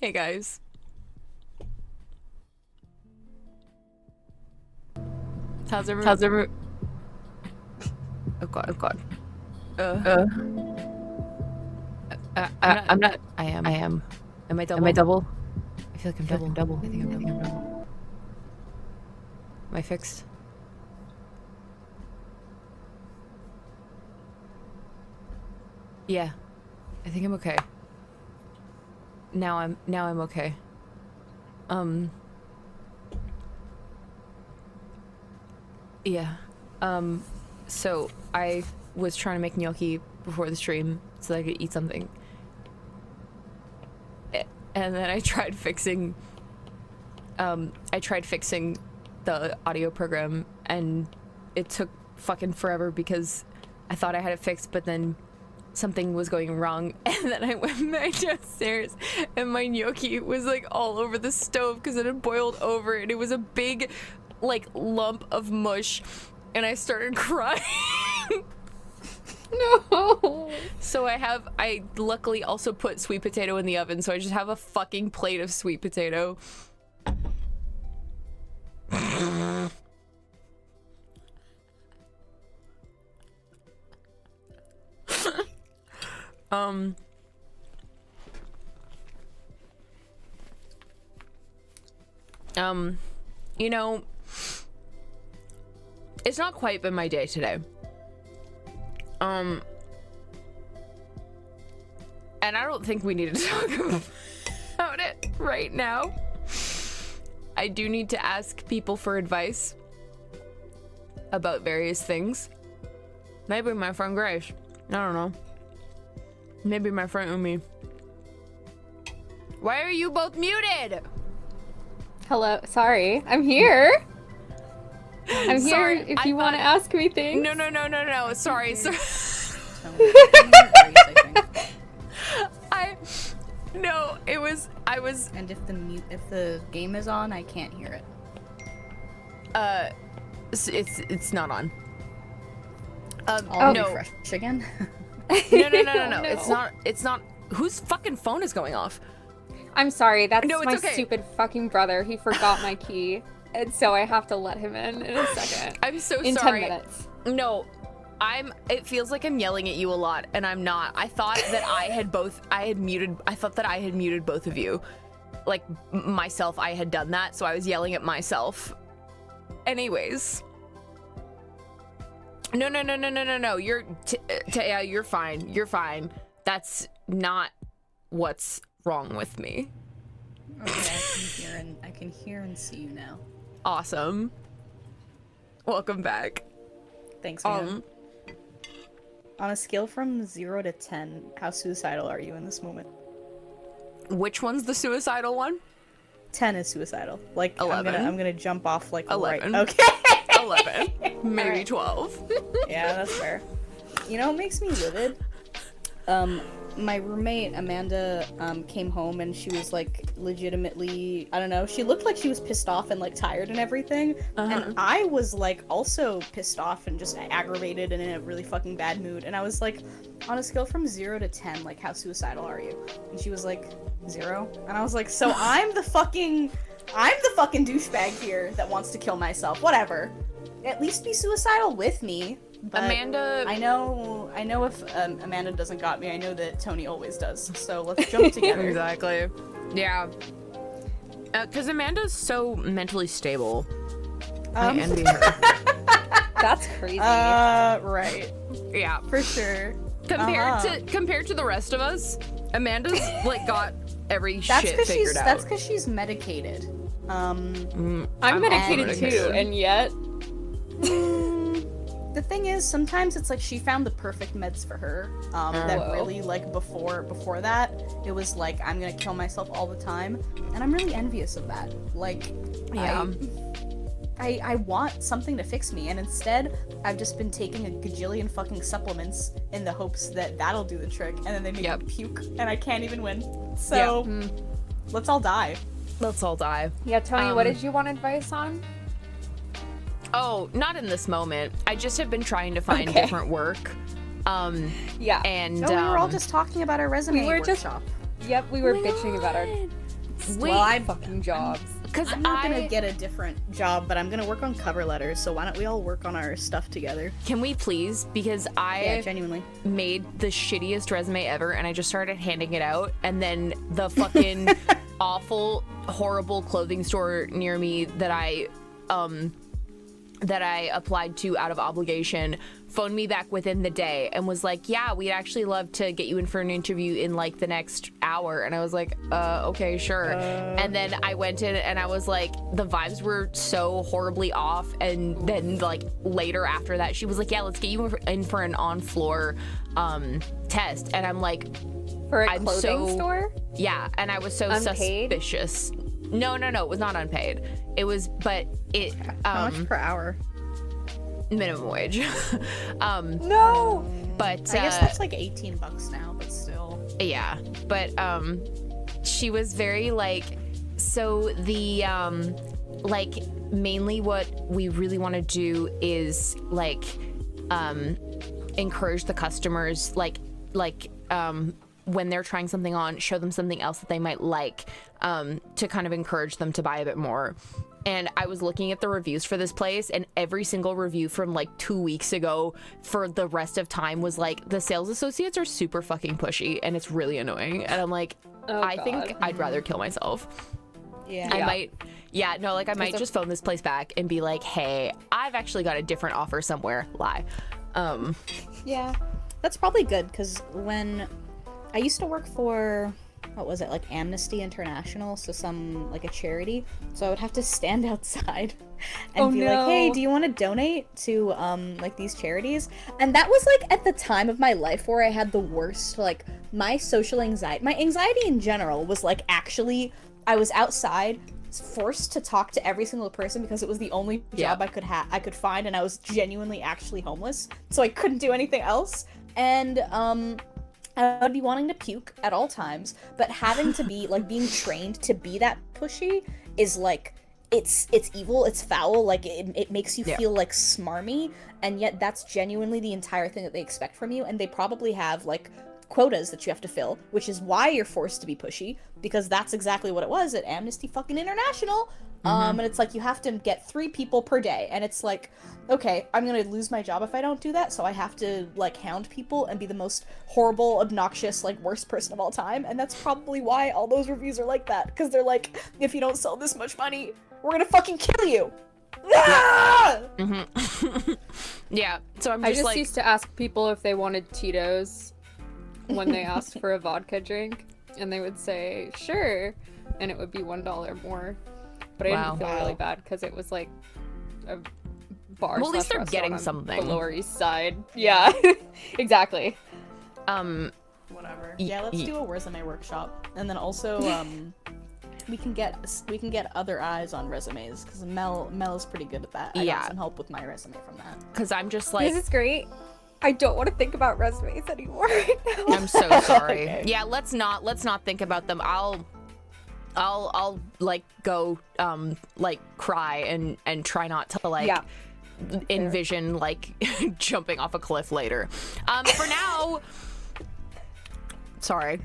Hey guys. How's everyone? Oh god. I'm not. I am. Am I double? I feel like I'm double. I think I'm double. Am I fixed? Yeah. I think I'm okay. Now I'm okay. Yeah. So I was trying to make gnocchi before the stream so that I could eat something. And then I tried fixing the audio program, and it took fucking forever because I thought I had it fixed, but then something was going wrong, and then I went back downstairs and my gnocchi was like all over the stove because it had boiled over, and it was a big like lump of mush, and I started crying. No. So I luckily also put sweet potato in the oven, so I just have a fucking plate of sweet potato. You know, it's not quite been my day today. And I don't think we need to talk about it right now. I do need to ask people for advice about various things. Maybe my friend Grace. I don't know. Maybe my friend Umi. Why are you both muted? Hello. Sorry. I'm here. I'm Sorry, here if you want to ask me things. No. Sorry. I was. And if the game is on, I can't hear it. It's not on. I'll no. refresh again. No. It's not. Whose fucking phone is going off? I'm sorry. That's No, it's my okay. stupid fucking brother. He forgot my key, and so I have to let him in a second. I'm so in sorry. 10 minutes. No, it feels like I'm yelling at you a lot, and I'm not. I thought that I had muted both of you. Like, myself, I had done that, so I was yelling at myself. Anyways. No. You're fine. That's not what's wrong with me. Okay, I can hear and see you now. Awesome. Welcome back. Thanks, man. On a scale from 0 to 10, how suicidal are you in this moment? Which one's the suicidal one? 10 is suicidal. Like 11. I'm gonna jump off like 11. Right. Okay. 11. Maybe Right. 12. Yeah, that's fair. You know what makes me livid? My roommate Amanda came home and she was like legitimately, I don't know, she looked like she was pissed off and like tired and everything. And I was like also pissed off and just aggravated and in a really fucking bad mood. And I was like, on a scale from 0 to 10, like how suicidal are you? And she was like, 0. And I was like, so I'm the fucking douchebag here that wants to kill myself. Whatever. At least be suicidal with me. But Amanda, I know if Amanda doesn't got me, I know that Tony always does. So let's jump together. Exactly. Yeah. Because Amanda's so mentally stable. I envy her. That's crazy. Right. Yeah. For sure. Compared to the rest of us, Amanda's like got every shit figured out. That's because she's medicated. I'm medicated too, and yet. The thing is, sometimes it's like she found the perfect meds for her. That really, like, before that, it was like, I'm gonna kill myself all the time. And I'm really envious of that. Like, yeah. I want something to fix me, and instead, I've just been taking a gajillion fucking supplements in the hopes that that'll do the trick, and then they make me puke, and I can't even win. So, let's all die. Let's all die. Yeah, Tony, what did you want advice on? Oh, not in this moment. I just have been trying to find different work. Yeah. And no, we were all just talking about our resume workshop. Yep, we were bitching about our Wait, well, I'm fucking jobs. because I'm not gonna get a different job, but I'm gonna work on cover letters. So why don't we all work on our stuff together? Can we please? Because Yeah, I genuinely. made the shittiest resume ever, and I just started handing it out, and then the fucking awful, horrible clothing store near me that I applied to out of obligation phoned me back within the day and was like, yeah, we'd actually love to get you in for an interview in like the next hour. And I was like, okay, sure. And then I went in and I was like, the vibes were so horribly off. And then like later after that, she was like, yeah, let's get you in for an on-floor test. And I'm like, For a I'm clothing so- store? yeah. And I was so Unpaid? suspicious. No, it was not unpaid. It was, but it, How much per hour? minimum wage. No! But I guess that's like $18 now, but still. yeah, but she was very like, so the like mainly what we really want to do is like encourage the customers like when they're trying something on, show them something else that they might like, to kind of encourage them to buy a bit more. And I was looking at the reviews for this place, and every single review from like 2 weeks ago for the rest of time was like, the sales associates are super fucking pushy and it's really annoying. And I'm like, Oh, I God. think I'd rather kill myself. Yeah. I might I might a- just phone this place back and be like, hey, I've actually got a different offer somewhere. Lie. Yeah. That's probably good, because when I used to work for, what was it, like Amnesty International, so some, like a charity, so I would have to stand outside and be like, hey, do you want to donate to, like, these charities? And that was, like, at the time of my life where I had the worst, like, my social anxiety, my anxiety in general was, like, actually, I was outside, forced to talk to every single person because it was the only job I could find, and I was genuinely actually homeless, so I couldn't do anything else. And I would be wanting to puke at all times, but having to be like being trained to be that pushy is like, it's evil, it's foul, like it makes you feel like smarmy, and yet that's genuinely the entire thing that they expect from you. And they probably have like quotas that you have to fill, which is why you're forced to be pushy, because that's exactly what it was at Amnesty fucking International. And it's like, you have to get 3 people per day, and it's like, okay, I'm gonna lose my job if I don't do that, so I have to like hound people and be the most horrible, obnoxious, like worst person of all time. And that's probably why all those reviews are like that, because they're like, if you don't sell this much money, we're gonna fucking kill you. Ah! Yeah, so I'm I just just like, used to ask people if they wanted Tito's when they asked for a vodka drink, and they would say, sure, and it would be $1 more. But I Wow. didn't feel really bad because it was like a bar. Well, at least they're / getting restaurant on something. the Lower East Side. Yeah, exactly. Whatever. Yeah, let's do a resume workshop, and then also we can get other eyes on resumes, because Mel is pretty good at that. I Yeah. got some help with my resume from that. because I'm just like, This is great. I don't want to think about resumes anymore right now. I'm so sorry. Okay. Yeah, let's not think about them. I'll like go like cry and try not to like Yeah. envision like jumping off a cliff later. For now, sorry.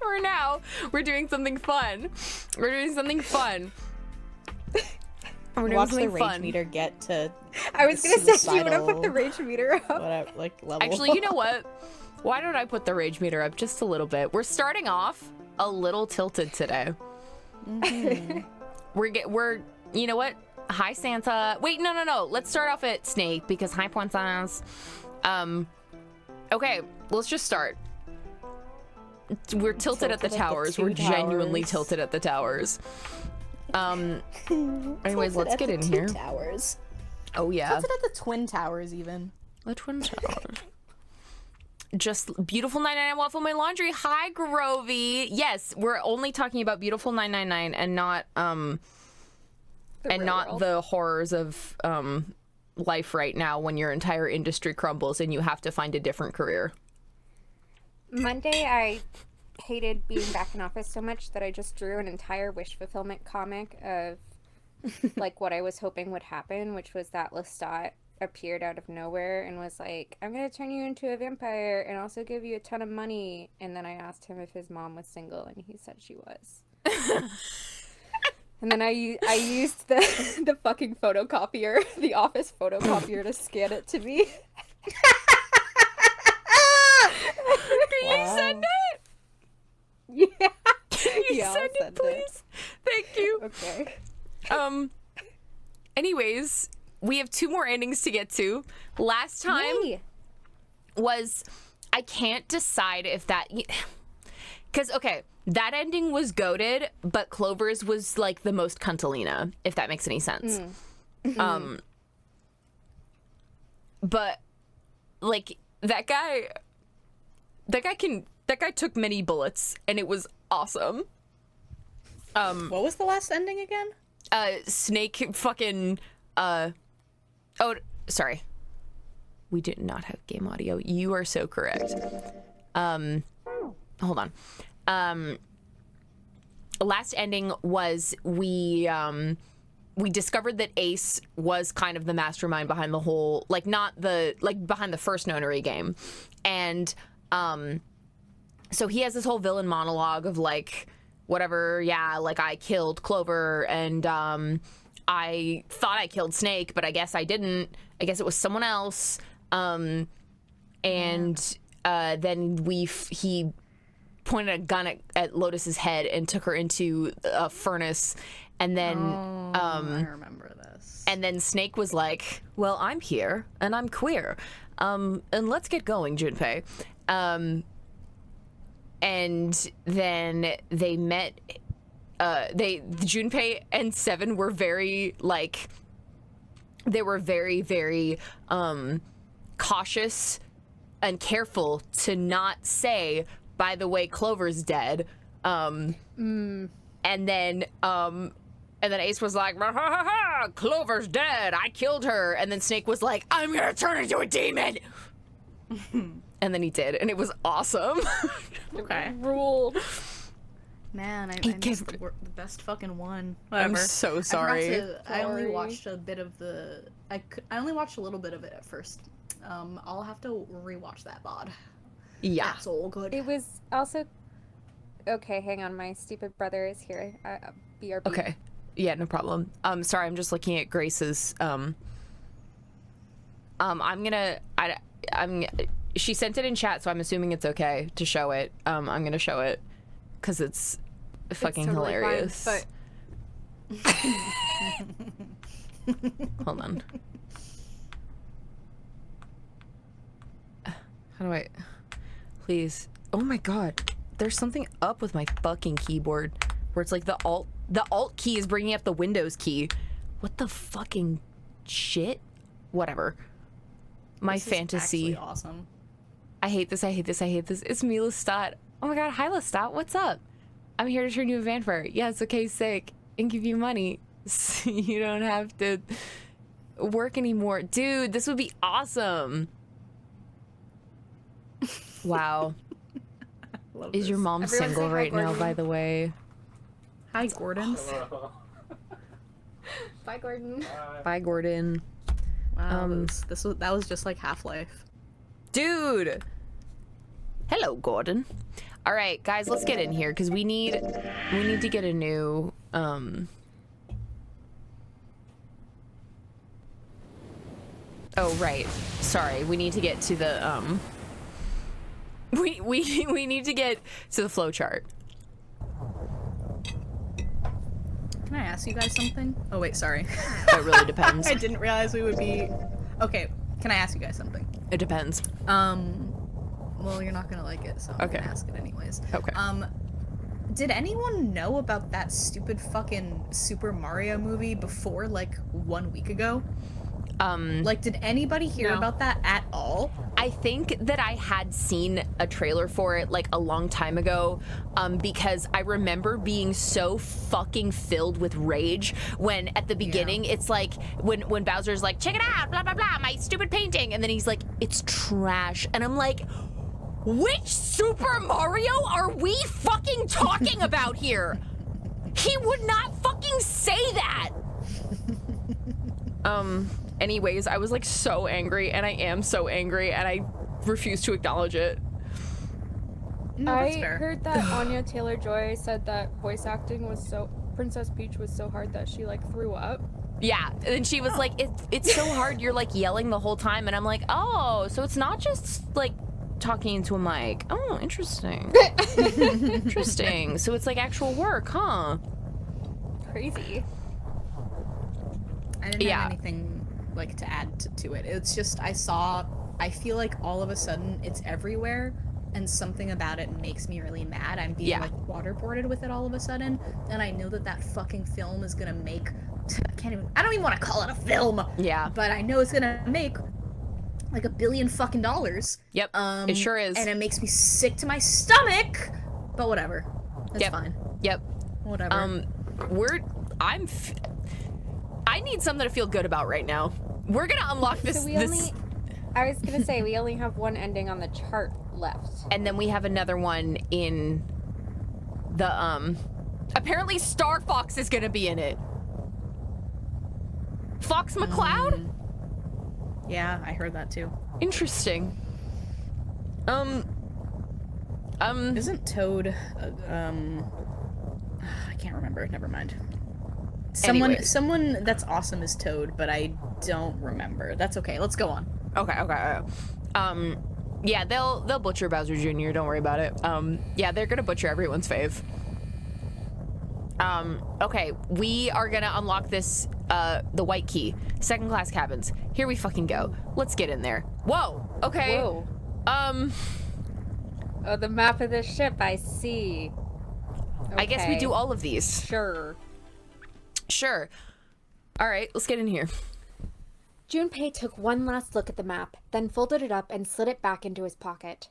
For now, we're doing something fun. We're doing something fun. We're doing Watch the something rage fun. meter get to I was gonna say, do you want to put suicidal- the rage meter up? whatever, like level. Actually, you know what? Why don't I put the rage meter up just a little bit? We're starting off a little tilted today. We're you know what? Hi Santa. Wait, no. Let's start off at Snake, because hi Pointas. Okay, let's just start. We're tilted at the Tilted at the towers. 2 We're genuinely towers. tilted at the towers. Anyways, Tilted let's at get the in 2 here. Towers. Oh yeah. Tilted at the Twin Towers, even. The Twin Towers. Just beautiful 999 waffle my laundry. Hi Grovey. Yes, we're only talking about beautiful 999 and not real world. the horrors of life right now when your entire industry crumbles and you have to find a different career. Monday, I hated being back in office so much that I just drew an entire wish fulfillment comic of like what I was hoping would happen, which was that Lestat appeared out of nowhere and was like, I'm gonna turn you into a vampire and also give you a ton of money. And then I asked him if his mom was single, and he said she was. And then I used the fucking photocopier, the office photocopier, to scan it to me. Can you send it? Yeah. Can you Yeah, send I'll it, send it. please? Thank you. Okay. Anyways, we have 2 more endings to get to. Last time Yay. was, I can't decide if that, because okay, that ending was goated, but Clover's was like the most cuntalina, if that makes any sense. But like that guy took many bullets, and it was awesome. What was the last ending again? Snake fucking oh, sorry. We did not have game audio. You are so correct. Hold on. Last ending was we discovered that Ace was kind of the mastermind behind the whole, like, not the, like, behind the first Nonary game. And so he has this whole villain monologue of like, whatever, yeah, like I killed Clover, and I thought I killed Snake, but I guess I didn't. I guess it was someone else. And then he pointed a gun at Lotus's head and took her into a furnace, and then I remember this. and then Snake was like, well, I'm here and I'm queer, and let's get going, Junpei. And then they met. Junpei and Seven were very like, they were very, very cautious and careful to not say, by the way, Clover's dead. And then Ace was like, ha, ha, ha, Clover's dead, I killed her. And then Snake was like, I'm gonna turn into a demon. And then he did, and it was awesome. Okay. Ruled. Man, I gave- missed the best fucking one. Whatever. I'm so I sorry. forgot I only Sorry. watched a bit of the. I only watched a little bit of it at first. I'll have to rewatch that VOD. Yeah. That's all good. It was also... Okay, hang on. My stupid brother is here. BRB. Okay. Yeah, no problem. Sorry, I'm just looking at Grace's. She sent it in chat, so I'm assuming it's okay to show it. I'm gonna show it because it's fucking It's totally hilarious. fine, Hold on. How do I? Please. Oh my god. There's something up with my fucking keyboard where it's like the alt key is bringing up the Windows key. What the fucking shit? Whatever. My This is fantasy. actually awesome. I hate this. It's me, Lestat. Oh my god, hi Lestat. What's up? I'm here to turn you a vampire. Yeah, it's okay, sick. And give you money. So you don't have to work anymore. Dude, this would be awesome. Wow. Love Is your this. mom Everyone single say hi, right now, Gordon. by the way? Hi, Gordon. Bye, Gordon. Bye, Gordon. Wow, that was just like Half-Life. Dude! Hello, Gordon. All right, guys, let's get in here because we need to get a new Oh, right. Sorry, we need to get to the we need to get to the flowchart. Can I ask you guys something? Oh wait, sorry. It really depends. I didn't realize we would be. Okay, can I ask you guys something? It depends. Well, you're not gonna like it, so I'm Okay. gonna ask it anyways. Okay. Did anyone know about that stupid fucking Super Mario movie before like 1 week ago? Like, did anybody hear No. about that at all? I think that I had seen a trailer for it like a long time ago, because I remember being so fucking filled with rage when at the beginning it's like when Bowser's like, check it out, blah blah blah, my stupid painting, and then he's like, it's trash, and I'm like, which Super Mario are we fucking talking about here? He would not fucking say that. Anyways, I was like so angry, and I am so angry, and I refuse to acknowledge it. No, that's I fair. heard that Anya Taylor-Joy said that voice acting was Princess Peach was so hard that she like threw up. Yeah, and she was like, it's so hard, you're like yelling the whole time, and I'm like, oh, so it's not just like talking into a mic. Oh, interesting. Interesting. So it's like actual work, huh? Crazy. I didn't have anything like to add to it. It's just I feel like all of a sudden it's everywhere, and something about it makes me really mad. I'm being like waterboarded with it all of a sudden, and I know that fucking film is gonna make. I don't even want to call it a film. Yeah. But I know it's gonna make like $1 billion fucking dollars. Yep. It sure is. And it makes me sick to my stomach. But whatever. It's fine. Yep. Whatever. I need something to feel good about right now. We're gonna unlock this. I was gonna say we only have one ending on the chart left, and then we have another one in the apparently Star Fox is gonna be in it. Fox McCloud? Yeah, I heard that too. Interesting. Isn't Toad I can't remember. Never mind. Someone that's awesome is Toad, but I don't remember. That's okay. Let's go on. Okay. Yeah, they'll butcher Bowser Jr. Don't worry about it. Yeah, they're gonna butcher everyone's fave. Okay, we are gonna unlock this, the white key. Second class cabins. Here we fucking go. Let's get in there. Whoa, okay. Whoa. Oh, the map of the ship, I see. Okay. I guess we do all of these. Sure. All right, let's get in here. Junpei took one last look at the map, then folded it up and slid it back into his pocket.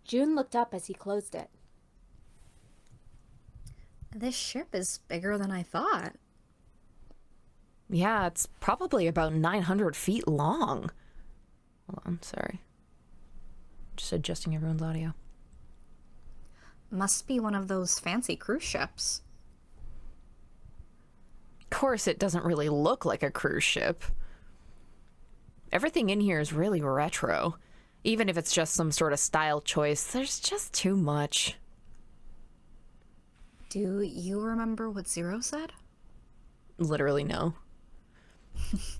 June looked up as he closed it. This ship is bigger than I thought. Yeah, it's probably about 900 feet long. Hold on, sorry. Just adjusting everyone's audio. Must be one of those fancy cruise ships. Of course, it doesn't really look like a cruise ship. Everything in here is really retro. Even if it's just some sort of style choice, there's just too much. Do you remember what Zero said? Literally no.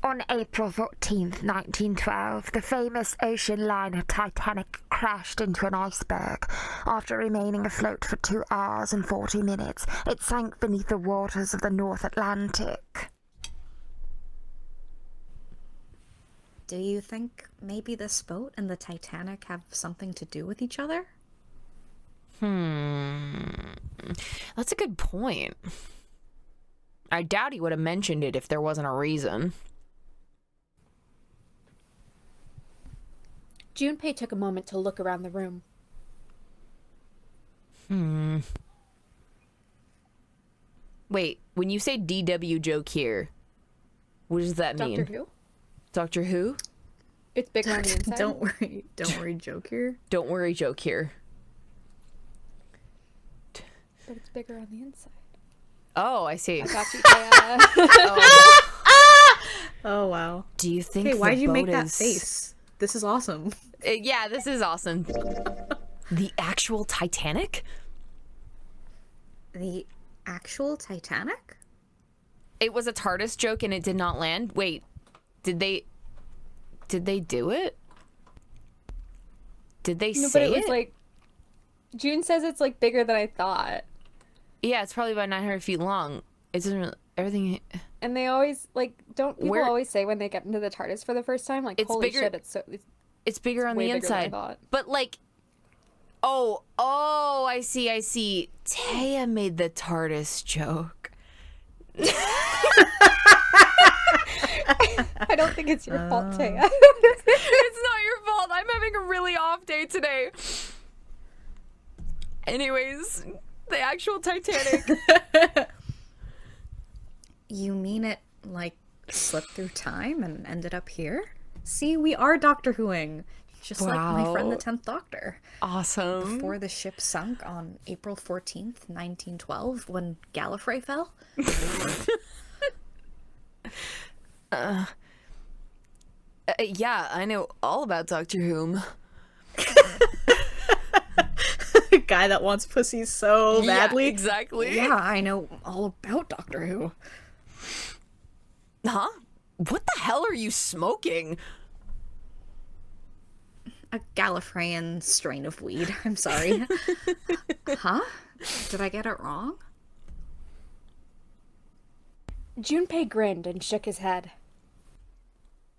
On April 14th, 1912, the famous ocean liner Titanic crashed into an iceberg. After remaining afloat for 2 hours and 40 minutes, it sank beneath the waters of the North Atlantic. Do you think maybe this boat and the Titanic have something to do with each other? That's a good point. I doubt he would have mentioned it if there wasn't a reason. Junpei took a moment to look around the room. Wait, when you say DW joke here, what does that mean? Doctor Who? Doctor Who? It's bigger on the inside. Don't worry, joke here. Don't worry, joke here. But it's bigger on the inside. Oh, I see. I got you, Taya. Oh wow. Do you think? Hey, why'd you make that is... face? This is awesome. Yeah, this is awesome. The actual Titanic? The actual Titanic? It was a TARDIS joke and it did not land. Wait, did they do it? Did they No, say but it was like June says it's like bigger than I thought. Yeah, it's probably about 900 feet long. It doesn't really, everything. And they always like don't people Where- always say when they get into the TARDIS for the first time like It's holy bigger- shit It's bigger on way the bigger than I inside. thought. But like, oh, I see. Taya made the TARDIS joke. I don't think it's your fault, Taya. It's not your fault. I'm having a really off day today. Anyways, the actual Titanic. You mean it like slipped through time and ended up here? See, we are Doctor Whoing. Just like my friend the 10th Doctor. Awesome. Before the ship sunk on April 14th, 1912, when Gallifrey fell. Yeah, I know all about Doctor Who. Guy that wants pussy so badly. Yeah, exactly. Yeah, I know all about Doctor Who. Huh? What the hell are you smoking? A Gallifreyan strain of weed. I'm sorry. Huh? Did I get it wrong? Junpei grinned and shook his head.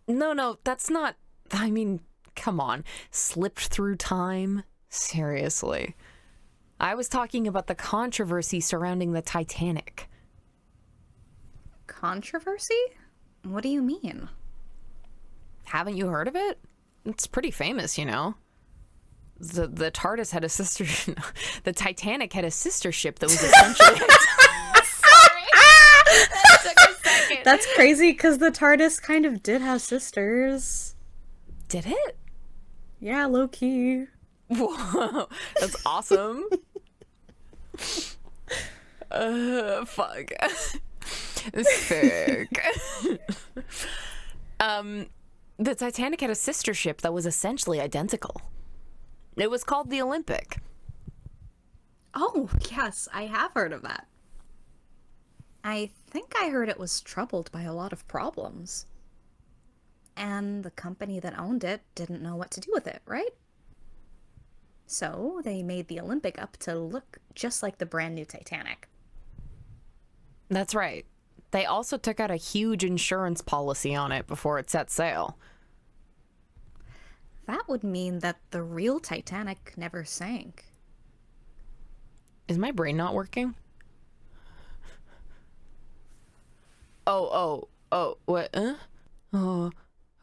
No, that's not... I mean, come on. Slipped through time? Seriously. I was talking about the controversy surrounding the Titanic. Controversy? What do you mean? Haven't you heard of it? It's pretty famous, you know. The TARDIS had a sister... the Titanic had a sister ship that was essentially... Sorry. That took a second. That's crazy, because the TARDIS kind of did have sisters. Did it? Yeah, low-key. Whoa, that's awesome. Fuck. Sick. The Titanic had a sister ship that was essentially identical. It was called the Olympic. Oh, yes, I have heard of that. I think I heard it was troubled by a lot of problems. And the company that owned it didn't know what to do with it, right? So they made the Olympic up to look just like the brand new Titanic. That's right. They also took out a huge insurance policy on it before it set sail. That would mean that the real Titanic never sank. Is my brain not working? Oh, what? Oh,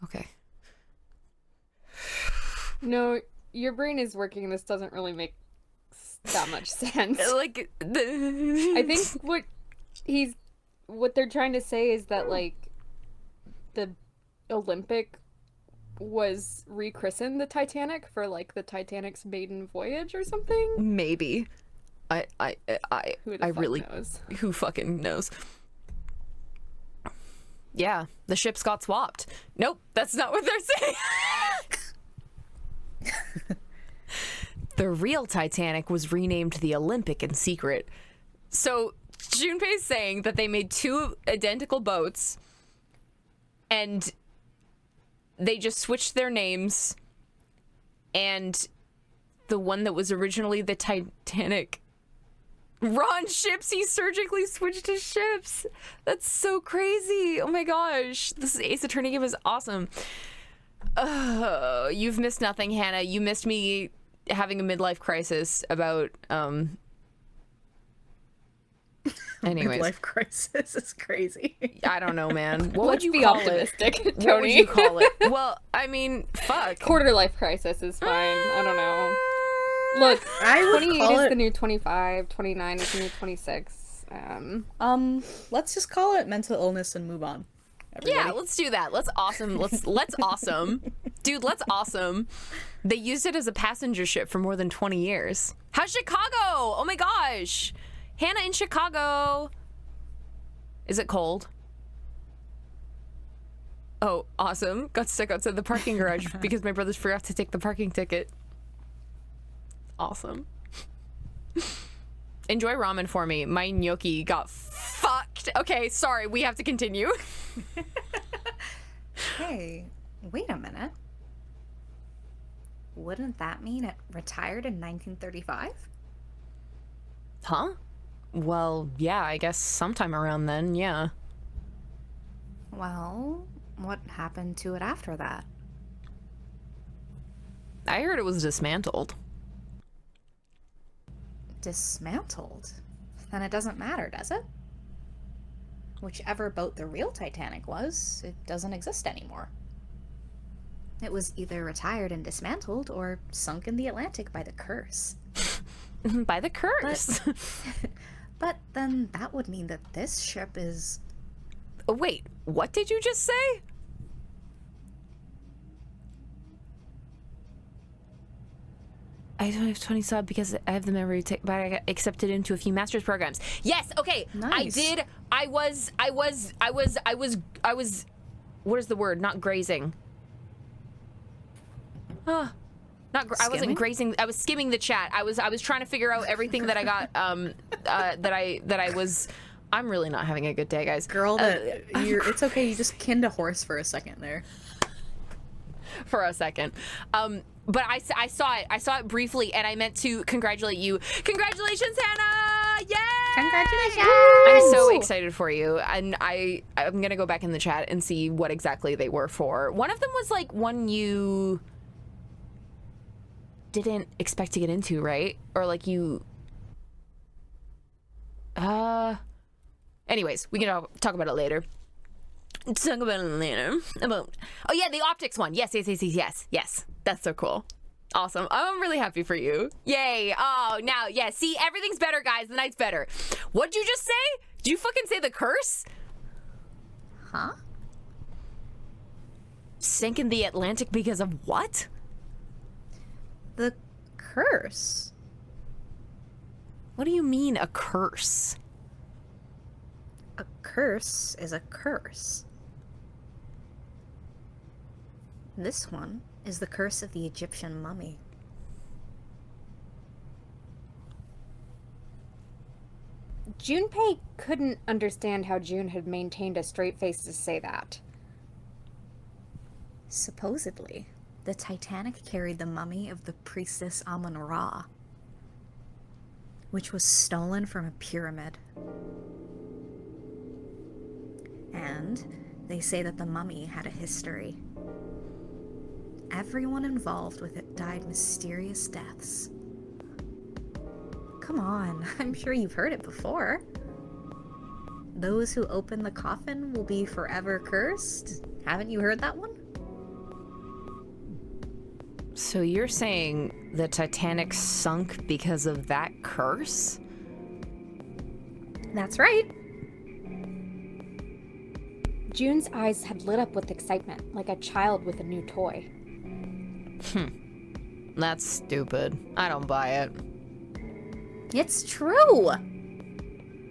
okay. No, your brain is working. This doesn't really make that much sense. Like, I think what they're trying to say is that, like, the Olympic was rechristened the Titanic for, like, the Titanic's maiden voyage or something. Maybe. Who the fuck really knows? Who fucking knows? Yeah, the ships got swapped. Nope, that's not what they're saying. The real Titanic was renamed the Olympic in secret. So Junpei's saying that they made two identical boats and they just switched their names, and the one that was originally the Titanic, Ron ships, he surgically switched his ships. That's so crazy. Oh my gosh. This is Ace Attorney Game is awesome. You've missed nothing, Hannah. You missed me having a midlife crisis about anyways. Midlife crisis is crazy. I don't know, man. What would Let's you be call optimistic, it? Tony. What would you call it? Well, I mean, fuck. Quarter life crisis is fine. I don't know. Look, I would 28 call is it... the new 25, 29 is the new 26. Let's just call it mental illness and move on. Everybody. Yeah, let's do that. Let's awesome. Let's awesome. Dude, let's awesome. They used it as a passenger ship for more than 20 years. How's Chicago? Oh my gosh. Hannah in Chicago. Is it cold? Oh, awesome. Got stuck outside the parking garage because my brothers forgot to take the parking ticket. Awesome. Enjoy ramen for me. My gnocchi got fucked. Okay, sorry. We have to continue. Hey, wait a minute. Wouldn't that mean it retired in 1935? Huh? Well, yeah, I guess sometime around then, yeah. Well, what happened to it after that? I heard it was dismantled. Dismantled? Then it doesn't matter, does it? Whichever boat the real Titanic was, it doesn't exist anymore. It was either retired and dismantled or sunk in the Atlantic by the curse. By the curse. But then that would mean that this ship is... Oh, wait, what did you just say? I don't have 20 sub because I have the memory but I got accepted into a few master's programs. Yes, okay. Nice. I was what is the word? Not grazing. I wasn't grazing. I was skimming the chat. I was trying to figure out everything that I got I'm really not having a good day, guys. Girl, it's okay. You just kinned a horse for a second there. For a second. But I saw it. I saw it briefly, and I meant to congratulate you. Congratulations, Hannah! Yay! Congratulations! I'm so excited for you, and I'm gonna go back in the chat and see what exactly they were for. One of them was like one you didn't expect to get into, right? Or like you... Anyways, we can talk about it later. Talk about it later. Oh yeah, the optics one. Yes. That's so cool. Awesome. I'm really happy for you. Yay. Oh, now, yeah, see, everything's better, guys. The night's better. What'd you just say? Did you fucking say the curse? Huh? Sank in the Atlantic because of what? The curse. What do you mean, a curse? A curse is a curse. This one is the curse of the Egyptian mummy. Junpei couldn't understand how June had maintained a straight face to say that. Supposedly, the Titanic carried the mummy of the priestess Amun-Ra, which was stolen from a pyramid. And they say that the mummy had a history. Everyone involved with it died mysterious deaths. Come on, I'm sure you've heard it before. Those who open the coffin will be forever cursed. Haven't you heard that one? So you're saying the Titanic sunk because of that curse? That's right. June's eyes had lit up with excitement, like a child with a new toy. That's stupid. I don't buy it. It's true!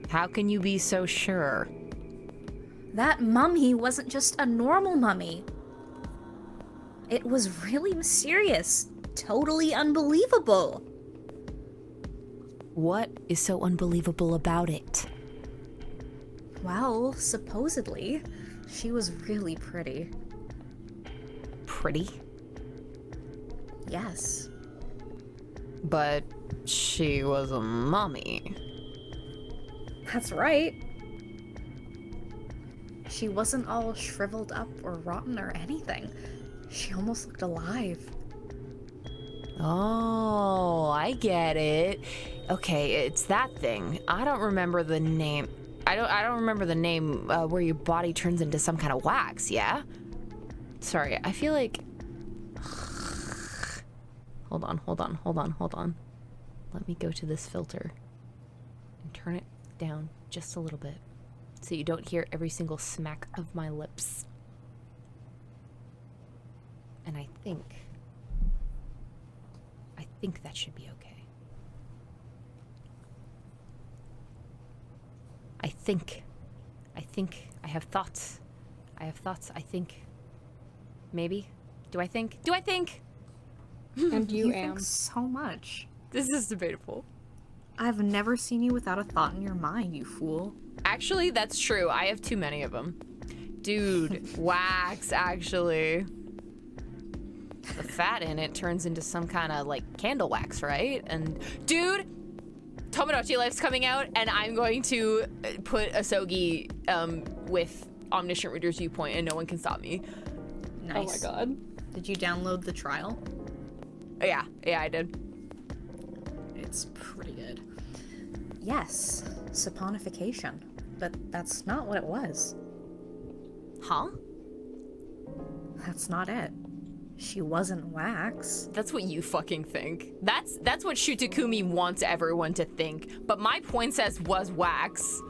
How can you be so sure? That mummy wasn't just a normal mummy. It was really mysterious. Totally unbelievable. What is so unbelievable about it? Well, supposedly, she was really pretty. Pretty? Yes. But she was a mummy. That's right. She wasn't all shriveled up or rotten or anything. She almost looked alive. Oh, I get it. Okay, it's that thing. I don't remember the name. I don't remember the name where your body turns into some kind of wax, yeah? Sorry, I feel like... Hold on. Let me go to this filter and turn it down just a little bit so you don't hear every single smack of my lips. And I think that should be okay. I think I have thoughts. I think. Maybe. Do I think? And you am. think so much. This is debatable. I've never seen you without a thought in your mind, you fool. Actually, that's true. I have too many of them. Dude, wax, actually. The fat in it turns into some kind of, like, candle wax, right? And, dude, Tomodachi Life's coming out, and I'm going to put Asogi with Omniscient Reader's Viewpoint, and no one can stop me. Nice. Oh my god. Did you download the trial? Yeah, I did. It's pretty good. Yes, saponification. But that's not what it was. Huh? That's not it. She wasn't wax. That's what you fucking think. That's what Shutakumi wants everyone to think. But my pointsess was wax.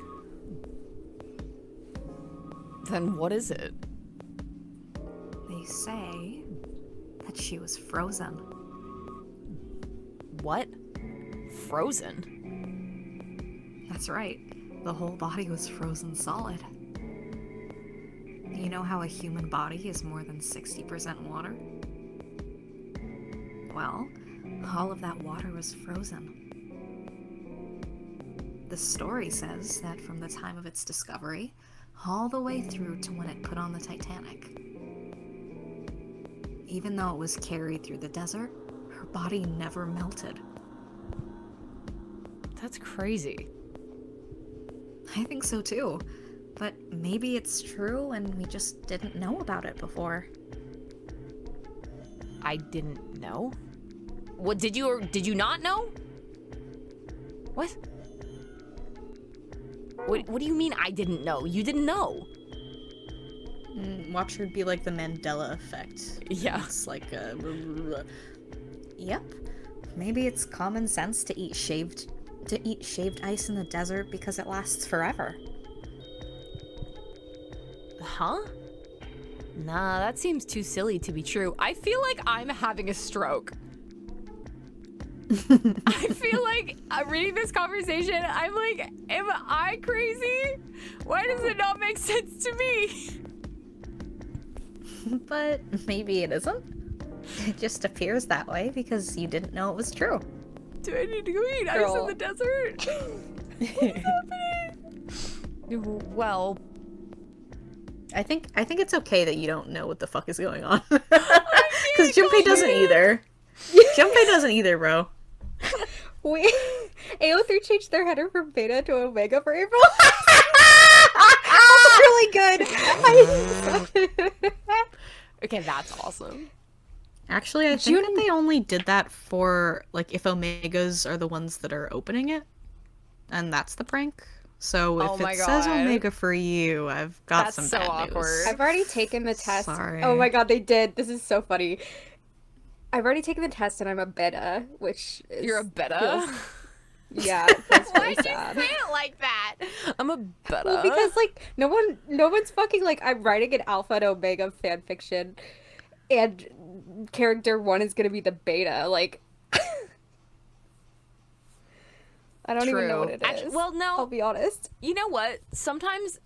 Then what is it? They say that she was frozen. What? Frozen? That's right. The whole body was frozen solid. You know how a human body is more than 60% water? Well, all of that water was frozen. The story says that from the time of its discovery, all the way through to when it put on the Titanic, even though it was carried through the desert, her body never melted. That's crazy. I think so too. But maybe it's true and we just didn't know about it before. I didn't know? What, did you not know? What? What do you mean I didn't know? You didn't know. Watch her be like the Mandela effect. Yeah. It's like Yep. Maybe it's common sense to eat shaved ice in the desert because it lasts forever. Huh? Nah, that seems too silly to be true. I feel like I'm having a stroke. I feel like reading this conversation, I'm like, am I crazy? Why does it not make sense to me? But maybe it isn't. It just appears that way because you didn't know it was true. Do I need to go eat ice in the desert? What's happening? Well, I think it's okay that you don't know what the fuck is going on. Because Junpei doesn't either. Junpei doesn't either, bro. Wait, AO3 changed their header from beta to omega for April. That's really good. okay, that's awesome. Actually, I think that they only did that for, like, if Omegas are the ones that are opening it. And that's the prank. So if it says Omega for you, I've got some bad awkward. news. I've already taken the test. Sorry. Oh my god, they did. This is so funny. I've already taken the test and I'm a beta, which is, You're a beta? Yeah, that's Why really did you sad. say it like that? I'm a beta. Well, because like no one's fucking like I'm writing an alpha and omega fan fiction, and character 1 is gonna be the beta. Like, I don't even know what it is. Actually, well, no. I'll be honest. You know what? Sometimes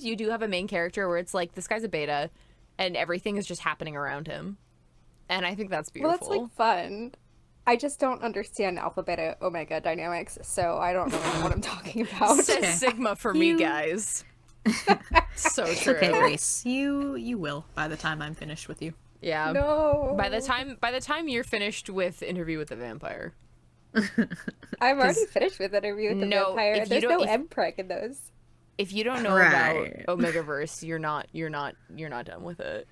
you do have a main character where it's like this guy's a beta, and everything is just happening around him, and I think that's beautiful. Well, that's like fun. I just don't understand alpha, beta, omega dynamics, so I don't really know what I'm talking about. Says Sigma for me, guys. So true. Okay, Grace, you will by the time I'm finished with you. Yeah. No. By the time you're finished with Interview with the Vampire. I'm already finished with Interview with the Vampire. if you There's don't- no if- M-Preg in those. If you don't know Right. about Omegaverse, you're not done with it.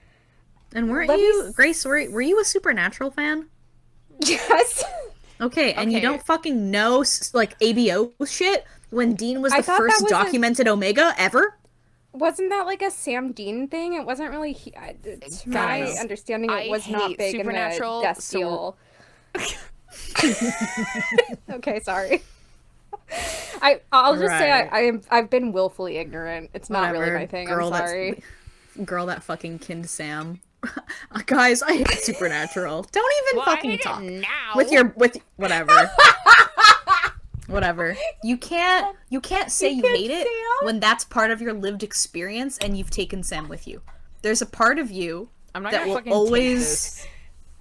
And weren't Let me you, s- Grace, were you a Supernatural fan? Yes. Okay, and you Okay. don't fucking know, like, ABO shit when Dean was I the thought that first was a- documented Omega ever? Wasn't that like a Sam Dean thing? It wasn't really. To my Guys, understanding, it I was not hate big in the Supernatural, Death so- Deal. Okay, sorry. I'll just say Right. I've been willfully ignorant. It's not really Whatever, my thing. girl, I'm sorry. Girl, that fucking Kind Sam. Guys, I hate Supernatural. Don't even Well, I fucking hate it talk. now. With whatever. Whatever. You can't say you hate it when that's part of your lived experience and you've taken Sam with you. There's a part of you I'm not that gonna will fucking always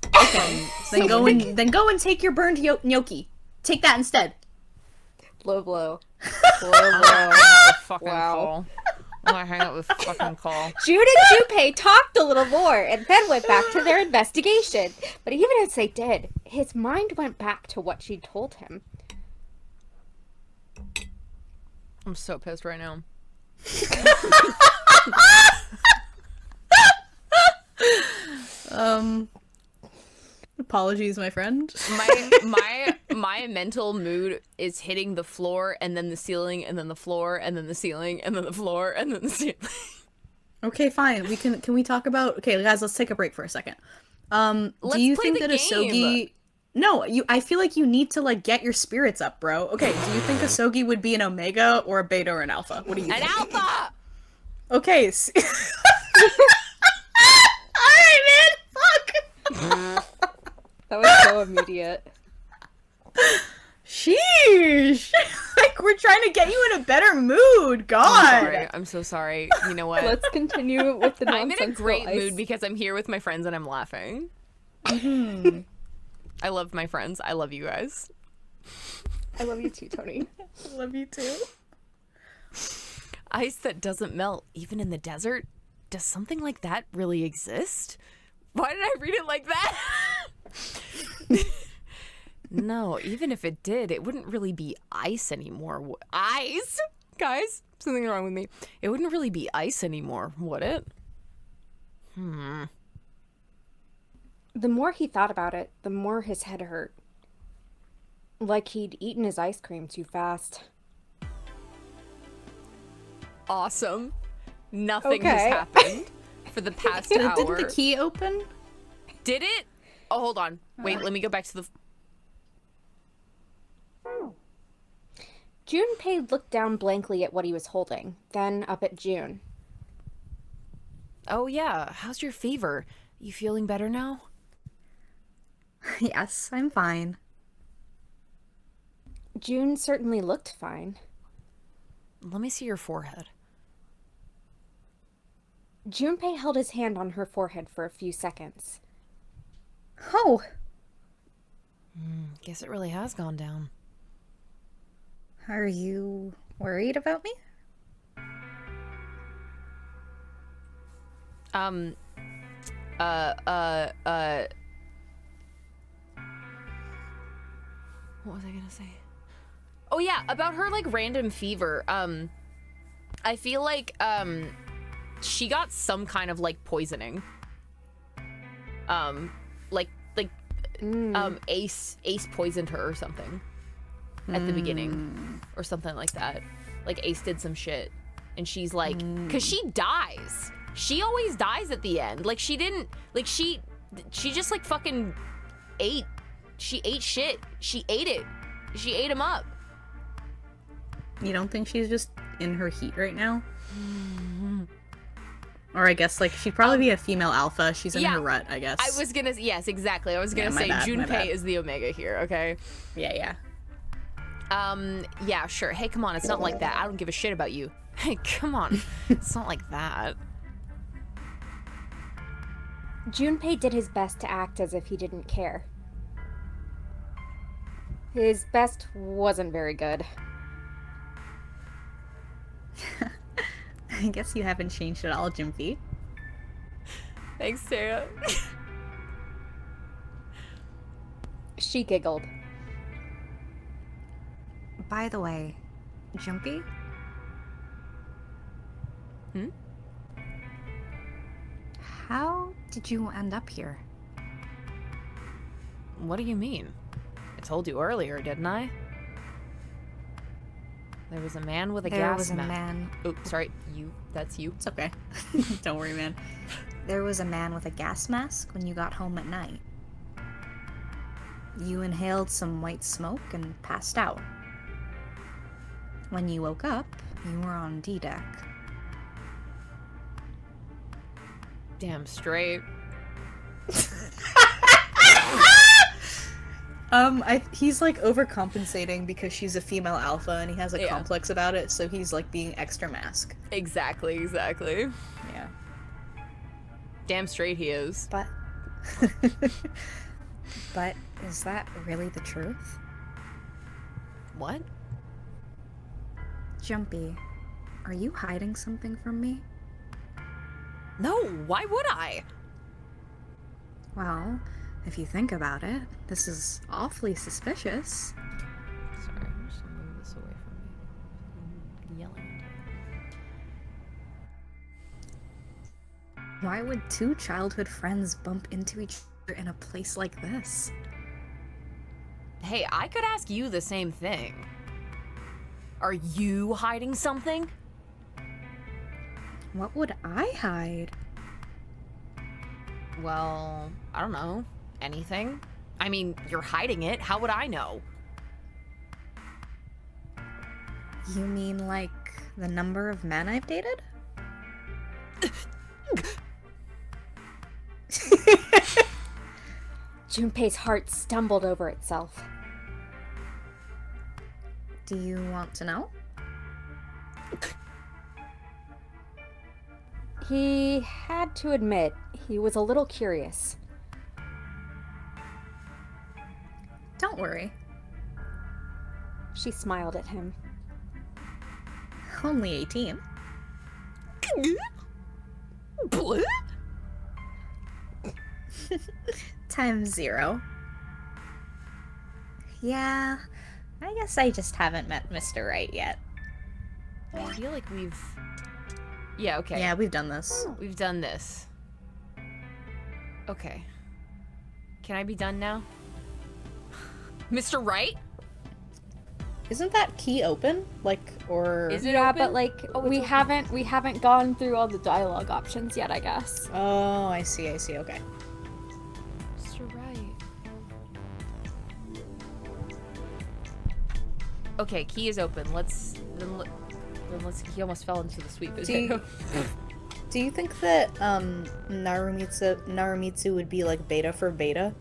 take this. okay. Then go and take your burned gnocchi. Take that instead. Low blow. Low I'm blow. gonna hang out with fucking Wow. Cole. I'm gonna hang out with fucking Cole. Jude and Junpei talked a little more and then went back to their investigation. But even as they did, his mind went back to what she told him. I'm so pissed right now. Apologies, my friend. My mental mood is hitting the floor and then the ceiling and then the floor and then the ceiling and then the floor and then the ceiling. Okay, fine. Can we talk about okay, guys, let's take a break for a second. Do Let's you play think the that game. Asogi No, I feel like you need to like get your spirits up, bro. Okay, do you think Asogi would be an Omega or a Beta or an Alpha? What do you An think? alpha! Okay. Alright, man. Fuck. That was so immediate. Sheesh! Like, we're trying to get you in a better mood. God. I'm so sorry. You know what? Let's continue with the I'm in a nonsensical great ice. mood because I'm here with my friends and I'm laughing. I love my friends. I love you guys. I love you too, Tony. Love you too. Ice that doesn't melt, even in the desert? Does something like that really exist? Why did I read it like that? No, even if it did, it wouldn't really be ice anymore. Ice? Guys, something wrong with me. It wouldn't really be ice anymore, would it? The more he thought about it, the more his head hurt. Like he'd eaten his ice cream too fast. Awesome. Nothing has Okay. happened for the past hour. Didn't the key open? Did it? Oh, hold on. Wait, let me go back to the... Junpei looked down blankly at what he was holding, then up at June. Oh, yeah. How's your fever? You feeling better now? Yes, I'm fine. June certainly looked fine. Let me see your forehead. Junpei held his hand on her forehead for a few seconds. Oh, Guess it really has gone down. are you worried about me? What was I gonna say? Oh yeah, about her like random fever. I feel like she got some kind of like poisoning. Like Ace poisoned her or something at the beginning or something like that. Like Ace did some shit and she's like, cause she dies. She always dies at the end. Like she didn't, like she just like fucking ate. She ate shit. She ate it. She ate him up. You don't think she's just in her heat right now? Or I guess, like, she'd probably be a female alpha. She's in her rut, I guess. I was gonna, yes, exactly. I was gonna my say bad, my bad. Junpei is the Omega here, okay? Yeah. Yeah, sure. Hey, come on, it's not like that. I don't give a shit about you. Hey, come on. It's not like that. Junpei did his best to act as if he didn't care. His best wasn't very good. I guess you haven't changed at all, Jimpy. Thanks, Sarah. She giggled. By the way, Jumpy? Hmm? How did you end up here? What do you mean? I told you earlier, didn't I? There was a man with a There gas was a mask. man. Oh, sorry. You. That's you. It's okay. Don't worry, man. There was a man with a gas mask when you got home at night. You inhaled some white smoke and passed out. When you woke up, you were on D deck. Damn straight. He's like overcompensating because she's a female alpha and he has a Yeah. complex about it, so he's like being extra mask. Exactly. Yeah. Damn straight he is. But. But is that really the truth? What? Jumpy, are you hiding something from me? No, why would I? Well, if you think about it, this is awfully suspicious. Sorry, I'm just gonna move this away from me. Yelling into it. Why would two childhood friends bump into each other in a place like this? Hey, I could ask you the same thing. Are you hiding something? What would I hide? Well, I don't know. Anything? I mean, you're hiding it. How would I know? You mean like the number of men I've dated? Junpei's heart stumbled over itself. Do you want to know? He had to admit he was a little curious. Don't worry. She smiled at him. Only 18. Blue? Times 0. Yeah, I guess I just haven't met Mr. Right yet. I feel like we've... Yeah, okay. Yeah, we've done this. We've done this. Okay. Can I be done now? Mr. Right? Isn't that key open? Like, or... Is it Yeah, open? but like Oh, it's we open. haven't gone through all the dialogue options yet, I guess. Oh, I see, okay. Mr. Right. Okay, key is open. Let's... He almost fell into the sweet potato. Do you think that, Naramitsu would be, like, beta for beta?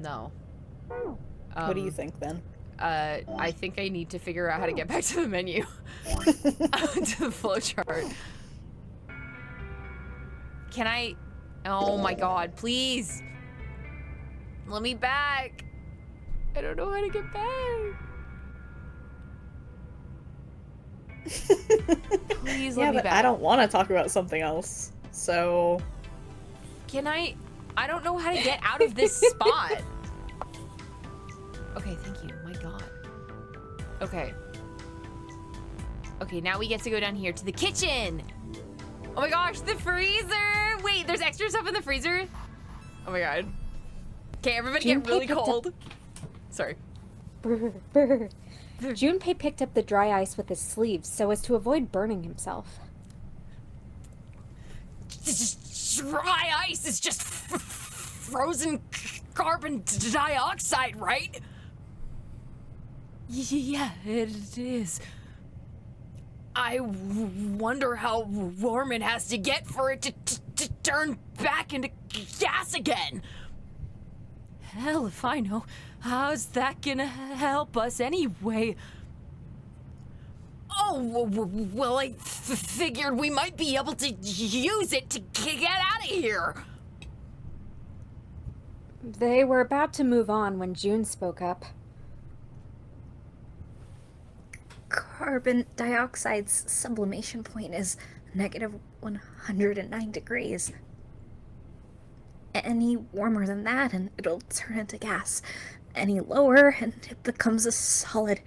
No. What do you think, then? I think I need to figure out how to get back to the menu. To the flowchart. Can I... Oh my god, please! Let me back! I don't know how to get back! Please let Yeah, me but back. I don't want to talk about something else, so... Can I don't know how to get out of this spot. Okay, thank you. My god. Okay. Okay, now we get to go down here to the kitchen. Oh my gosh, the freezer. Wait, there's extra stuff in the freezer? Oh my god. Okay, everybody get really cold. Sorry. Junpei picked up the dry ice with his sleeves so as to avoid burning himself. Dry ice is just frozen carbon dioxide, right? Yeah, it is. I wonder how warm it has to get for it to turn back into gas again. Hell if I know. How's that gonna help us anyway? Oh, well, I figured we might be able to use it to get out of here. They were about to move on when June spoke up. Carbon dioxide's sublimation point is negative 109 degrees. Any warmer than that and it'll turn into gas. Any lower and it becomes a solid.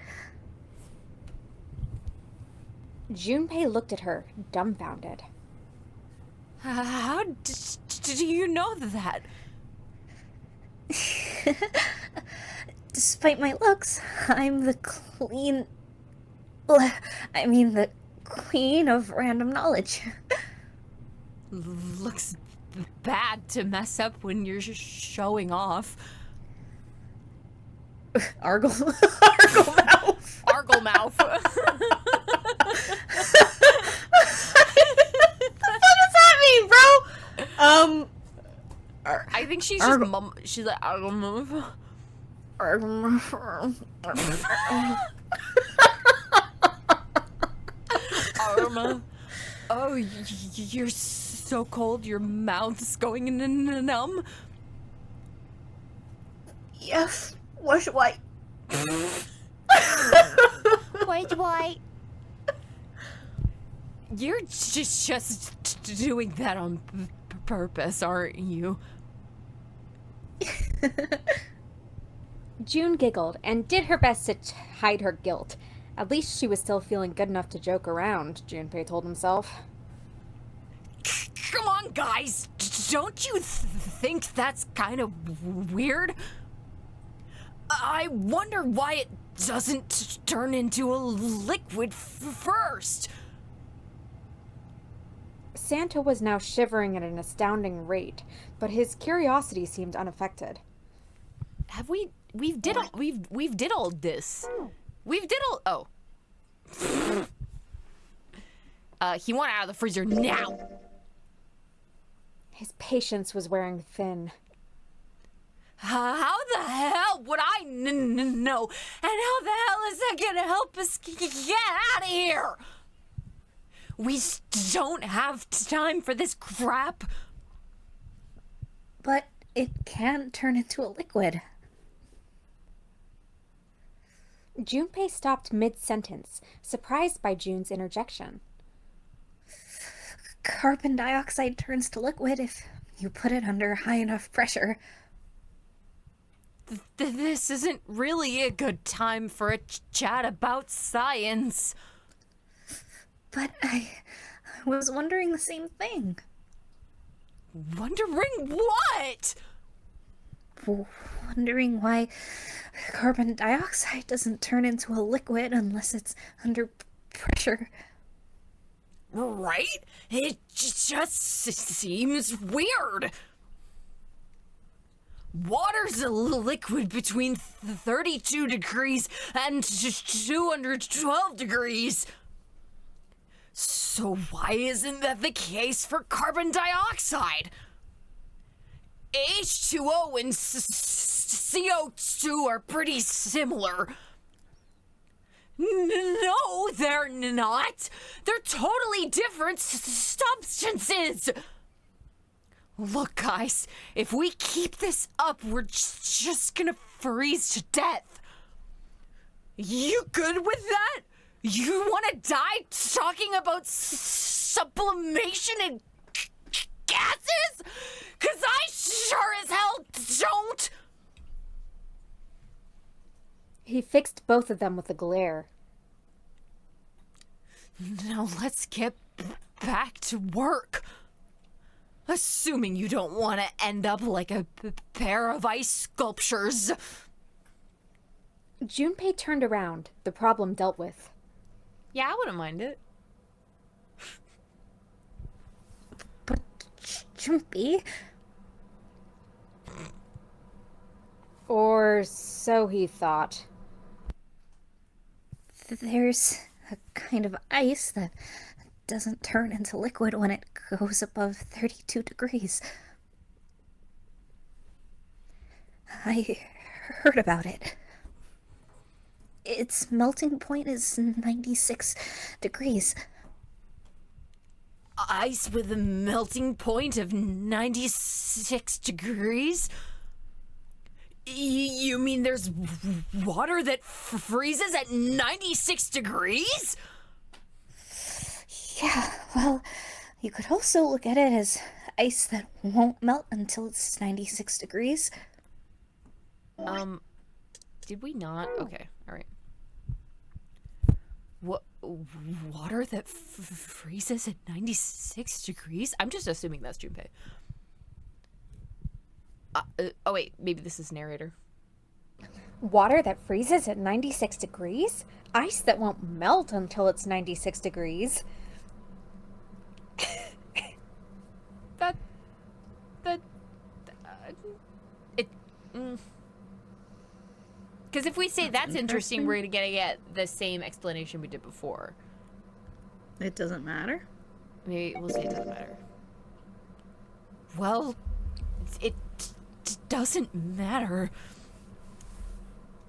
Junpei looked at her, dumbfounded. How do you know that? Despite my looks, I'm the the queen of random knowledge. Looks bad to mess up when you're just showing off. Argle mouth. Argle mouth. What does that mean, bro? I think she's just she's like argle mouth. Arma. Oh, you're so cold. Your mouth's going numb. Yes, wash white. Wait. You're just doing that on purpose, aren't you? June giggled and did her best to hide her guilt. At least she was still feeling good enough to joke around, Junpei told himself. Come on, guys! Don't you think that's kind of weird? I wonder why it doesn't turn into a liquid first. Santa was now shivering at an astounding rate, but his curiosity seemed unaffected. Have we've did all this. We've did all he want out of the freezer now. His patience was wearing thin. How the hell would I know? And how the hell is that gonna help us get out of here? We don't have time for this crap. But it can turn into a liquid. Junpei stopped mid-sentence, surprised by June's interjection. Carbon dioxide turns to liquid if you put it under high enough pressure. This isn't really a good time for a chat about science. But I was wondering the same thing. Wondering what? Wondering why carbon dioxide doesn't turn into a liquid unless it's under pressure. Right? It just seems weird. Water's a liquid between 32 degrees and 212 degrees. So why isn't that the case for carbon dioxide? H2O and CO2 are pretty similar. No, they're not. They're totally different substances. Look, guys, if we keep this up, we're just gonna freeze to death. You good with that? You wanna die talking about sublimation and gases? 'Cause I sure as hell don't! He fixed both of them with a glare. Now let's get back to work. Assuming you don't want to end up like a pair of ice sculptures. Junpei turned around, the problem dealt with. Yeah, I wouldn't mind it. But Jumpy, Or so he thought. there's a kind of ice that doesn't turn into liquid when it goes above 32 degrees. I heard about it. Its melting point is 96 degrees. Ice with a melting point of 96 degrees? You mean there's water that freezes at 96 degrees? Yeah, well, you could also look at it as ice that won't melt until it's 96 degrees. Did we not? Okay, alright. What? Water that freezes at 96 degrees? I'm just assuming that's Junpei. Oh wait, maybe this is narrator. Water that freezes at 96 degrees? Ice that won't melt until it's 96 degrees. Because if we say that's interesting, we're gonna get the same explanation we did before. It doesn't matter. Maybe we'll say it doesn't matter. Well, it doesn't matter.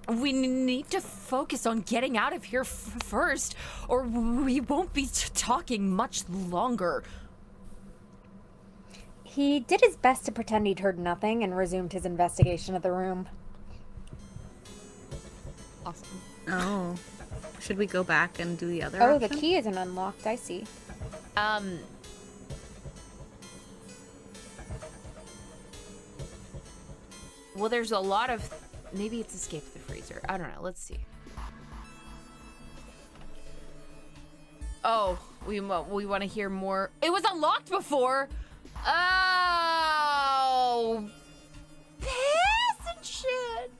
We need to focus on getting out of here first, or we won't be talking much longer. He did his best to pretend he'd heard nothing and resumed his investigation of the room. Awesome. Oh. Should we go back and do the other Oh, option? the key isn't unlocked, I see. Well, there's a lot of... Maybe it's escape the freezer. I don't know. Let's see. Oh, we want to hear more. It was unlocked before. Oh, piss and shit.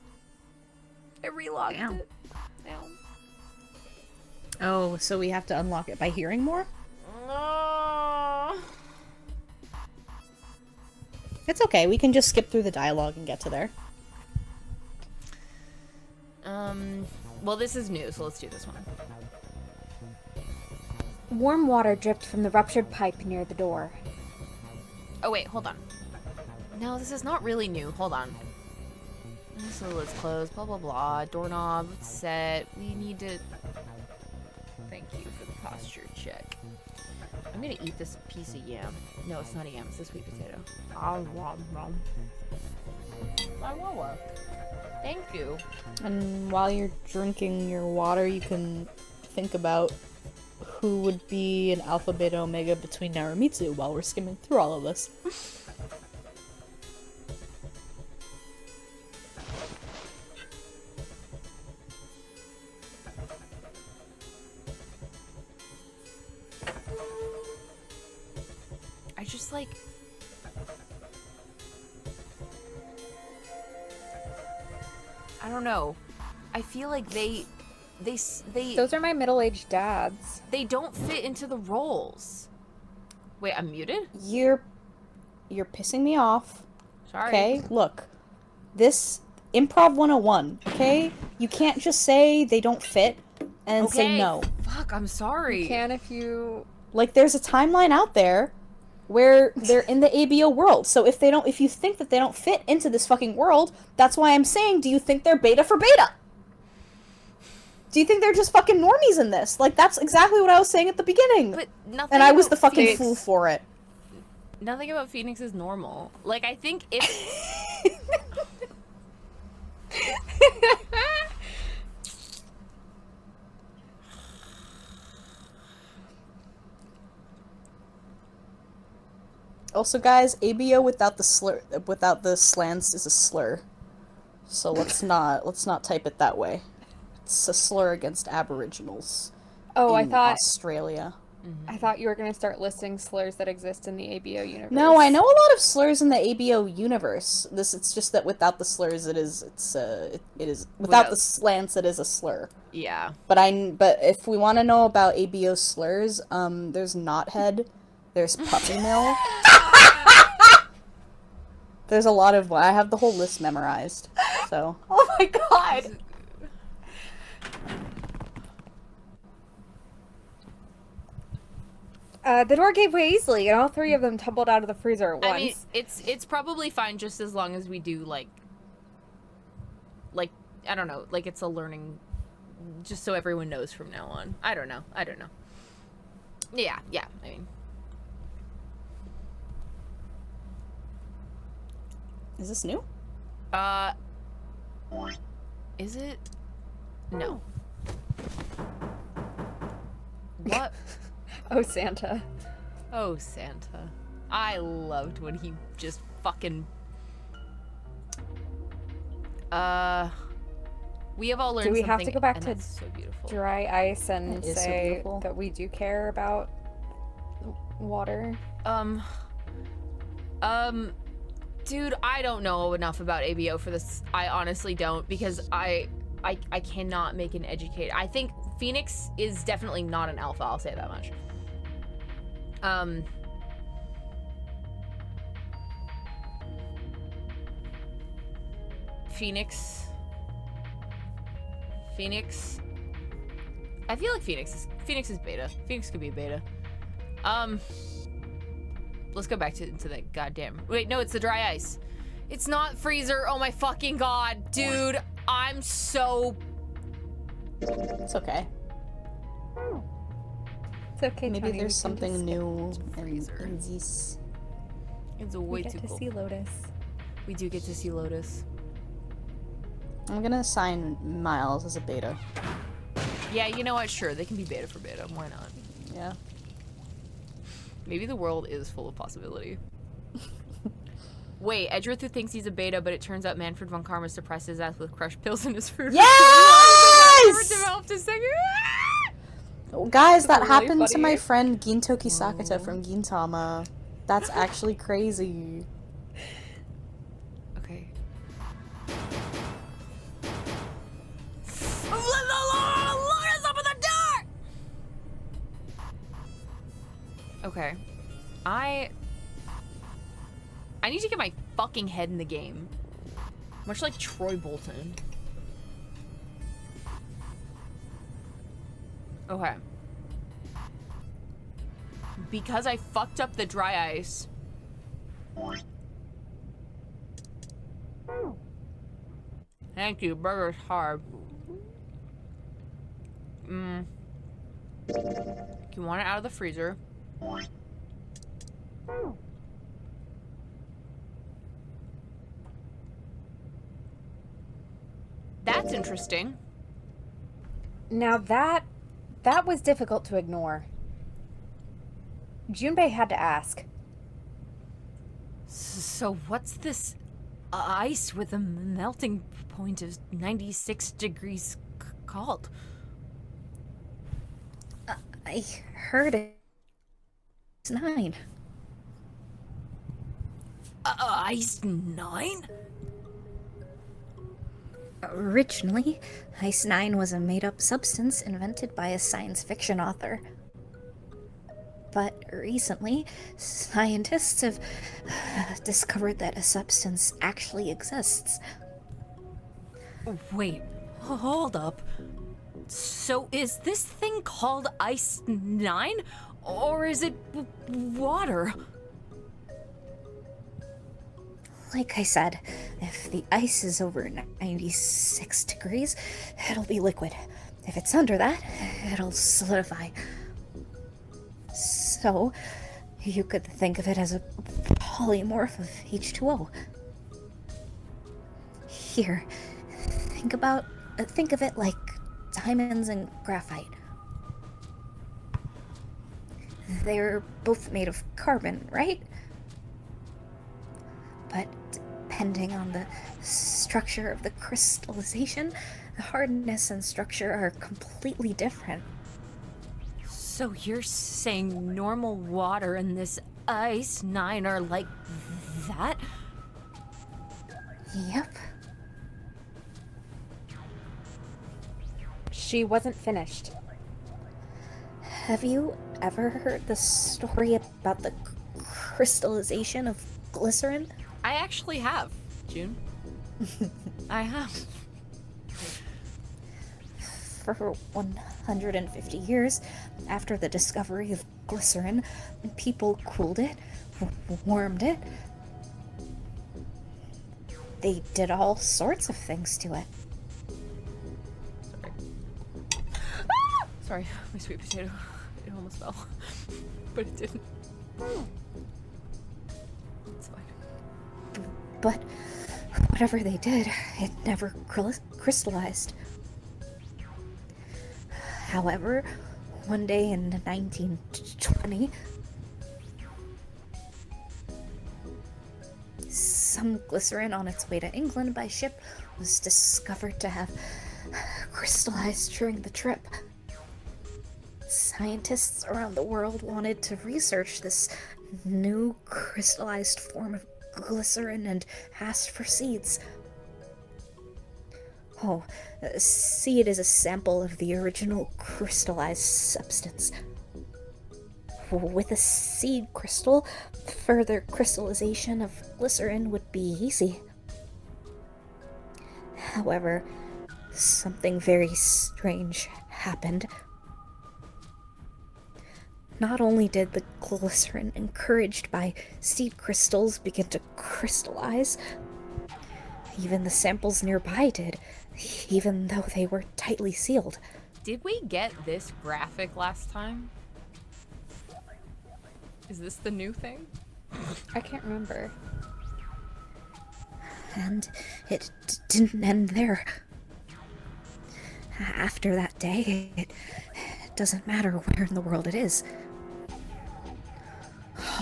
I relocked Damn. it. Now. Oh, so we have to unlock it by hearing more? It's okay. We can just skip through the dialogue and get to there. Well, this is new, so let's do this one. Warm water dripped from the ruptured pipe near the door. Oh, wait, hold on. No, this is not really new. Hold on. So let's close. Blah blah blah. Doorknob set. We need to. Thank you for the posture check. I'm gonna eat this piece of yam. No, it's not a yam. It's a sweet potato. Thank you. And while you're drinking your water, you can think about who would be an alpha, beta, omega between Naramitsu while we're skimming through all of this. I just like. I don't know. I feel like they Those are my middle-aged dads. they don't fit into the roles. Wait, I'm muted? You're pissing me off. Sorry. Okay, look. This improv 101, okay? You can't just say they don't fit and say no. Fuck, I'm sorry. You can if you. Like, there's a timeline out there where they're in the ABO world. So if you think that they don't fit into this fucking world, that's why I'm saying, do you think they're beta for beta? Do you think they're just fucking normies in this? Like, that's exactly what I was saying at the beginning. But nothing And I was the about fucking Phoenix- fool for it. Nothing about Phoenix is normal. Like, I think if Also, guys, ABO without the slants is a slur. So let's not type it that way. It's a slur against Aboriginals Oh, in Australia. I thought you were gonna start listing slurs that exist in the ABO universe. No, I know a lot of slurs in the ABO universe. It's just that without the slurs, it is without the slants, it is a slur. yeah. But if we want to know about ABO slurs, there's knothead, there's puppy mill. There's a lot of. I have the whole list memorized. So. Oh my god. The door gave way easily, and all three of them tumbled out of the freezer at once. I mean, it's probably fine just as long as we do like I don't know, like it's a learning, just so everyone knows from now on. I don't know. Yeah. I mean, Is this new? is it? No. What? Oh, Santa. Oh, Santa. I loved when he just fucking... we have all learned Do we something, have to go back and to that's so beautiful. Dry ice and That is so say beautiful. that we do care about water. Dude, I don't know enough about ABO for this. I honestly don't, because I cannot make an educated... I think Phoenix is definitely not an alpha, I'll say that much. Phoenix. I feel like Phoenix is beta. Phoenix could be beta. Let's go back to that goddamn... Wait, no, it's the dry ice. It's not freezer. Oh my fucking god, dude. I'm so... It's okay. It's okay, Maybe Tony, we there's can something just new freezer. in this. It's We way get too to cool. see Lotus. We do get to see Lotus. I'm gonna assign Miles as a beta. Yeah, you know what? Sure, they can be beta for beta. Why not? Yeah. Maybe the world is full of possibility. Wait, Edgeworth thinks he's a beta, but it turns out Manfred von Karma suppressed his ass with crushed pills in his food. Yes! Developed a second. Guys, that really happened to funny. my friend Gintoki Sakata from Gintama. That's actually crazy. Okay. Let the Lotus open the door! Okay. I need to get my fucking head in the game. Much like Troy Bolton. Okay. Because I fucked up the dry ice. Thank you. Burger's hard. You want it out of the freezer. That's interesting. Now that was difficult to ignore. Junpei had to ask. So what's this ice with a melting point of 96 degrees called? I heard it. It's 9. Ice 9? Originally, Ice 9 was a made-up substance invented by a science fiction author. But recently, scientists have discovered that a substance actually exists. Wait, hold up. So is this thing called Ice 9? Or is it water? Like I said, if the ice is over 96 degrees, it'll be liquid. If it's under that, it'll solidify. So, you could think of it as a polymorph of H2O. Here, think of it like diamonds and graphite. They're both made of carbon, right? But depending on the structure of the crystallization, the hardness and structure are completely different. So you're saying normal water and this Ice 9 are like that? Yep. She wasn't finished. Have you ever heard the story about the crystallization of glycerin? I actually have, June. I have. For 150 years after the discovery of glycerin, people cooled it, warmed it. They did all sorts of things to it. Sorry, my sweet potato. It almost fell. But it didn't. It's fine. But whatever they did, it never crystallized. However, one day in 1920, some glycerin on its way to England by ship was discovered to have crystallized during the trip. Scientists around the world wanted to research this new crystallized form of glycerin and asked for seeds. Oh, a seed is a sample of the original crystallized substance. With a seed crystal, further crystallization of glycerin would be easy. However, something very strange happened. Not only did the glycerin encouraged by seed crystals begin to crystallize, even the samples nearby did, even though they were tightly sealed. Did we get this graphic last time? Is this the new thing? I can't remember. And it didn't end there. After that day, it doesn't matter where in the world it is.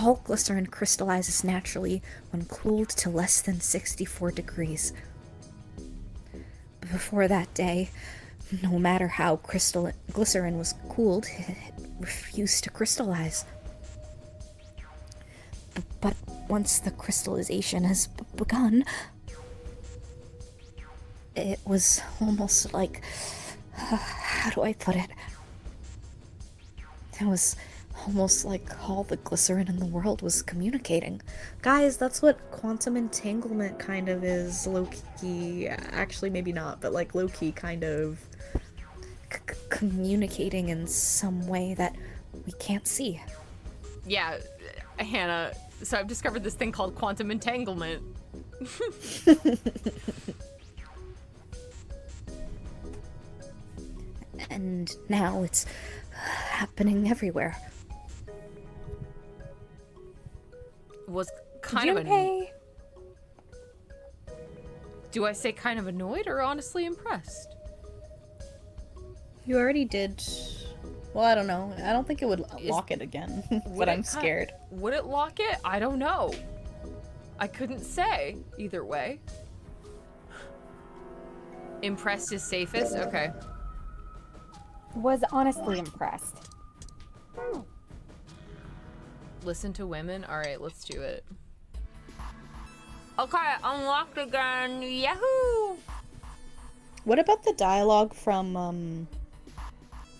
All glycerin crystallizes naturally when cooled to less than 64 degrees. Before that day, no matter how glycerin was cooled, it refused to crystallize. But once the crystallization has begun, it was almost like... how do I put it? It was almost like all the glycerin in the world was communicating. Guys, that's what quantum entanglement kind of is, low-key. Actually, maybe not, but like low-key kind of... communicating in some way that we can't see. Yeah, Hannah, so I've discovered this thing called quantum entanglement. and now it's happening everywhere. Was kind of Junpei, Do I say kind of annoyed or honestly impressed? You already did. Well, I don't know. I don't think it would lock it again, but I'm scared. Would it lock it? I don't know. I couldn't say either way. Impressed is safest? Okay. was honestly impressed. Listen to women? Alright, let's do it. Okay, unlocked again. Yahoo! What about the dialogue from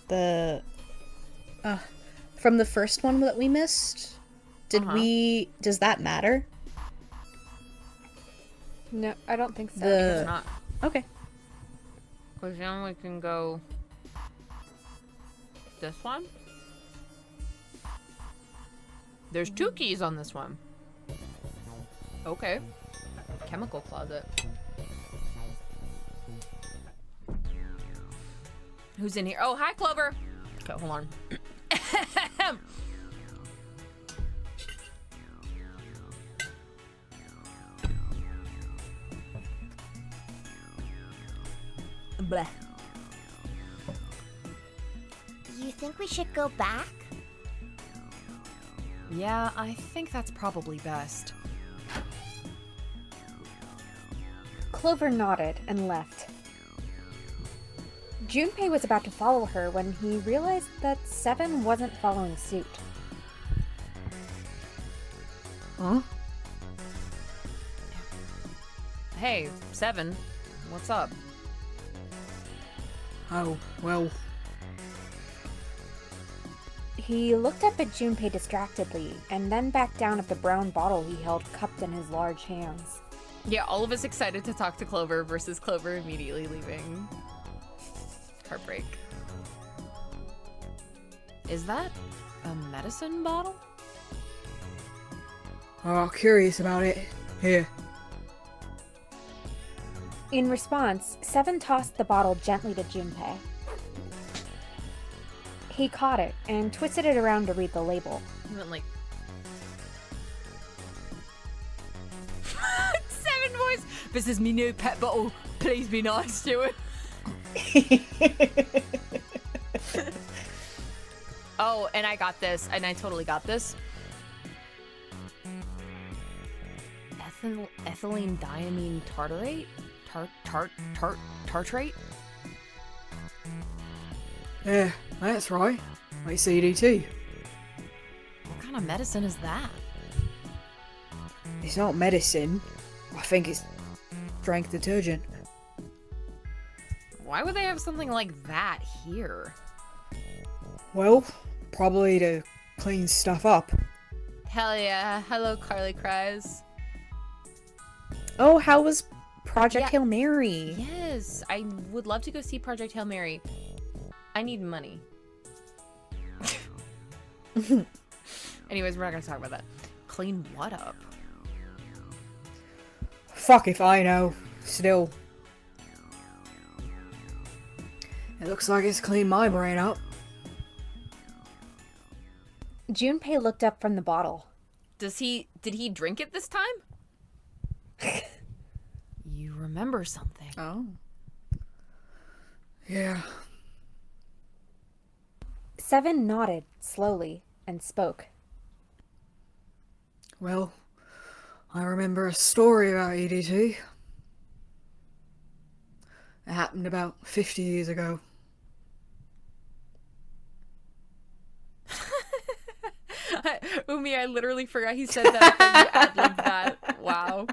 the first one that we missed? Does that matter? No, I don't think so. It's not. Okay. Because then we can go this one. There's 2 keys on this one. Okay. Chemical closet. Who's in here? Oh, hi, Clover. Okay, hold on. Bleh. You think we should go back? Yeah, I think that's probably best. Clover nodded and left. Junpei was about to follow her when he realized that Seven wasn't following suit. Huh? Hey, Seven. What's up? Oh, well. He looked up at Junpei distractedly, and then back down at the brown bottle he held cupped in his large hands. Yeah, all of us excited to talk to Clover versus Clover immediately leaving. Heartbreak. Is that a medicine bottle? Oh, curious about it. Here. In response, Seven tossed the bottle gently to Junpei. He caught it and twisted it around to read the label. He went like... Seven voice! This is me new pet bottle. Please be nice to it. Oh, and I got this. And I totally got this. Ethylene diamine tartarate? Tartrate? Yeah, that's right. It's EDT. What kind of medicine is that? It's not medicine. I think it's strength detergent. Why would they have something like that here? Well, probably to clean stuff up. Hell yeah. Hello, Carly Cries. Oh, how was Project Yeah. Hail Mary? Yes, I would love to go see Project Hail Mary. I need money. Anyways, we're not gonna talk about that. Clean what up? Fuck if I know. Still. It looks like it's cleaned my brain up. Junpei looked up from the bottle. Did he drink it this time? You remember something. Oh. Yeah. Seven nodded slowly and spoke. Well, I remember a story about EDT. It happened about 50 years ago. Umi, I literally forgot he said that. You ad-libbed that. Wow.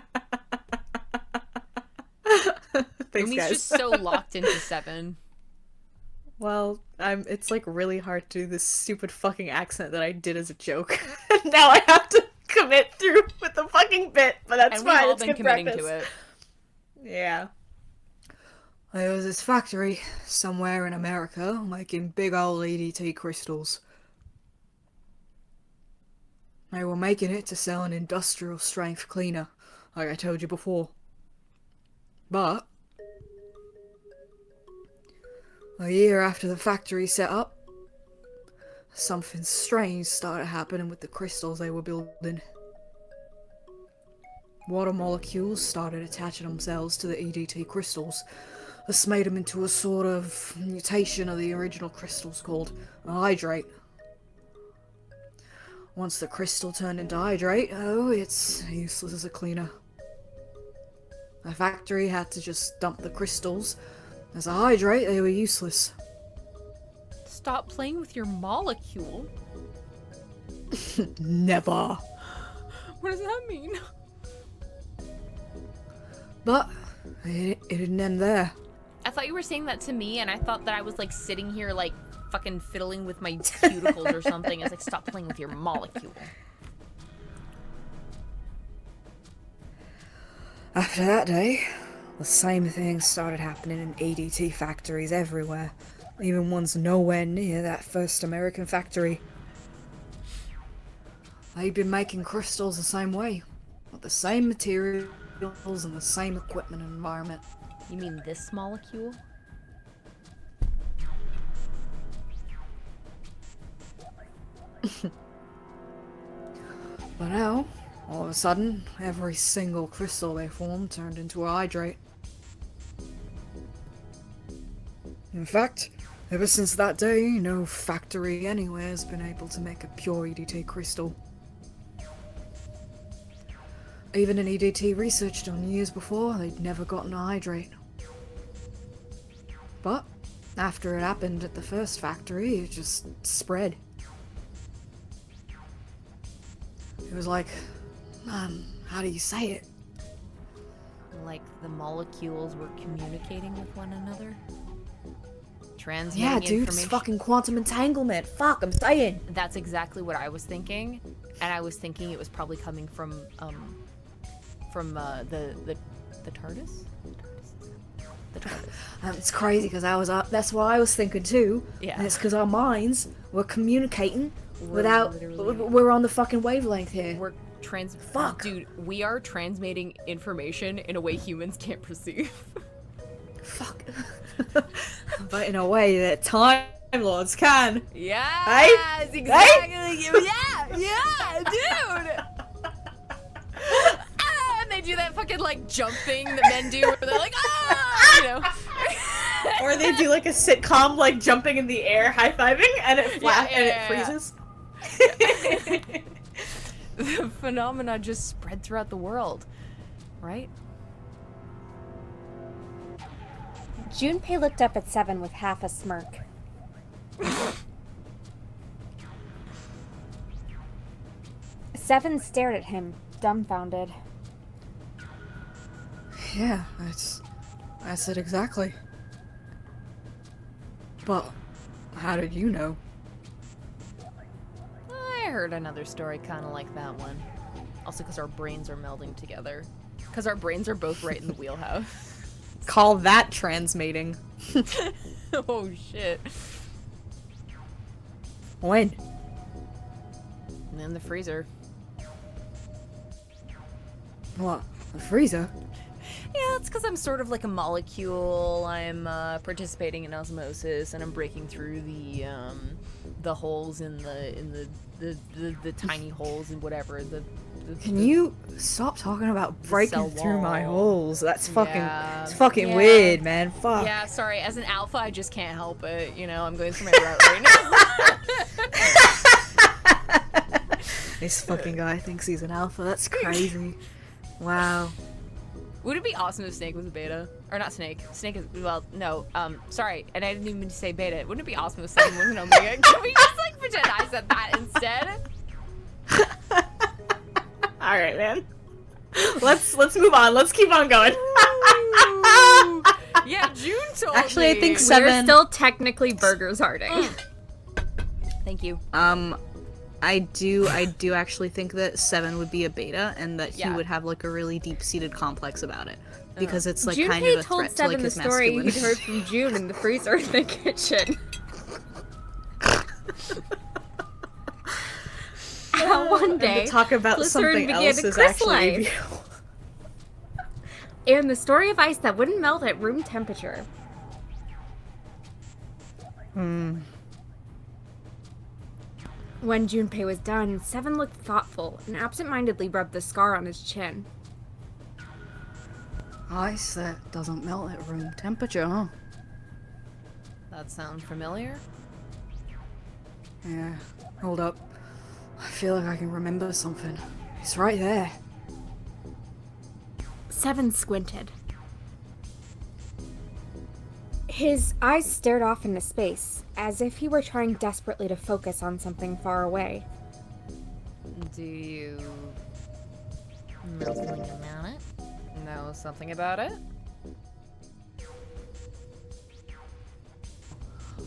Thanks, Umi's guys. just so locked into Seven. Well, it's like really hard to do this stupid fucking accent that I did as a joke. Now I have to commit through with the fucking bit, but that's And we've fine. all It's been good committing practice. to it. Yeah. There was this factory somewhere in America making big old EDT crystals. They were making it to sell an industrial strength cleaner, like I told you before. But A year after the factory set up, something strange started happening with the crystals they were building. Water molecules started attaching themselves to the EDT crystals. This made them into a sort of mutation of the original crystals called a hydrate. Once the crystal turned into hydrate, it's useless as a cleaner. The factory had to just dump the crystals. As a hydrate, they were useless. Stop playing with your molecule. Never. What does that mean? But it didn't end there. I thought you were saying that to me, and I thought that I was like sitting here like fucking fiddling with my cuticles or something. It's like, stop playing with your molecule. After that day, the same thing started happening in EDT factories everywhere, even ones nowhere near that first American factory. They'd been making crystals the same way, with the same materials and the same equipment and environment. You mean this molecule? But now, all of a sudden, every single crystal they formed turned into a hydrate. In fact, ever since that day, no factory anywhere has been able to make a pure EDT crystal. Even an EDT research done years before, they'd never gotten a hydrate. But, after it happened at the first factory, it just spread. It was like, how do you say it? Like the molecules were communicating with one another? Transmitting Yeah, dude, it's information? fucking quantum entanglement. Fuck, I'm saying. That's exactly what I was thinking, and I was thinking it was probably coming from the TARDIS? The TARDIS. It's crazy because that's what I was thinking too. Yeah. And it's because our minds were communicating We're we're on the fucking wavelength here. We're Fuck. Dude, we are transmitting information in a way humans can't perceive. Fuck. But in a way that Time Lords can. Yes, exactly. Yeah, dude. And they do that fucking like jump thing that men do, where they're like, ah, you know. Or they do like a sitcom, like jumping in the air, high-fiving, and it Yeah. freezes. The phenomena just spread throughout the world, right? Junpei looked up at Seven with half a smirk. Seven stared at him, dumbfounded. Yeah, that's it exactly. But how did you know? I heard another story kind of like that one. Also because our brains are melding together. Because our brains are both right in the wheelhouse. Call that transmating. Oh shit. When? And then the freezer. What? The freezer? Yeah, it's because I'm sort of like a molecule. I'm participating in osmosis, and I'm breaking through the holes in the tiny holes and whatever. Can you stop talking about breaking cell through my wall. holes? That's fucking, Yeah. it's fucking Yeah. weird, man. Fuck. Yeah, sorry. As an alpha, I just can't help it. You know, I'm going through my route right now. This fucking guy thinks he's an alpha. That's crazy. Wow. Would it be awesome if Snake was a beta? Or not Snake. Snake is, well, no. Sorry. And I didn't even mean to say beta. Wouldn't it be awesome if someone was an omega? Can we just, like, pretend I said that instead? All right, man. Let's move on. Let's keep on going. Ooh. Yeah, June told Actually, I me. think We're Seven. still technically burgers harding. Thank you. I do actually think that Seven would be a beta, and that he Yeah. would have like a really deep-seated complex about it, because it's like Junpei kind of a told threat to Seven like the his story he'd masculinity. heard from June in the freezer in the kitchen. How one day, And to talk about glycerin something began else to is actually crystallize. And the story of ice that wouldn't melt at room temperature. When Junpei was done, Seven looked thoughtful and absentmindedly rubbed the scar on his chin. Ice that doesn't melt at room temperature, huh? That sounds familiar. Yeah. Hold up. I feel like I can remember something. It's right there. Seven squinted. His eyes stared off into space, as if he were trying desperately to focus on something far away. Do you know something about it? Know something about it?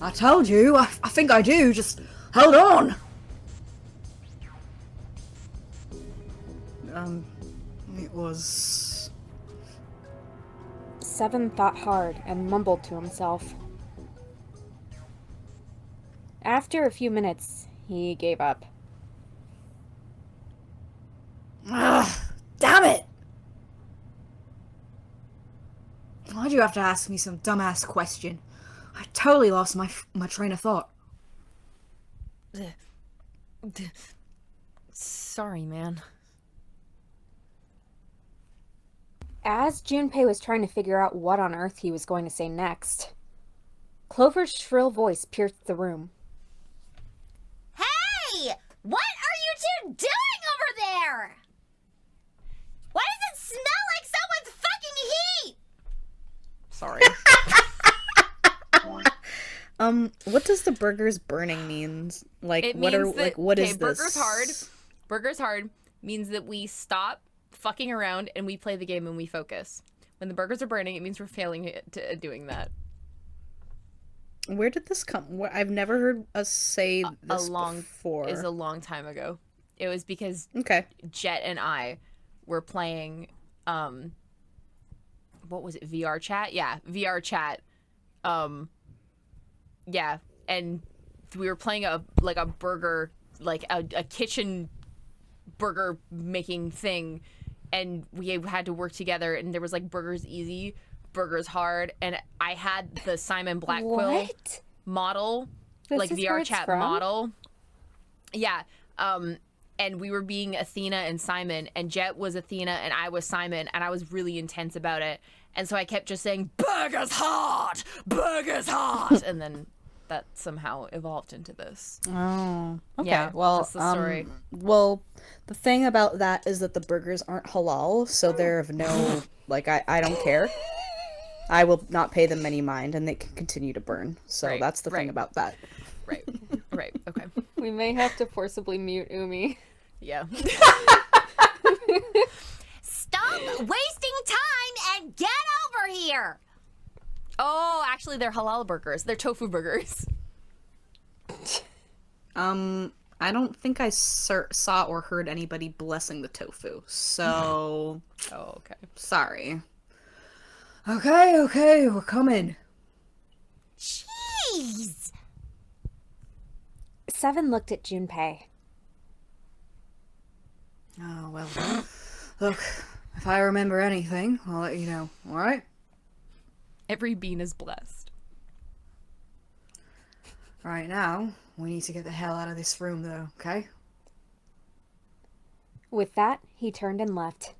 I told you, I think I do, just hold on! It was... Seven thought hard and mumbled to himself. After a few minutes, he gave up. Ugh, damn it! Why'd you have to ask me some dumbass question? I totally lost my train of thought. Sorry, man. As Junpei was trying to figure out what on earth he was going to say next, Clover's shrill voice pierced the room. Hey! What are you two doing over there? Why does it smell like someone's fucking heat? Sorry. What does the burgers burning means? Like, It what means are that, like what is burgers this? hard. Burgers hard means that we stop fucking around and we play the game and we focus. When the burgers are burning, it means we're failing at doing that. Where did this come? I've never heard us say this before. Is a long time ago. It was because Okay. Jet and I were playing what was it, VR chat? Yeah, VR chat. Yeah, and we were playing a burger, like a kitchen burger making thing, and we had to work together, and there was like burgers easy, burgers hard, and I had the Simon Blackquill What? model, This like is where VR it's chat from? model. Yeah. And we were being Athena and Simon, and Jet was Athena and I was Simon, and I was really intense about it. And so I kept just saying, burgers hot! Burgers hot! And then that somehow evolved into this. Oh. Okay. Yeah, well, that's the story. Well, the thing about that is that the burgers aren't halal, so they're of no like I don't care. I will not pay them any mind, and they can continue to burn. So Right, that's the thing right. about that. Right. Right. Okay. We may have to forcibly mute Umi. Yeah. Stop wasting time and get over here! Oh, actually, they're halal burgers. They're tofu burgers. I don't think I saw or heard anybody blessing the tofu. So Oh, okay. sorry. Okay, we're coming. Jeez! Seven looked at Junpei. Oh, well. Look, if I remember anything, I'll let you know, alright? Every bean is blessed. Right now, we need to get the hell out of this room, though, okay? With that, he turned and left.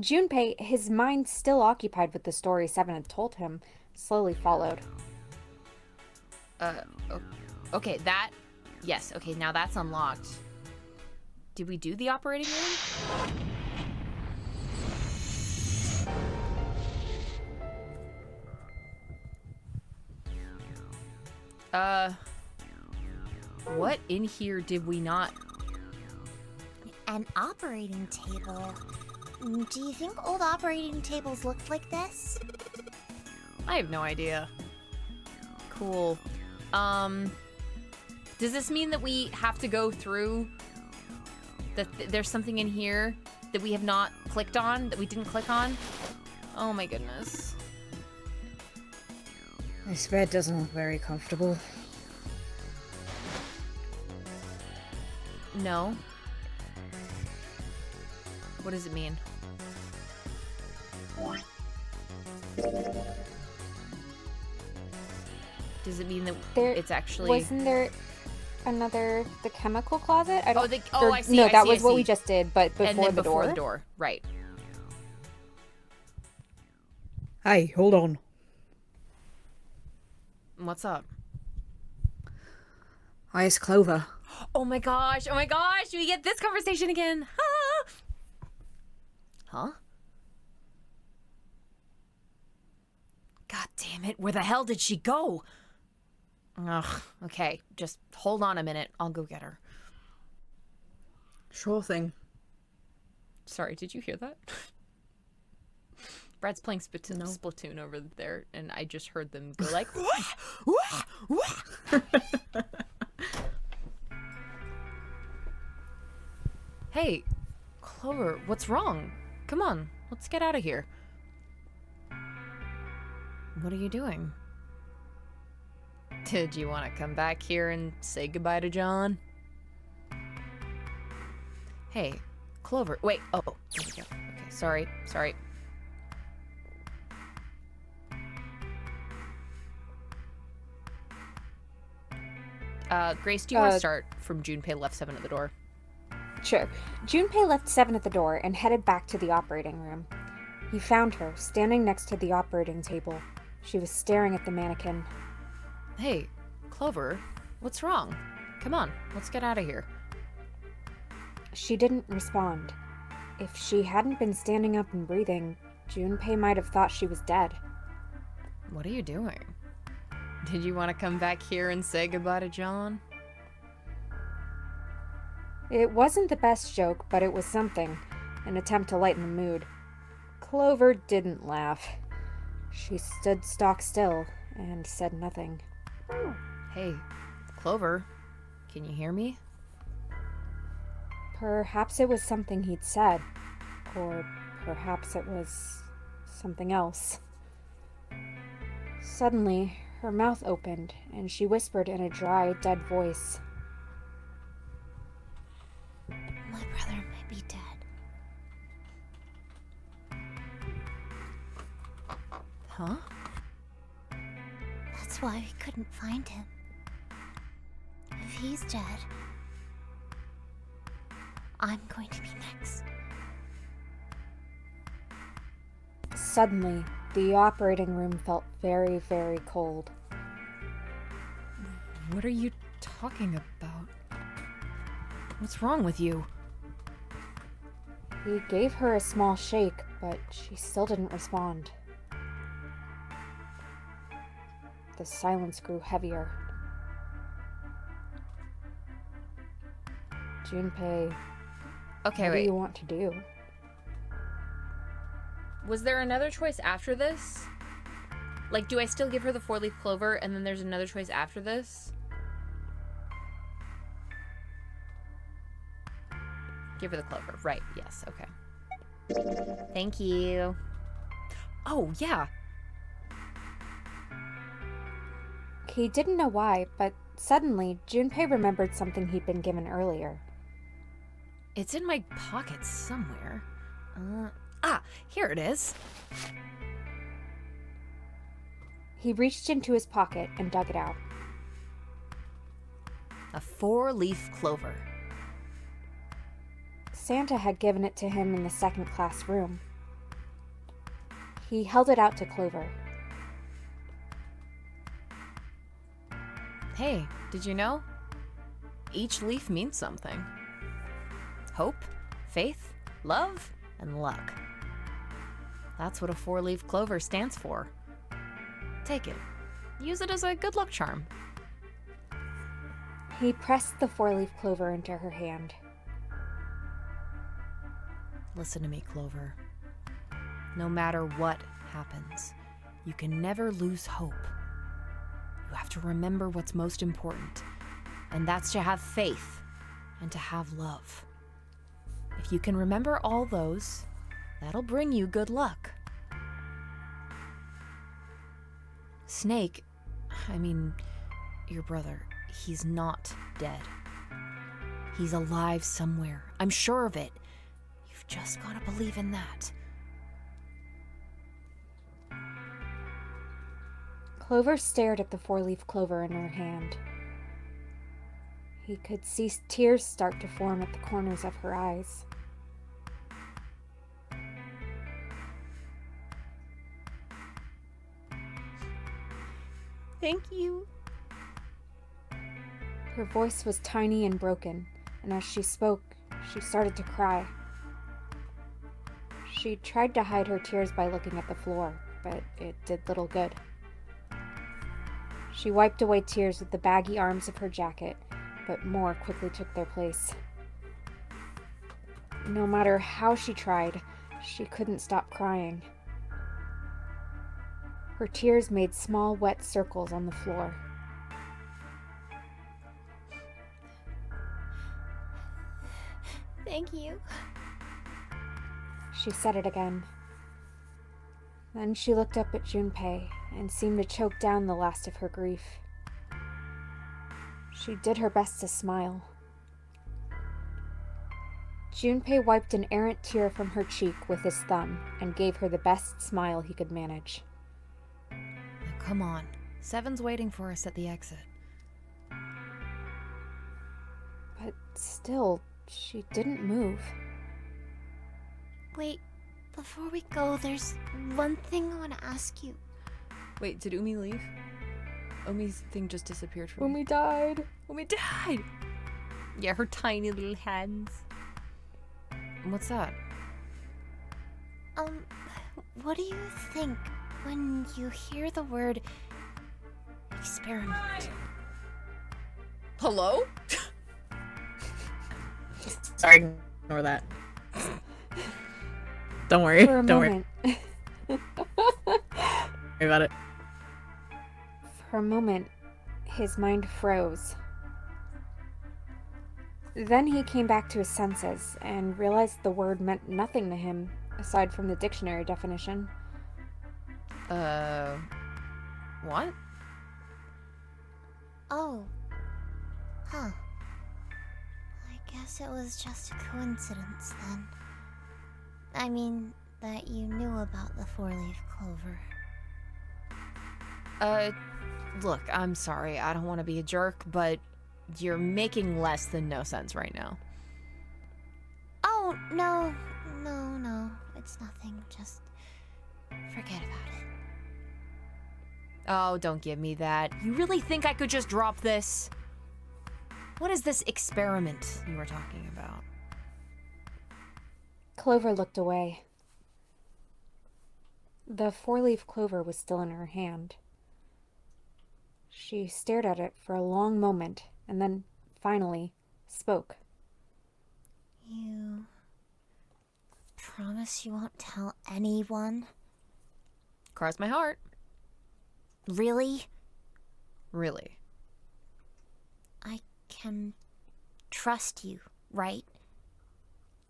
Junpei, his mind still occupied with the story Seven had told him, slowly followed. Okay, yes, okay, now that's unlocked. Did we do the operating room? What in here did we not? An operating table. Do you think old operating tables looked like this? I have no idea. Cool. Does this mean that we have to go through that there's something in here that we have not clicked on, that we didn't click on? Oh my goodness. This bed doesn't look very comfortable. No. What does it mean? Does it mean that There it's actually... wasn't there the chemical closet? I don't. I see. No, I that see, was I what see. we just did, but before and then the before door. the door. Right. Hey, hold on. What's up? Hi, it's Clover. Oh my gosh, we get this conversation again. Ah! Huh? God damn it, where the hell did she go? Ugh, okay, just hold on a minute. I'll go get her. Sure thing. Sorry, did you hear that? Brad's playing Splatoon over there, and I just heard them go like, wah, wah, wah. Hey, Clover, what's wrong? Come on, let's get out of here. What are you doing? Did you want to come back here and say goodbye to John? Hey, Clover, wait, oh, there we go. Okay, sorry. Grace, do you want to start from Junpei left 7 at the door? Sure. Junpei left 7 at the door and headed back to the operating room. He found her, standing next to the operating table. She was staring at the mannequin. Hey, Clover, what's wrong? Come on, let's get out of here. She didn't respond. If she hadn't been standing up and breathing, Junpei might have thought she was dead. What are you doing? Did you want to come back here and say goodbye to John? It wasn't the best joke, but it was something, an attempt to lighten the mood. Clover didn't laugh. She stood stock still and said nothing. Hey, Clover, can you hear me? Perhaps it was something he'd said, or perhaps it was something else. Suddenly, her mouth opened, and she whispered in a dry, dead voice. My brother might be dead. Huh? That's why we couldn't find him. If he's dead, I'm going to be next. Suddenly, the operating room felt very, very cold. What are you talking about? What's wrong with you? He gave her a small shake, but she still didn't respond. The silence grew heavier. Junpei, Okay, what do wait. you want to do? Was there another choice after this? Like, do I still give her the 4-leaf clover and then there's another choice after this? Give her the clover. Right, yes, okay. Thank you. Oh, yeah. He didn't know why, but suddenly, Junpei remembered something he'd been given earlier. It's in my pocket somewhere. Here it is. He reached into his pocket and dug it out. A 4-leaf clover. Santa had given it to him in the second-class room. He held it out to Clover. Hey, did you know? Each leaf means something. Hope, faith, love, and luck. That's what a 4-leaf clover stands for. Take it. Use it as a good luck charm. He pressed the 4-leaf clover into her hand. Listen to me, Clover. No matter what happens, you can never lose hope. You have to remember what's most important, and that's to have faith and to have love. If you can remember all those, that'll bring you good luck. Snake, I mean, your brother, he's not dead. He's alive somewhere. I'm sure of it. You've just gotta believe in that. Clover stared at the four-leaf clover in her hand. He could see tears start to form at the corners of her eyes. Thank you. Her voice was tiny and broken, and as she spoke, she started to cry. She tried to hide her tears by looking at the floor, but it did little good. She wiped away tears with the baggy arms of her jacket, but more quickly took their place. No matter how she tried, she couldn't stop crying. Her tears made small, wet circles on the floor. Thank you. She said it again. Then she looked up at Junpei and seemed to choke down the last of her grief. She did her best to smile. Junpei wiped an errant tear from her cheek with his thumb and gave her the best smile he could manage. Now, come on. Seven's waiting for us at the exit. But still, she didn't move. Wait, before we go, there's one thing I want to ask you. Wait, did Umi leave? Umi's thing just disappeared from me. Umi died. Umi died! Yeah, her tiny little hands. What's that? What do you think when you hear the word experiment? Hello? Sorry, ignore that. Don't worry. For a Don't moment, worry about it. For a moment, his mind froze. Then he came back to his senses and realized the word meant nothing to him aside from the dictionary definition. What? Oh. Huh. I guess it was just a coincidence then. I mean, that you knew about the four-leaf clover. Look, I'm sorry. I don't want to be a jerk, but you're making less than no sense right now. Oh, no. It's nothing. Just forget about it. Oh, don't give me that. You really think I could just drop this? What is this experiment you were talking about? Clover looked away. The four-leaf clover was still in her hand. She stared at it for a long moment and then, finally, spoke. You promise you won't tell anyone? Cross my heart. Really? Really. I can trust you, right?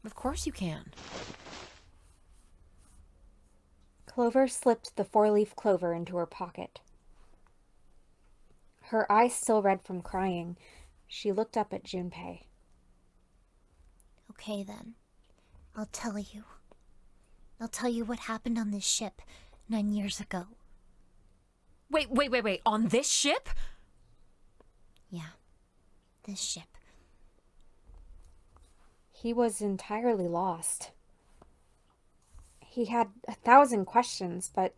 Of course you can. Clover slipped the four-leaf clover into her pocket. Her eyes still red from crying, she looked up at Junpei. Okay then. I'll tell you. I'll tell you what happened on this ship 9 years ago. Wait. On this ship? Yeah. This ship. He was entirely lost. He had 1,000 questions, but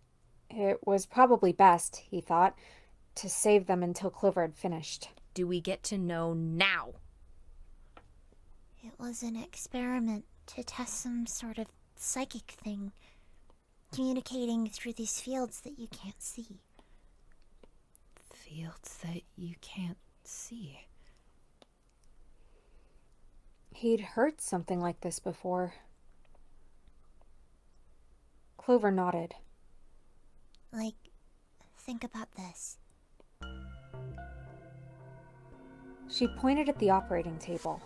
it was probably best, he thought, to save them until Clover had finished. Do we get to know now? It was an experiment to test some sort of psychic thing, communicating through these fields that you can't see. Fields that you can't see. He'd heard something like this before. Clover nodded. Like, think about this. She pointed at the operating table.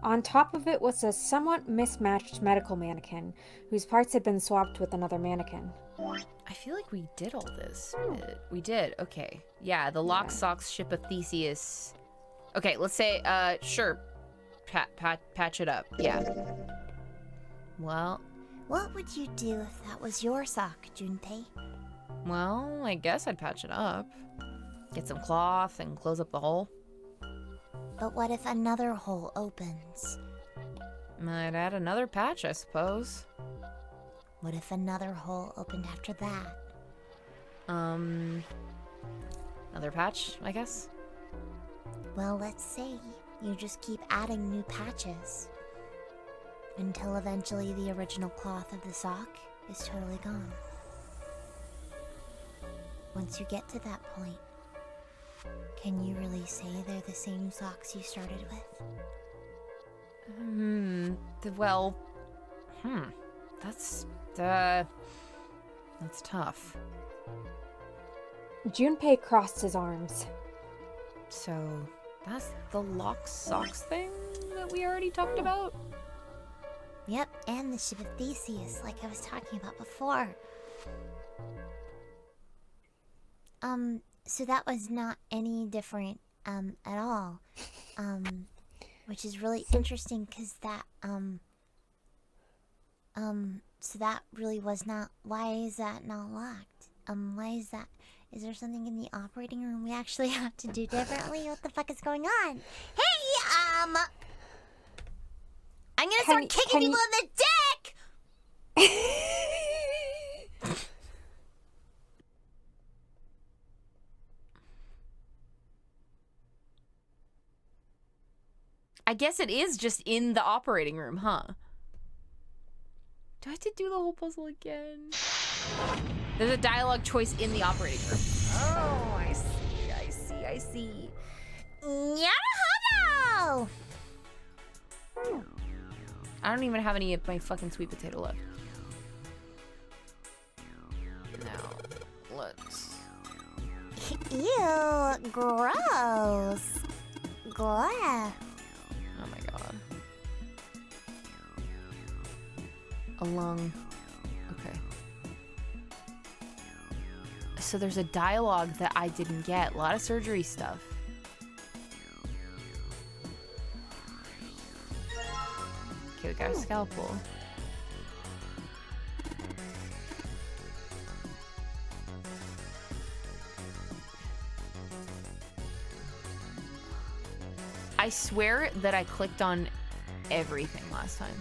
On top of it was a somewhat mismatched medical mannequin, whose parts had been swapped with another mannequin. I feel like we did all this. We did. Okay. Yeah, the Lock Socks ship of Theseus. Okay, let's say, sure. Patch it up. Yeah. Well. What would you do if that was your sock, Junpei? Well, I guess I'd patch it up. Get some cloth and close up the hole. But what if another hole opens? Might add another patch, I suppose. What if another hole opened after that? Another patch, I guess? Well, let's say you just keep adding new patches. Until eventually the original cloth of the sock is totally gone. Once you get to that point, can you really say they're the same socks you started with? That's tough. Junpei crossed his arms. So, that's the lock socks thing that we already talked about? Yep, and the ship of Theseus, like I was talking about before. So that was not any different, at all. Which is really interesting, because that, so that really was not, why is that not locked? Why is that, is there something in the operating room we actually have to do differently? What the fuck is going on? Hey, I'm gonna start kicking people in the dick! I guess it is just in the operating room, huh? Do I have to do the whole puzzle again? There's a dialogue choice in the operating room. Oh, I see. Yada-hada! I don't even have any of my fucking sweet potato left. Now, let's... Ew, gross. Gora. Oh my god. A lung. Okay. So there's a dialogue that I didn't get. A lot of surgery stuff. Okay, we got a scalpel. I swear that I clicked on everything last time.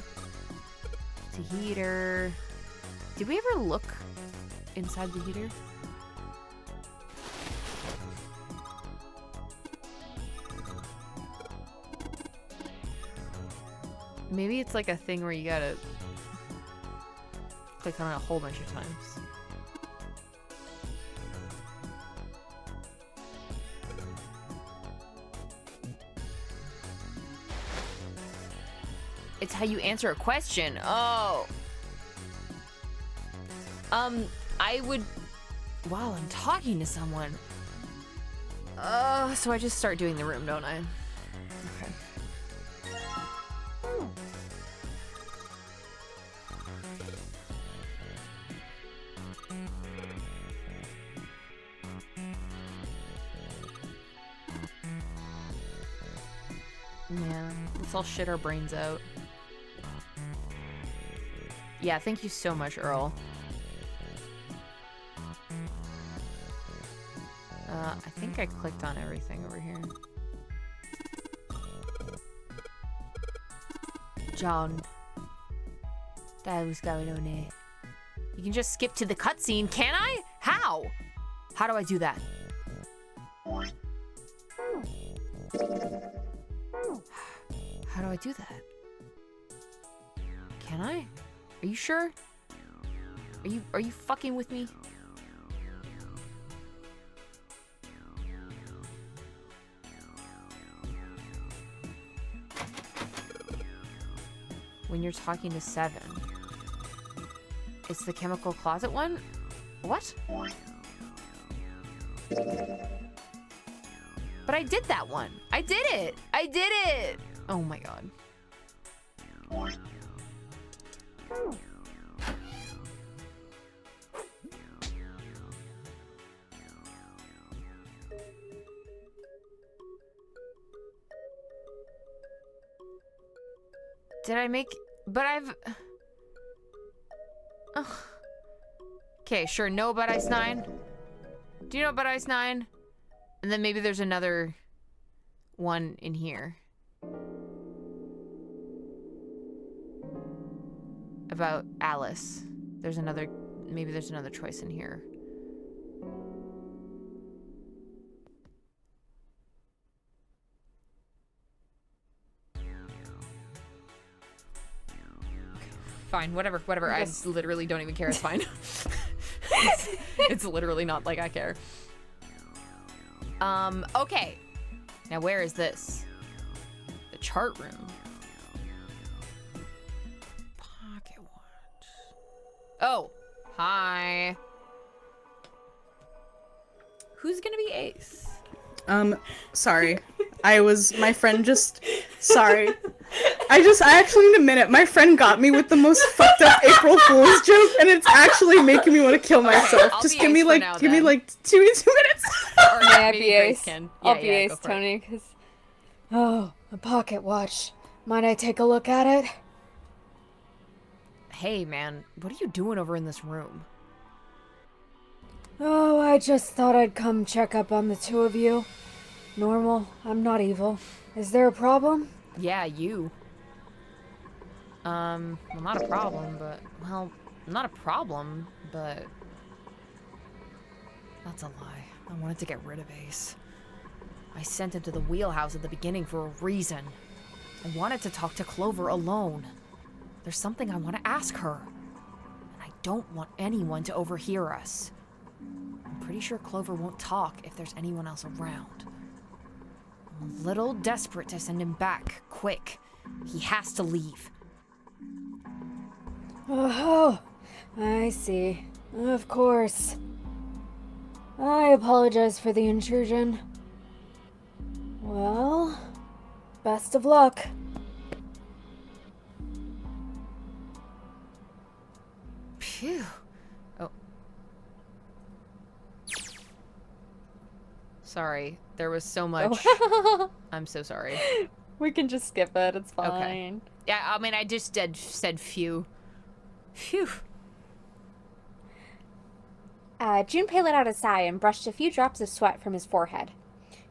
It's a heater. Did we ever look inside the heater? Maybe it's like a thing where you gotta click on it a whole bunch of times. It's how you answer a question. Oh. I would... Wow, I'm talking to someone. So I just start doing the room, don't I? Okay. Yeah, let's all shit our brains out. Yeah, thank you so much, Earl. I think I clicked on everything over here. John. That was going on there. You can just skip to the cutscene, can I? How? How do I do that? How do I do that? Can I? Are you sure? Are you fucking with me? When you're talking to Seven. It's the chemical closet one? What? But I did that one. I did it. I did it. Oh my god. Did I make... But I've... Ugh. Okay, sure. Know about Ice 9? Do you know about Ice 9? And then maybe there's another one in here. About Alice. Maybe there's another choice in here. Fine, whatever. I literally don't even care. It's fine. it's literally not like I care. Okay. Now where is this? The chart room. Pocket watch. Oh, hi. Who's gonna be Ace? Sorry. My friend just, sorry. I actually need a minute. My friend got me with the most fucked up April Fool's joke, and it's actually making me want to kill myself. I'll Just be give me Ace for like, now, give me then. like two minutes. Or May I maybe be Grace Ace? can. I'll be Yeah, Ace, go for it. Tony, because... Oh, a pocket watch. Might I take a look at it? Hey, man, what are you doing over in this room? Oh, I just thought I'd come check up on the two of you. Normal, I'm not evil. Is there a problem? Yeah, you. Well, not a problem, but... Well, not a problem, but... That's a lie. I wanted to get rid of Ace. I sent him to the wheelhouse at the beginning for a reason. I wanted to talk to Clover alone. There's something I want to ask her. And I don't want anyone to overhear us. I'm pretty sure Clover won't talk if there's anyone else around. I'm a little desperate to send him back, quick. He has to leave. Oh, I see. Of course. I apologize for the intrusion. Well, best of luck. Phew. Oh. Sorry, there was so much. Oh. I'm so sorry. We can just skip it, it's fine. Okay. Yeah, I mean, I just said phew. Phew. Junpei let out a sigh and brushed a few drops of sweat from his forehead.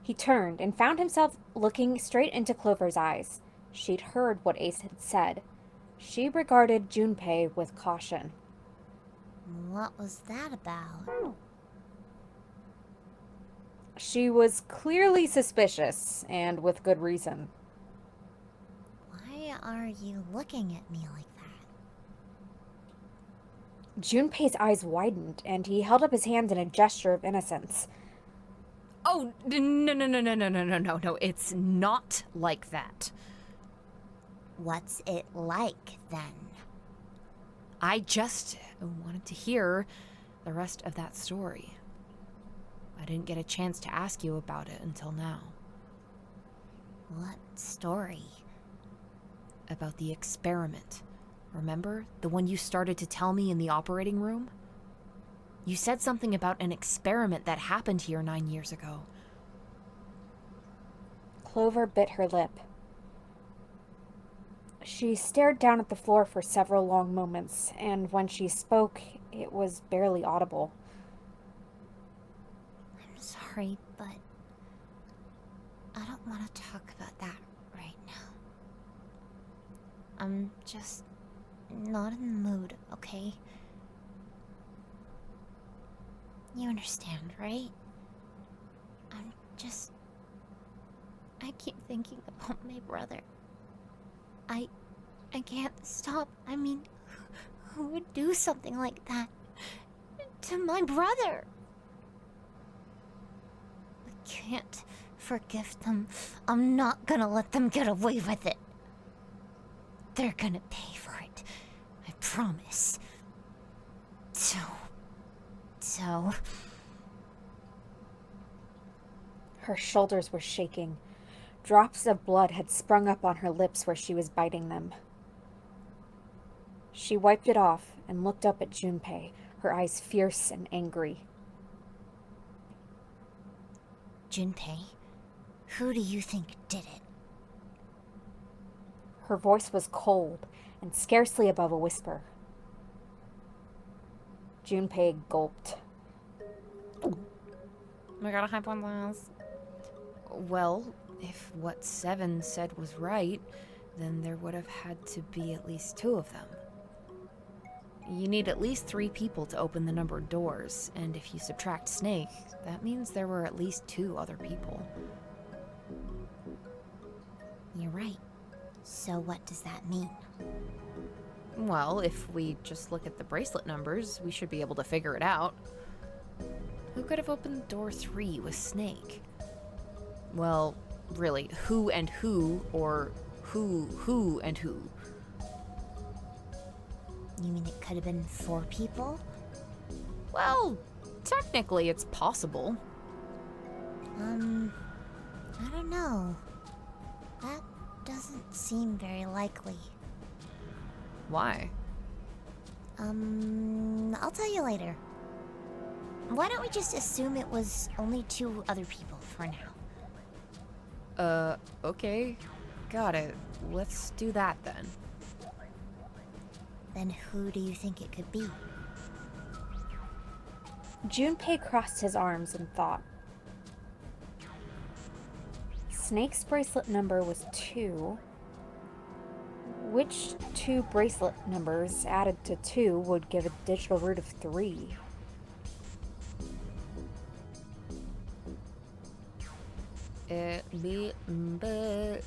He turned and found himself looking straight into Clover's eyes. She'd heard what Ace had said. She regarded Junpei with caution. What was that about? She was clearly suspicious, and with good reason. Why are you looking at me like that? Junpei's eyes widened, and he held up his hand in a gesture of innocence. Oh, no, it's not like that. What's it like, then? I just wanted to hear the rest of that story. I didn't get a chance to ask you about it until now. What story? About the experiment. Remember? The one you started to tell me in the operating room? You said something about an experiment that happened here 9 years ago. Clover bit her lip. She stared down at the floor for several long moments, and when she spoke, it was barely audible. I'm sorry, but I don't want to talk about that right now. I'm just not in the mood, okay? You understand, right? I keep thinking about my brother. I can't stop. I mean, who would do something like that to my brother? I can't forgive them. I'm not gonna let them get away with it. They're gonna pay for it. I promise. So... Her shoulders were shaking. Drops of blood had sprung up on her lips where she was biting them. She wiped it off and looked up at Junpei, her eyes fierce and angry. Junpei, who do you think did it? Her voice was cold and scarcely above a whisper. Junpei gulped. I gotta have one last. Well, if what 7 said was right, then there would have had to be at least 2 of them. You need at least 3 people to open the numbered doors, and if you subtract Snake, that means there were at least 2 other people. You're right. So what does that mean? Well, if we just look at the bracelet numbers, we should be able to figure it out. Who could have opened door 3 with Snake? Well, really, who and who, or who and who? You mean it could have been 4 people? Well, technically it's possible. I don't know. That doesn't seem very likely. Why? I'll tell you later. Why don't we just assume it was only 2 other people for now? Okay. Got it. Let's do that then. Then who do you think it could be? Junpei crossed his arms in thought. Snake's bracelet number was 2. Which 2 bracelet numbers added to 2 would give a digital root of 3? It be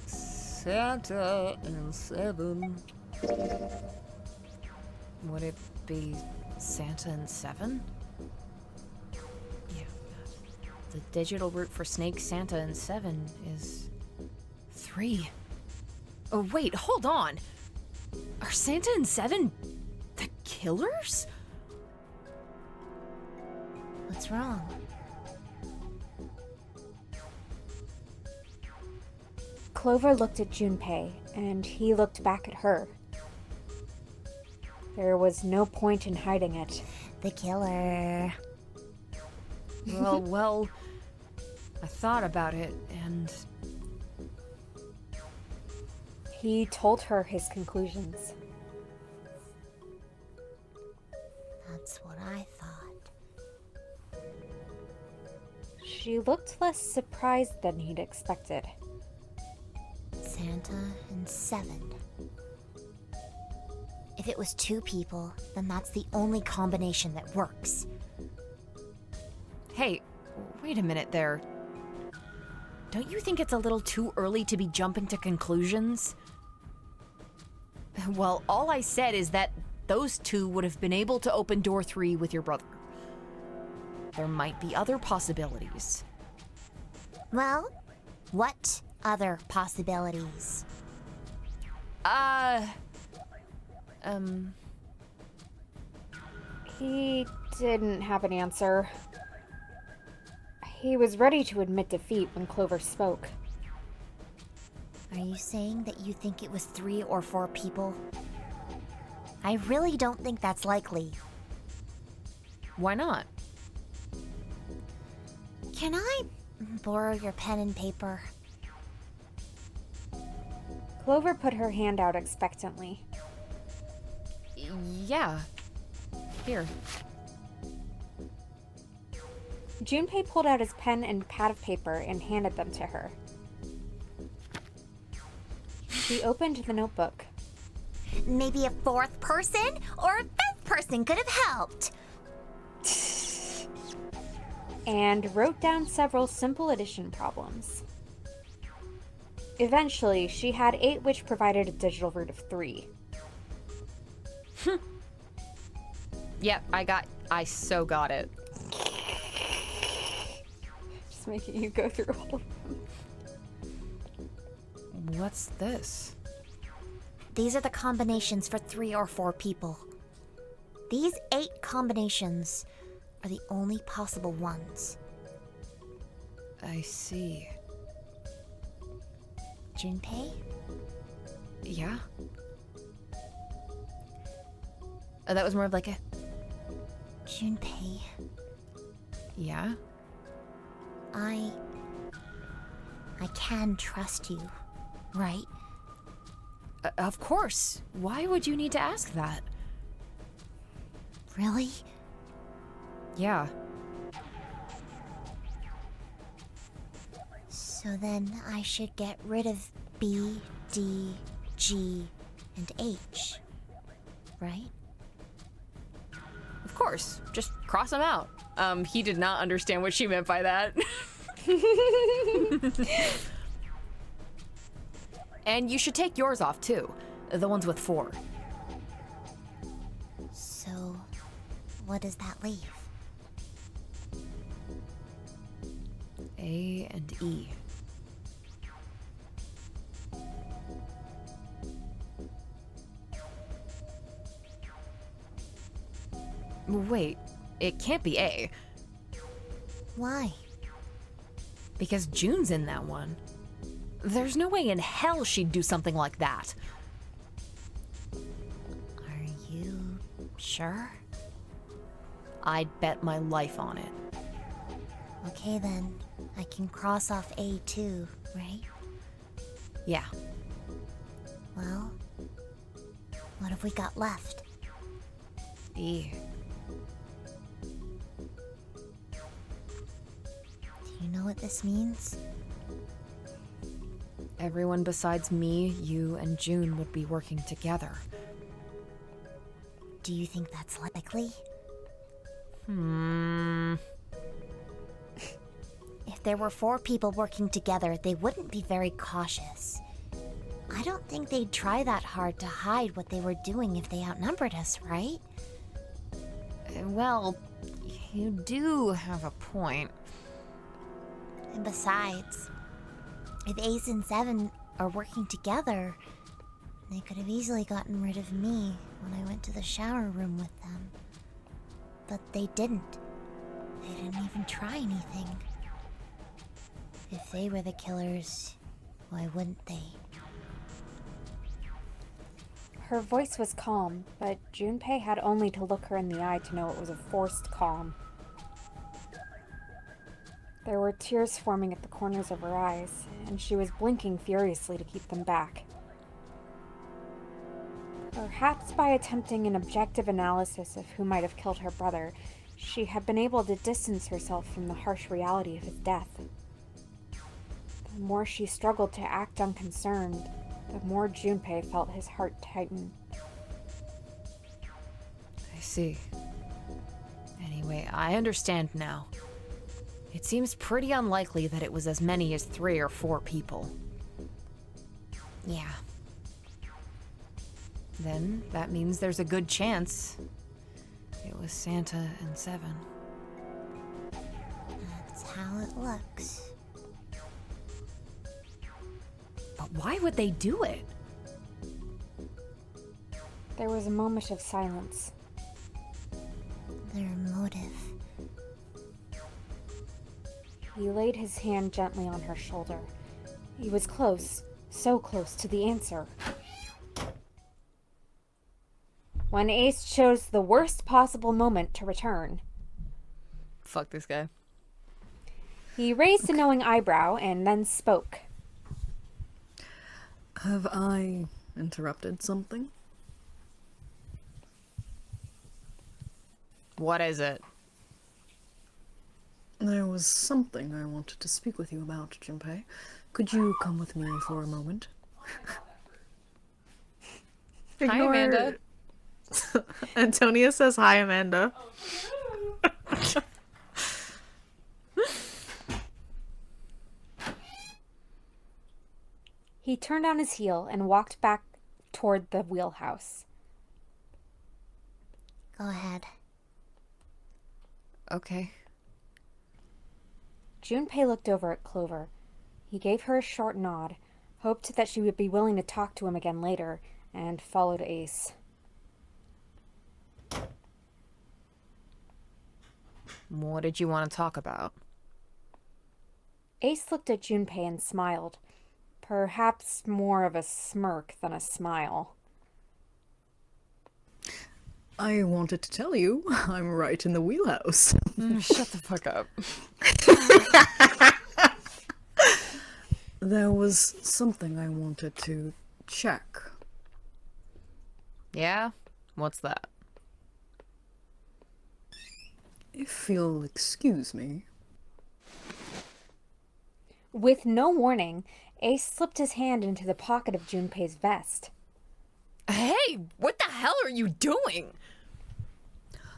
Santa and 7. Would it be Santa and 7? Yeah. The digital root for Snake, Santa, and 7 is 3. Oh, wait, hold on. Are Santa and 7 the killers? What's wrong? Clover looked at Junpei, and he looked back at her. There was no point in hiding it. The killer. Well, I thought about it, and He told her his conclusions. That's what I thought. She looked less surprised than he'd expected. Santa and 7. If it was 2 people, then that's the only combination that works. hey, wait a minute there. Don't you think it's a little too early to be jumping to conclusions? Well, all I said is that those 2 would have been able to open door 3 with your brother. There might be other possibilities. Well, what other possibilities? He didn't have an answer. He was ready to admit defeat when Clover spoke. Are you saying that you think it was 3 or 4 people? I really don't think that's likely. Why not? Can I borrow your pen and paper? Clover put her hand out expectantly. Yeah. Here. Junpei pulled out his pen and pad of paper and handed them to her. She opened the notebook. Maybe a 4th person or a 5th person could have helped. And wrote down several simple addition problems. Eventually, she had 8 which provided a digital root of 3. Yep, I so got it. Just making you go through all of them. What's this? These are the combinations for 3 or 4 people. These 8 combinations are the only possible ones. I see. Junpei? Yeah? That was more of like a... Junpei, Yeah? I can trust you, right? Of course. Why would you need to ask that? Really? Yeah. So then I should get rid of B, D, G, and H, right? Of course. Just cross them out. He did not understand what she meant by that. And you should take yours off too. The ones with 4. So, what does that leave? A and E. Wait, it can't be A, Why? because June's in that one. There's no way in hell she'd do something like that. Are you sure? I'd bet my life on it. Okay then, I can cross off A too, right? Yeah. Well, what have we got left? E. Do you know what this means? Everyone besides me, you, and June would be working together. Do you think that's likely? If there were 4 people working together, they wouldn't be very cautious. I don't think they'd try that hard to hide what they were doing if they outnumbered us, right? Well, you do have a point. And besides, if Ace and Seven are working together, they could have easily gotten rid of me when I went to the shower room with them. But they didn't. They didn't even try anything. If they were the killers, why wouldn't they? Her voice was calm, but Junpei had only to look her in the eye to know it was a forced calm. There were tears forming at the corners of her eyes, and she was blinking furiously to keep them back. Perhaps by attempting an objective analysis of who might have killed her brother, she had been able to distance herself from the harsh reality of his death. The more she struggled to act unconcerned, the more Junpei felt his heart tighten. I see. Anyway, I understand now. It seems pretty unlikely that it was as many as 3 or 4 people. Yeah. Then that means there's a good chance it was Santa and Seven. That's how it looks. But why would they do it? There was a moment of silence. Their motive. He laid his hand gently on her shoulder. He was close, so close to the answer. When Ace chose the worst possible moment to return, Fuck this guy. he raised a knowing eyebrow and then spoke. Have I interrupted something? What is it? There was something I wanted to speak with you about, Junpei. Could you come with me for a moment? Hi, Amanda. Antonia says hi, Amanda. He turned on his heel and walked back toward the wheelhouse. Go ahead. Okay. Junpei looked over at Clover. He gave her a short nod, hoped that she would be willing to talk to him again later, and followed Ace. What did you want to talk about? Ace looked at Junpei and smiled. Perhaps more of a smirk than a smile. I wanted to tell you, I'm right in the wheelhouse. Shut the fuck up. There was something I wanted to check. Yeah? What's that? If you'll excuse me. With no warning, Ace slipped his hand into the pocket of Junpei's vest. Hey, what the hell are you doing?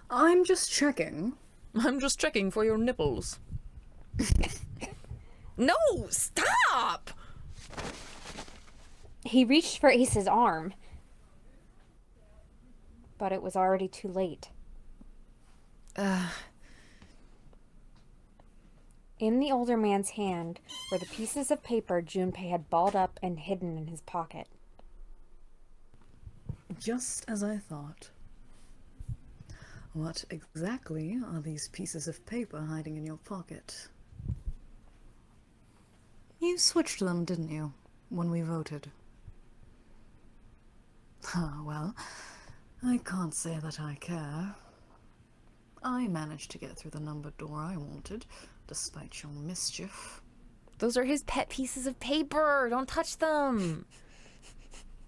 I'm just checking. I'm just checking for your nipples. No, stop! He reached for Ace's arm, but it was already too late. In the older man's hand were the pieces of paper Junpei had balled up and hidden in his pocket. Just as I thought. What exactly are these pieces of paper hiding in your pocket? You switched them, didn't you, when we voted? Ah, well, I can't say that I care. I managed to get through the numbered door I wanted, despite your mischief. Those are his pet pieces of paper. Don't touch them.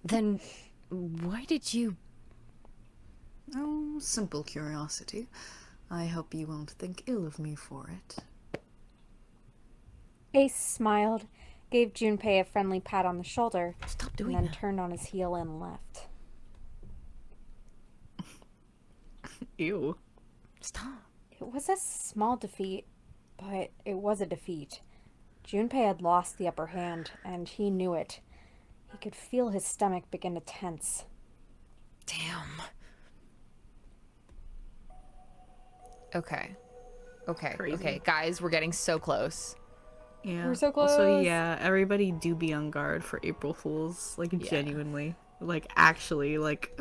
Then why did you... Oh, simple curiosity. I hope you won't think ill of me for it. Ace smiled, gave Junpei a friendly pat on the shoulder, Stop doing and then that. turned on his heel and left. Ew. Stop. It was a small defeat, but it was a defeat. Junpei had lost the upper hand, and he knew it. He could feel his stomach begin to tense. Damn. Okay. Okay, guys, we're getting so close. Yeah. We're so Also, close. yeah, everybody do be on guard for April Fools. Like, genuinely. Like, actually, like...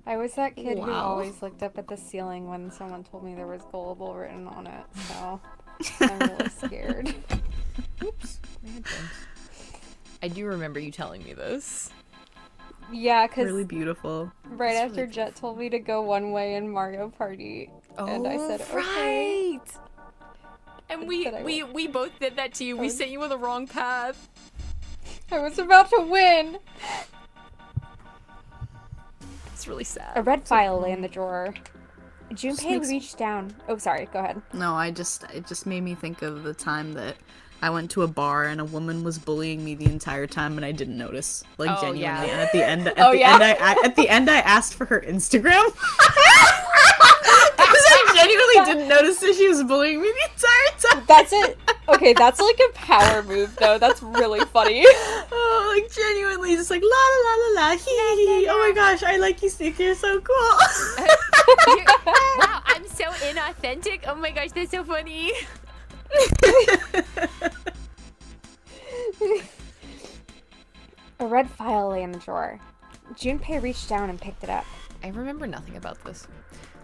I was that kid who Wow. always looked up at the ceiling when someone told me there was gullible written on it, so I'm really scared. Oops. I do remember you telling me this. Yeah, because Really beautiful. right after Jet told me to go one way in Mario Party, and I said, okay. right. And we both did that to you. We sent you on the wrong path. I was about to win! It's really sad. A red file lay in the drawer. Junpei makes- reached down. Oh, sorry, go ahead. No, it just made me think of the time that I went to a bar and a woman was bullying me the entire time and I didn't notice. Like, Oh, genuinely. yeah. And at the end, at the end, I asked for her Instagram. Because I genuinely didn't notice that she was bullying me the entire time. That's it. Okay, that's like a power move, though. That's really funny. Oh, like, genuinely, just like, la la la la la, hee hee hee. Oh my gosh, I like you, Sneak. You're so cool. Wow, I'm so inauthentic. Oh my gosh, that's so funny. A red file lay in the drawer. Junpei reached down and picked it up. I remember nothing about this.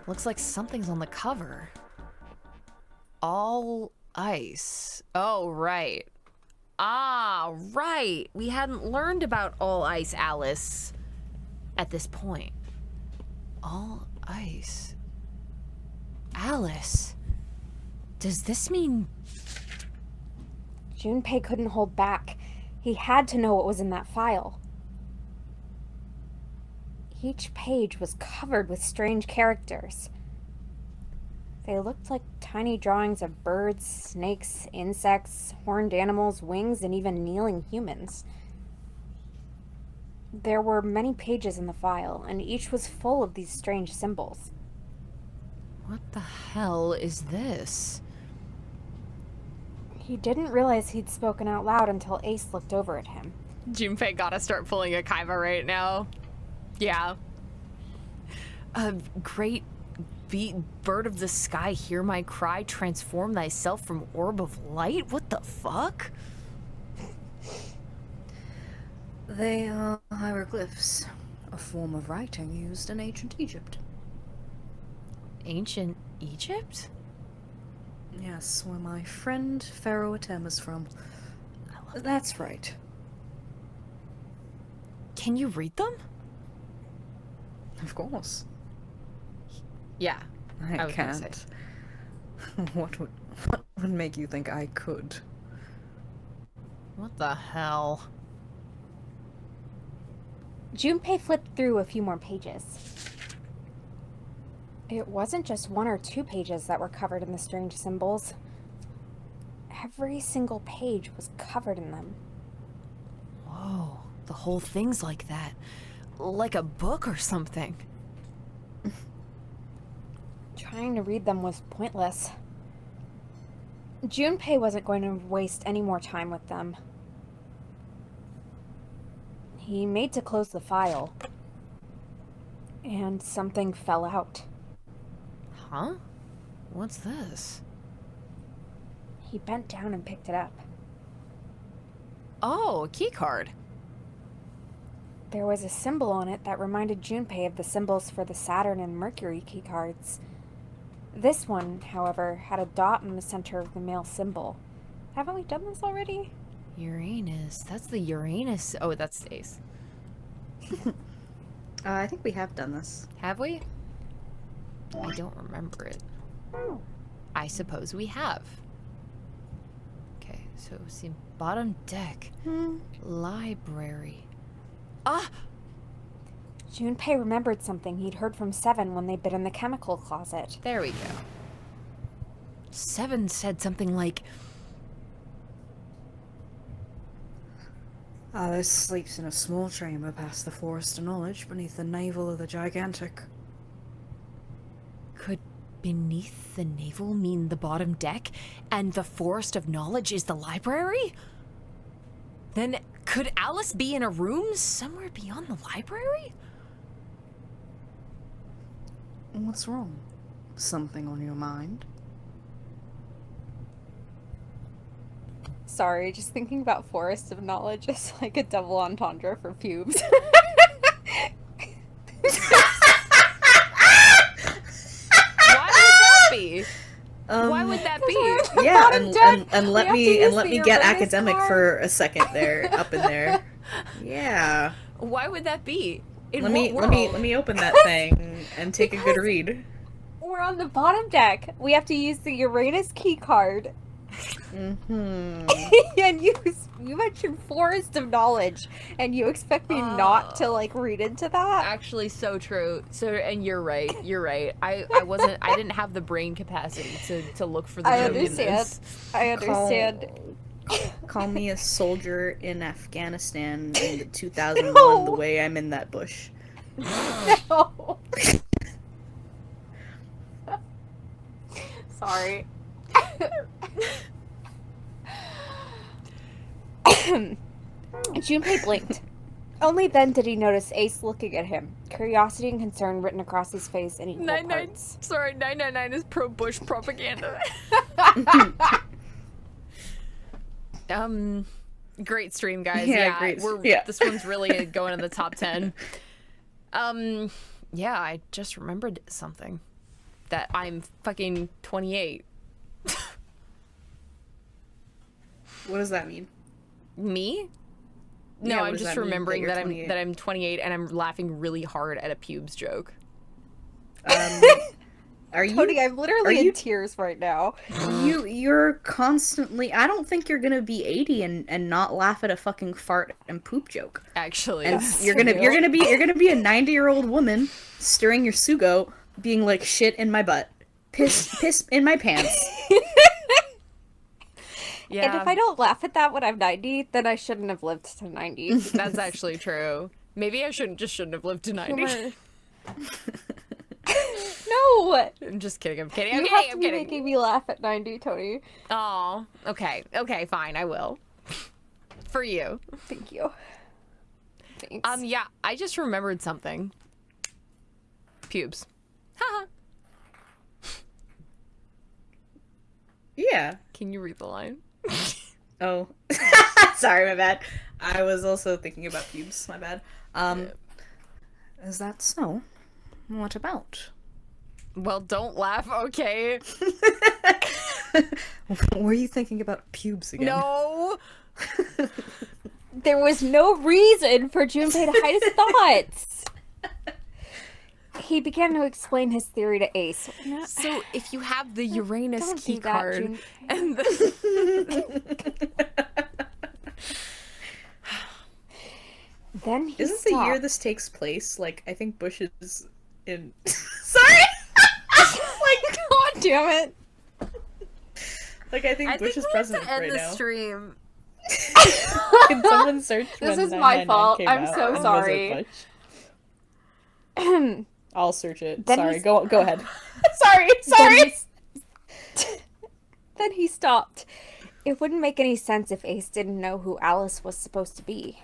Looks like something's on the cover. All ice. Oh, right. Ah, right. We hadn't learned about all ice, Alice, at this point. All ice. Alice. Does this mean... Junpei couldn't hold back. He had to know what was in that file. Each page was covered with strange characters. They looked like tiny drawings of birds, snakes, insects, horned animals, wings, and even kneeling humans. There were many pages in the file, and each was full of these strange symbols. What the hell is this? He didn't realize he'd spoken out loud until Ace looked over at him. Junpei gotta start pulling a Kaiba right now. Yeah. Great bird of the sky, hear my cry, transform thyself from orb of light? What the fuck? They are hieroglyphs, a form of writing used in ancient Egypt. Ancient Egypt? Yes, where my friend Pharaoh Atem is from. That's right. Can you read them? Of course. Yeah. I was gonna say. can't. What would make you think I could? What the hell? Junpei flipped through a few more pages. It wasn't just 1 or 2 pages that were covered in the strange symbols. Every single page was covered in them. Whoa, the whole thing's like that. Like a book or something. Trying to read them was pointless. Junpei wasn't going to waste any more time with them. He made to close the file. And something fell out. Huh? What's this? He bent down and picked it up. Oh, a key card. There was a symbol on it that reminded Junpei of the symbols for the Saturn and Mercury key cards. This one, however, had a dot in the center of the male symbol. Haven't we done this already? Uranus. That's the Uranus. Oh, that's Stace. I think we have done this. Have we? I don't remember it. I suppose we have. Okay, so see, bottom deck. Library. Ah! Junpei remembered something he'd heard from Seven when they'd been in the chemical closet. There we go. Seven said something like, Alice sleeps in a small chamber past the forest of knowledge beneath the navel of the gigantic. could beneath the navel mean the bottom deck, and the forest of knowledge is the library? Then could Alice be in a room somewhere beyond the library? What's wrong? Something on your mind? Sorry, just thinking about Forest of Knowledge is like a double entendre for pubes. Why would that be? Yeah, and let me get academic for a second there, up in there. Yeah. Why would that be? Let me open that thing and take a good read. We're on the bottom deck. We have to use the Uranus key card. Mm-hmm. And you mentioned Forest of Knowledge, and you expect me not to like read into that? Actually, so true. So, and you're right. You're right. I didn't have the brain capacity to look for the joke in this. I understand. Call me a soldier in Afghanistan in the 2001 the way I'm in that bush. No. Sorry. Junpei blinked. Only then did he notice Ace looking at him, curiosity and concern written across his face in equal parts. 999 is pro-Bush propaganda. Great stream, guys. Yeah, This one's really going in the top 10. Yeah, I just remembered something. That I'm fucking 28. What does that mean? Me? No, Yeah, what I'm does just that mean, remembering that that you're 28? that I'm 28 and I'm laughing really hard at a pubes joke. Are you? Tony, I'm literally are in you- tears right now. You're constantly. I don't think you're gonna be 80 and not laugh at a fucking fart and poop joke. Actually, And that's you're gonna be a 90-year-old woman stirring your sugo, being like shit in my butt, piss in my pants. yeah, And if I don't laugh at that when I'm 90, then I shouldn't have lived to 90. that's actually true. Maybe I shouldn't have lived to 90. Humor. No! I'm just kidding. I'm kidding. You I'm have kidding. to I'm be kidding. making me laugh at 90, Tony. Oh, okay. Okay, fine. I will. For you. Thank you. Thanks. Yeah, I just remembered something. Pubes. Haha. Yeah. Can you read the line? Oh. Sorry, my bad. I was also thinking about pubes. My bad. Is that so? What about? Well, don't laugh, okay? Were you thinking about pubes again? No. There was no reason for Junpei to hide his thoughts. He began to explain his theory to Ace. So if you have the Uranus Don't key do that, card Junpei. and the Then he Isn't the stopped. year this takes place? Like, I think Bush is in. Sorry! damn it. Like, I think Bush is president to end right the now. stream. Can someone search This when is my 999 fault. came I'm out, so and was it sorry. Bush? I'll search it. Then Sorry, he's- go ahead. Sorry. Then he stopped. It wouldn't make any sense if Ace didn't know who Alice was supposed to be.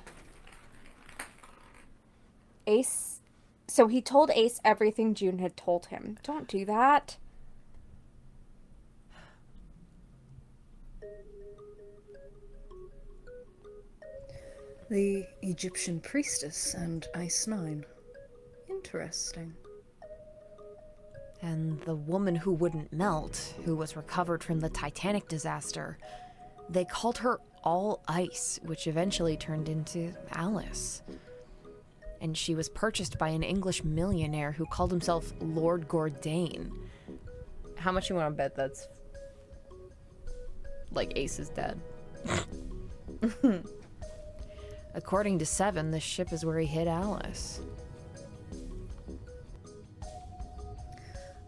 So he told Ace everything June had told him. Don't do that. The Egyptian priestess and Ice 9. Interesting. And the woman who wouldn't melt, who was recovered from the Titanic disaster. They called her All Ice, which eventually turned into Alice. And she was purchased by an English millionaire who called himself Lord Gordain. How much you want to bet that's like Ace is dead? According to Seven, the ship is where he hid Alice.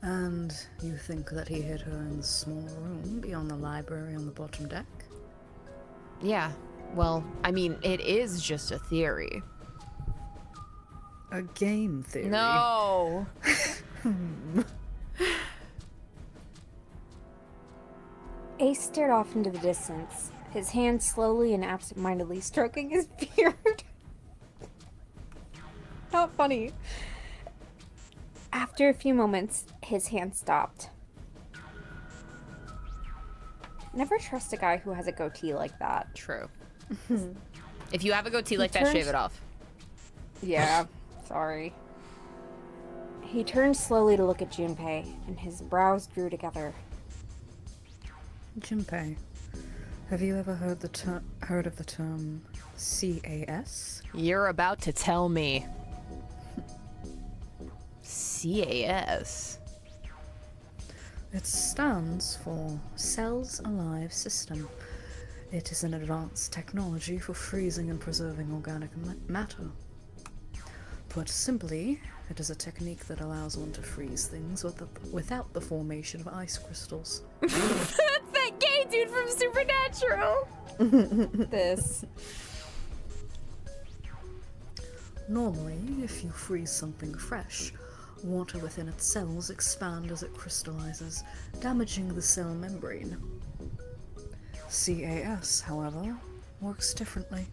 And you think that he hid her in the small room beyond the library on the bottom deck? Yeah, well, I mean, it is just a theory. A game theory. No! Ace stared off into the distance, his hand slowly and absentmindedly stroking his beard. Not funny. After a few moments, his hand stopped. Never trust a guy who has a goatee like that. True. If you have a goatee like that, turns- shave it off. Yeah, sorry. He turned slowly to look at Junpei, and his brows drew together. Junpei, have you ever heard of the term CAS? You're about to tell me. CAS. It stands for Cells Alive System. It is an advanced technology for freezing and preserving organic matter. Put simply, it is a technique that allows one to freeze things without the formation of ice crystals. That's that gay dude from Supernatural! This. Normally, if you freeze something fresh, water within its cells expand as it crystallizes, damaging the cell membrane. CAS, however, works differently.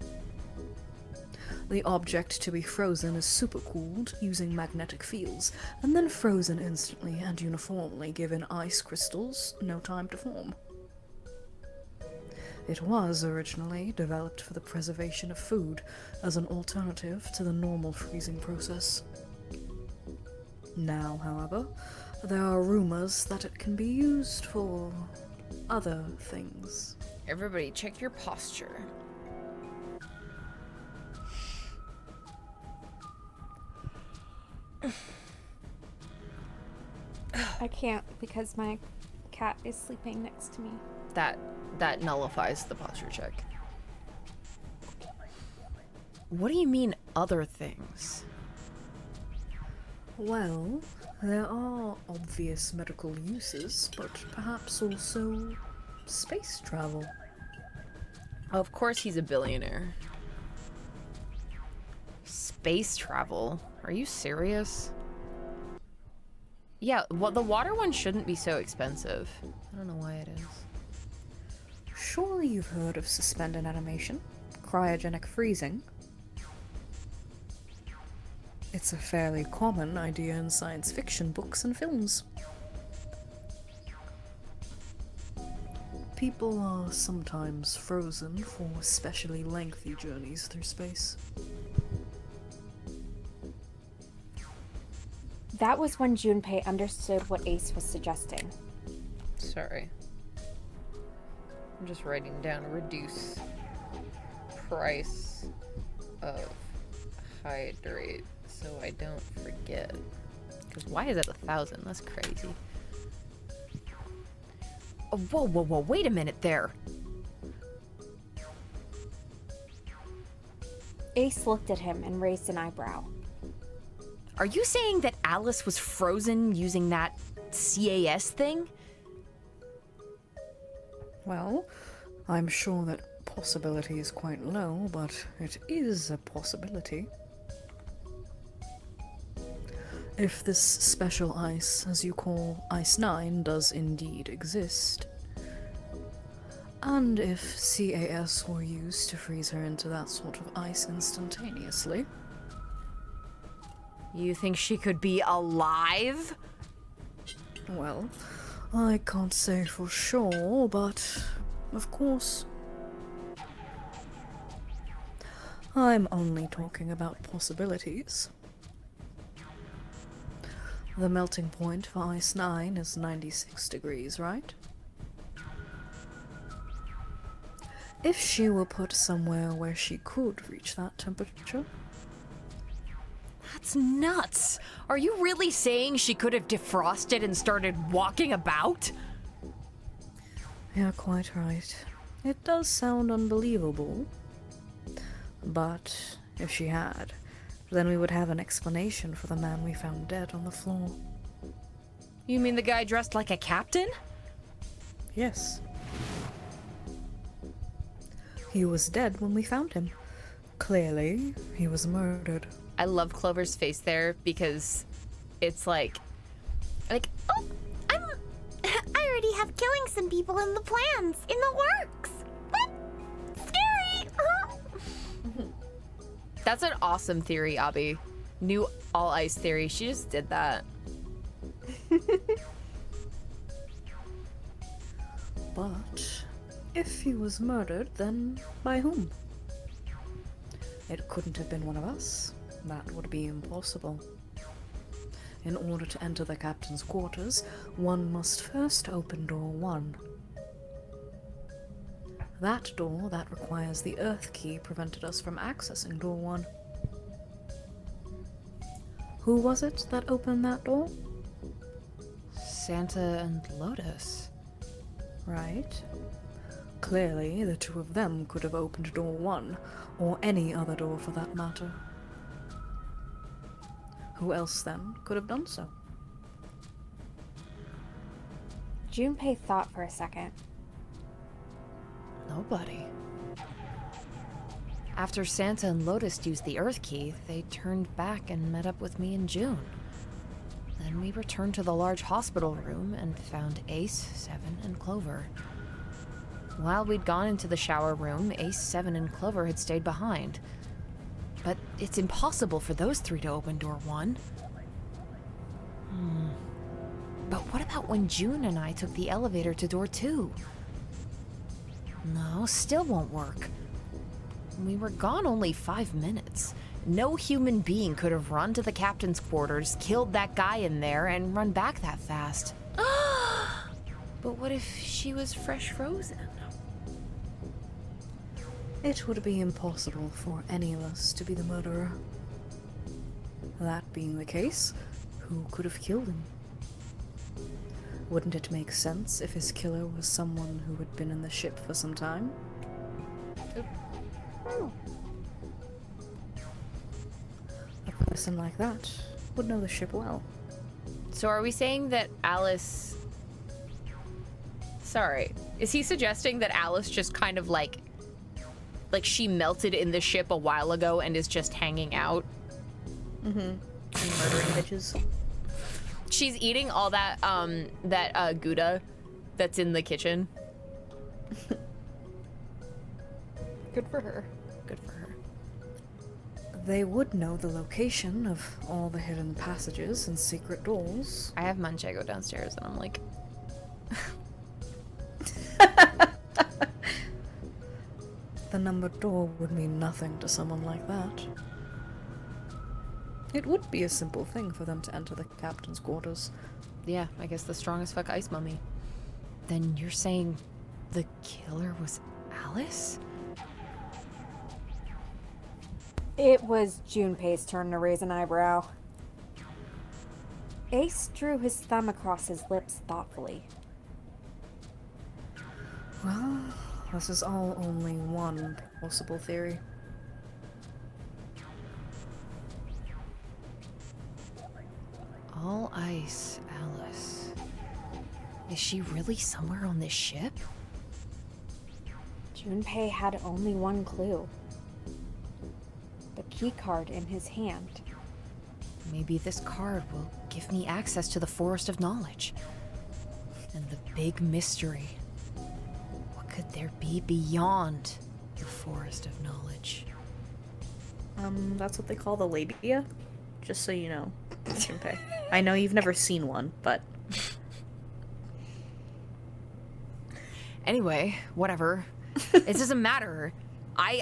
The object to be frozen is supercooled using magnetic fields, and then frozen instantly and uniformly, giving ice crystals no time to form. It was originally developed for the preservation of food as an alternative to the normal freezing process. Now, however, there are rumors that it can be used for other things. Everybody, check your posture. I can't because my cat is sleeping next to me. That nullifies the posture check. What do you mean, other things? Well, there are obvious medical uses, but perhaps also space travel. Of course he's a billionaire. Space travel? Are you serious? Yeah, well, the water one shouldn't be so expensive. I don't know why it is. Surely you've heard of suspended animation, cryogenic freezing. It's a fairly common idea in science fiction books and films. People are sometimes frozen for especially lengthy journeys through space. That was when Junpei understood what Ace was suggesting. Sorry. I'm just writing down reduce price of hydrate so I don't forget. Because why is it 1,000? That's crazy. Oh, whoa, wait a minute there. Ace looked at him and raised an eyebrow. Are you saying that Alice was frozen using that CAS thing? Well, I'm sure that possibility is quite low, but it is a possibility. If this special ice, as you call Ice 9, does indeed exist, and if CAS were used to freeze her into that sort of ice instantaneously... You think she could be alive? Well, I can't say for sure, but of course. I'm only talking about possibilities. The melting point for Ice 9 is 96 degrees, right? If she were put somewhere where she could reach that temperature... That's nuts! Are you really saying she could have defrosted and started walking about? You're quite right. It does sound unbelievable. But if she had, then we would have an explanation for the man we found dead on the floor. You mean the guy dressed like a captain? Yes. He was dead when we found him. Clearly, he was murdered. I love Clover's face there because it's like, Oh, I already have killing some people in the plans, in the works. What? Scary. that's an awesome theory, Abby. New all ice theory. She just did that. But if he was murdered, then by whom? It couldn't have been one of us. That would be impossible. In order to enter the captain's quarters, one must first open door 1. That door that requires the Earth key prevented us from accessing door 1. Who was it that opened that door? Santa and Lotus. Right. Clearly, the two of them could have opened door 1, or any other door for that matter. Who else, then, could have done so? Junpei thought for a second. Nobody. After Santa and Lotus used the Earth Key, they turned back and met up with me in June. Then we returned to the large hospital room and found Ace, 7, and Clover. While we'd gone into the shower room, Ace, 7, and Clover had stayed behind. But it's impossible for those 3 to open door 1. But what about when June and I took the elevator to door 2? No, still won't work. We were gone only 5 minutes. No human being could have run to the captain's quarters, killed that guy in there, and run back that fast. But what if she was fresh frozen? It would be impossible for any of us to be the murderer. That being the case, who could have killed him? Wouldn't it make sense if his killer was someone who had been in the ship for some time? A person like that would know the ship well. So are we saying that Alice... Sorry. Is he suggesting that Alice just kind of like she melted in the ship a while ago and is just hanging out? Mm-hmm. And murdering bitches. She's eating all that Gouda that's in the kitchen. Good for her. Good for her. They would know the location of all the hidden passages and secret doors. I have Manchego downstairs and I'm like... The numbered door would mean nothing to someone like that. It would be a simple thing for them to enter the captain's quarters. Yeah, I guess the strongest fuck ice mummy. Then you're saying the killer was Alice? It was Junpei's turn to raise an eyebrow. Ace drew his thumb across his lips thoughtfully. Well, this is all only one possible theory. All ice, Alice. Is she really somewhere on this ship? Junpei had only one clue. The key card in his hand. Maybe this card will give me access to the Forest of Knowledge. And the big mystery. What could there be beyond the Forest of Knowledge? That's what they call the labia. Just so you know, Junpei. I know you've never seen one, but... Anyway, whatever. It doesn't matter. I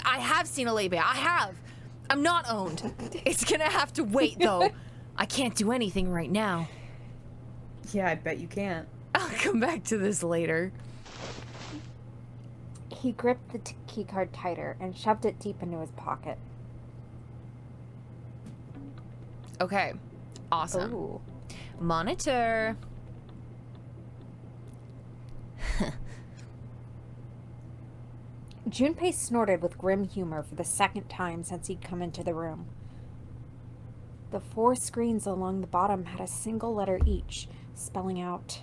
have seen a labia. I have. I'm not owned. It's gonna have to wait, though. I can't do anything right now. Yeah, I bet you can't. I'll come back to this later. He gripped the keycard tighter and shoved it deep into his pocket. Okay. Awesome. Ooh. Monitor. Junpei snorted with grim humor for the second time since he'd come into the room. The 4 screens along the bottom had a single letter each, spelling out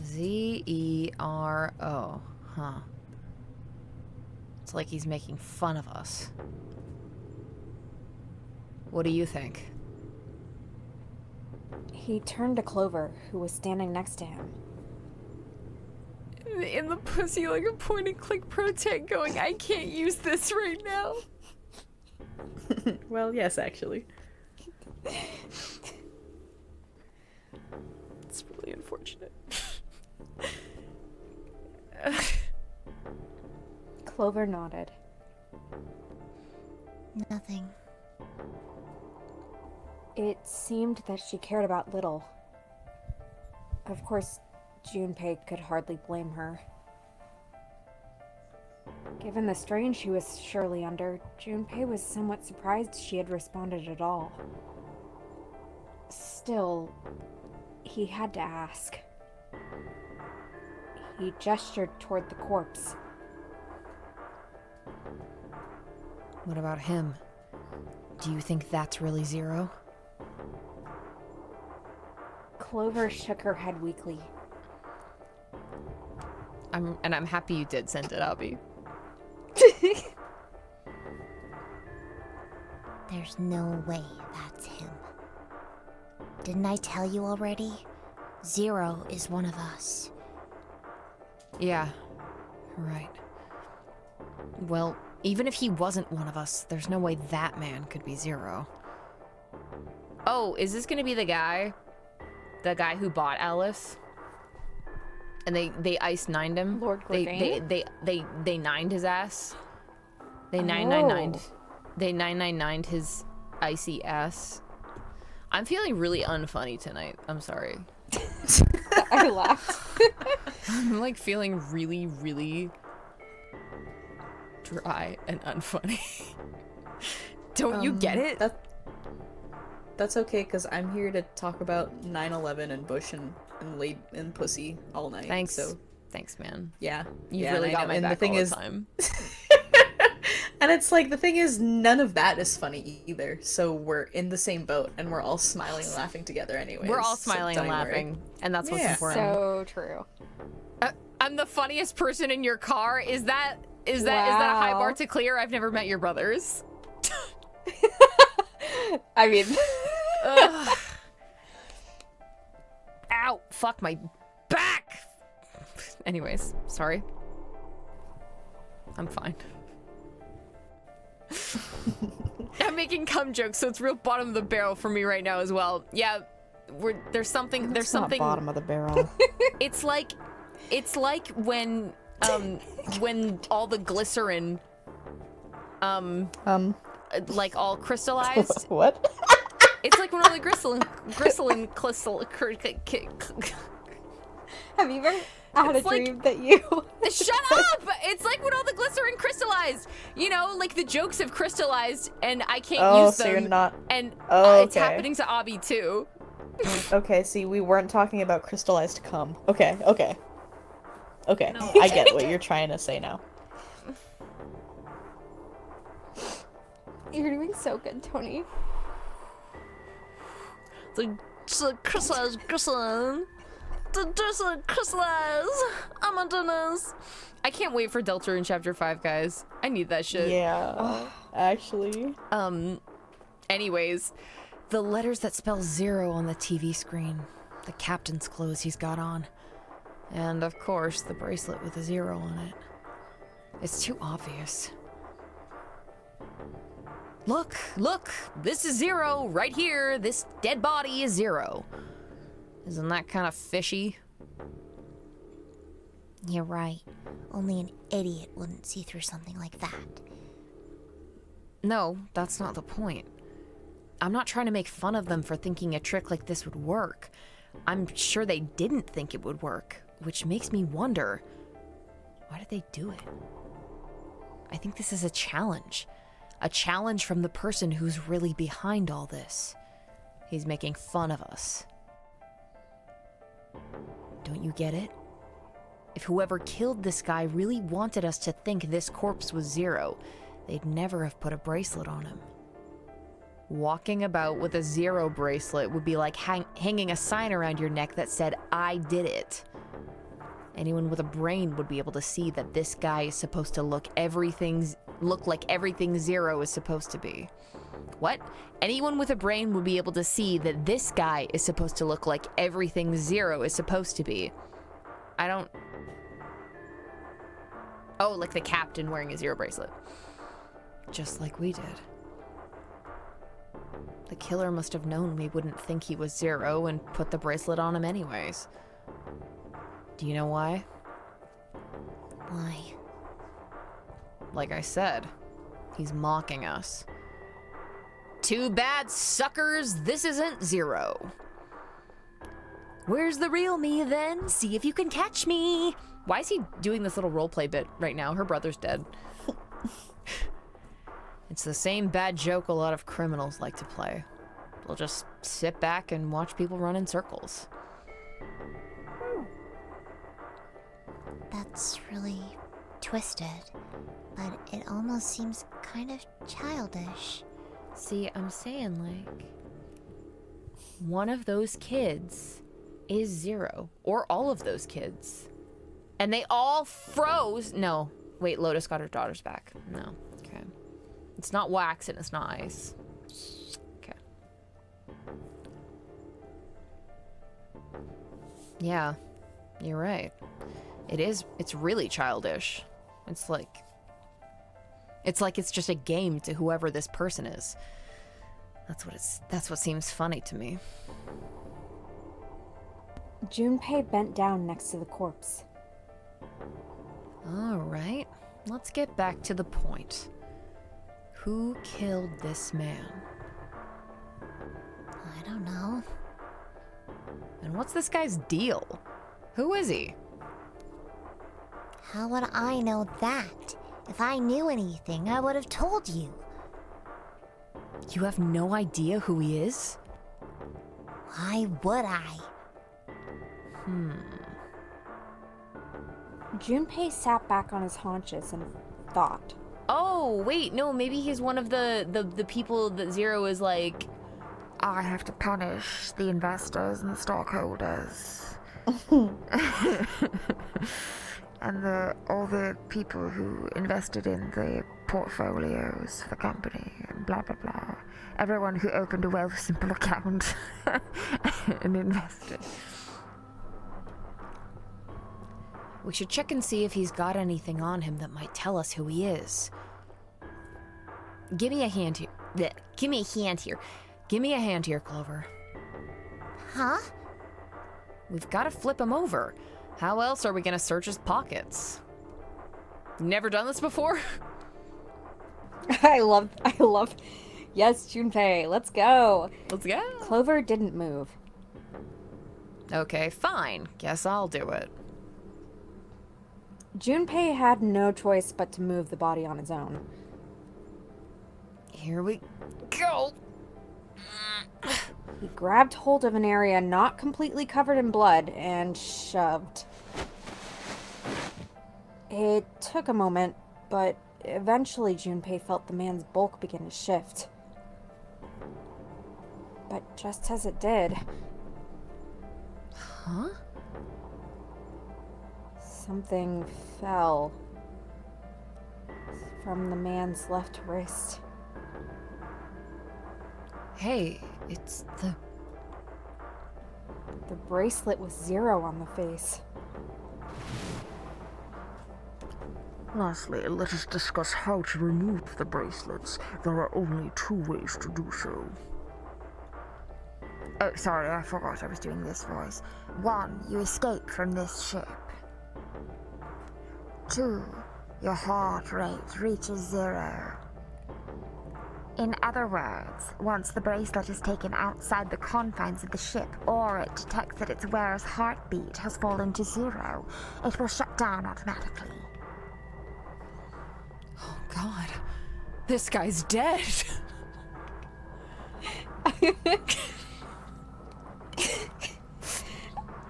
Z-E-R-O. Huh. It's like he's making fun of us. What do you think? He turned to Clover, who was standing next to him. In the pussy like a point and click pro tag going, I can't use this right now. Well, yes, actually. It's really unfortunate. Clover nodded. Nothing. It seemed that she cared about little. Of course, Junpei could hardly blame her. Given the strain she was surely under, Junpei was somewhat surprised she had responded at all. Still, he had to ask. He gestured toward the corpse. What about him? Do you think that's really Zero? Clover shook her head weakly. I'm happy you did send it, Abby. There's no way that's him. Didn't I tell you already? Zero is one of us. Yeah, right. Well, even if he wasn't one of us, there's no way that man could be Zero. Oh, is this gonna be the guy? The guy who bought Alice? And they ice nined him? Lord Gordane? They nined his ass. They Oh. 999'd his icy ass. I'm feeling really unfunny tonight. I'm sorry. I laughed. I'm like feeling really, really dry and unfunny. Don't you get it? That's okay, because I'm here to talk about 9/11 and Bush and late and pussy all night. Thanks. So Thanks, man. yeah, You yeah, really and I got know- my and back the thing all is, the time. and it's like the thing is, none of that is funny either. So we're in the same boat, and we're all smiling and laughing together anyway. We're all smiling and laughing, and that's what's Yeah. important. So true. I'm the funniest person in your car. Is that a high bar Wow. to clear? I've never met your brothers. I mean, Ugh. Ow! Fuck my back! Anyways, sorry. I'm fine. I'm making cum jokes, so it's real bottom of the barrel for me right now as well. Yeah, there's something. It's not bottom of the barrel. It's like when all the glycerin like all crystallized. What? It's like when all the glycerin have you ever had It's a like- dream that you... Shut up! It's like when all the glycerin crystallized. You know, like the jokes have crystallized and I can't use so them. you're not. And Oh, it's okay. happening to Abby too. Okay, see, we weren't talking about crystallized cum. Okay. No. I get what you're trying to say now. You're doing so good, Tony. It's like crystallized glycerin. to crystallize. I'm a Dennis. I can't wait for Delta in Chapter 5, guys. I need that shit. Yeah, actually. Anyways, The letters that spell 0 on the TV screen. The captain's clothes he's got on. And, of course, the bracelet with a 0 on it. It's too obvious. Look! Look! This is 0! Right here! This dead body is 0. Isn't that kind of fishy? You're right. Only an idiot wouldn't see through something like that. No, that's not the point. I'm not trying to make fun of them for thinking a trick like this would work. I'm sure they didn't think it would work, which makes me wonder, why did they do it? I think this is a challenge. A challenge from the person who's really behind all this. He's making fun of us. Don't you get it? If whoever killed this guy really wanted us to think this corpse was 0, they'd never have put a bracelet on him. Walking about with a 0 bracelet would be like hanging a sign around your neck that said, I did it. Anyone with a brain would be able to see that this guy is supposed to look like everything 0 is supposed to be. What? Anyone with a brain would be able to see that this guy is supposed to look like everything 0 is supposed to be. I don't... Oh, like the captain wearing a 0 bracelet. Just like we did. The killer must have known we wouldn't think he was 0 and put the bracelet on him anyways. Do you know why? Why? Like I said, he's mocking us. Too bad, suckers, this isn't 0. Where's the real me then? See if you can catch me. Why is he doing this little roleplay bit right now? Her brother's dead. It's the same bad joke a lot of criminals like to play. They'll just sit back and watch people run in circles. That's really twisted, but it almost seems kind of childish. See, I'm saying, like, one of those kids is 0, or all of those kids. And they all froze. No, wait, Lotus got her daughters back. No, okay. It's not wax and it's not ice. Okay. Yeah, you're right. It's really childish. It's like it's just a game to whoever this person is. That's what seems funny to me. Junpei bent down next to the corpse. All right, let's get back to the point. Who killed this man? I don't know. And what's this guy's deal? Who is he? How would I know that? If I knew anything, I would have told you. You have no idea who he is? Why would I? Junpei sat back on his haunches and thought. oh, wait, no, maybe he's one of the people that 0 is like... I have to punish the investors and the stockholders. And all the people who invested in the portfolios for the company, and blah blah blah. Everyone who opened a Wealthsimple account and invested. We should check and see if he's got anything on him that might tell us who he is. Give me a hand here. Blech. Give me a hand here. Give me a hand here, Clover. Huh? We've got to flip him over. How else are we going to search his pockets? Never done this before? I love. Yes, Junpei, let's go. Let's go. Clover didn't move. Okay, fine. Guess I'll do it. Junpei had no choice but to move the body on his own. Here we go. He grabbed hold of an area not completely covered in blood and shoved. It took a moment, but eventually Junpei felt the man's bulk begin to shift. But just as it did... Huh? Something fell from the man's left wrist. Hey, it's the... The bracelet was 0 on the face. Lastly, let us discuss how to remove the bracelets. There are only 2 ways to do so. Oh, sorry, I forgot I was doing this voice. 1, you escape from this ship. 2, your heart rate reaches 0. In other words, once the bracelet is taken outside the confines of the ship, or it detects that its wearer's heartbeat has fallen to 0, it will shut down automatically. Oh god. This guy's dead.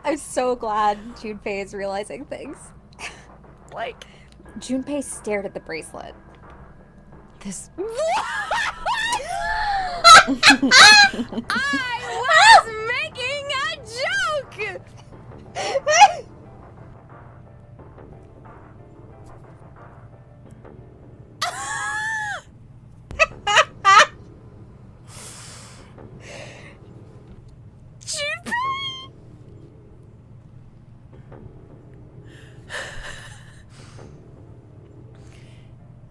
I'm so glad Junpei is realizing things. Like, Junpei stared at the bracelet. This... I was making a joke!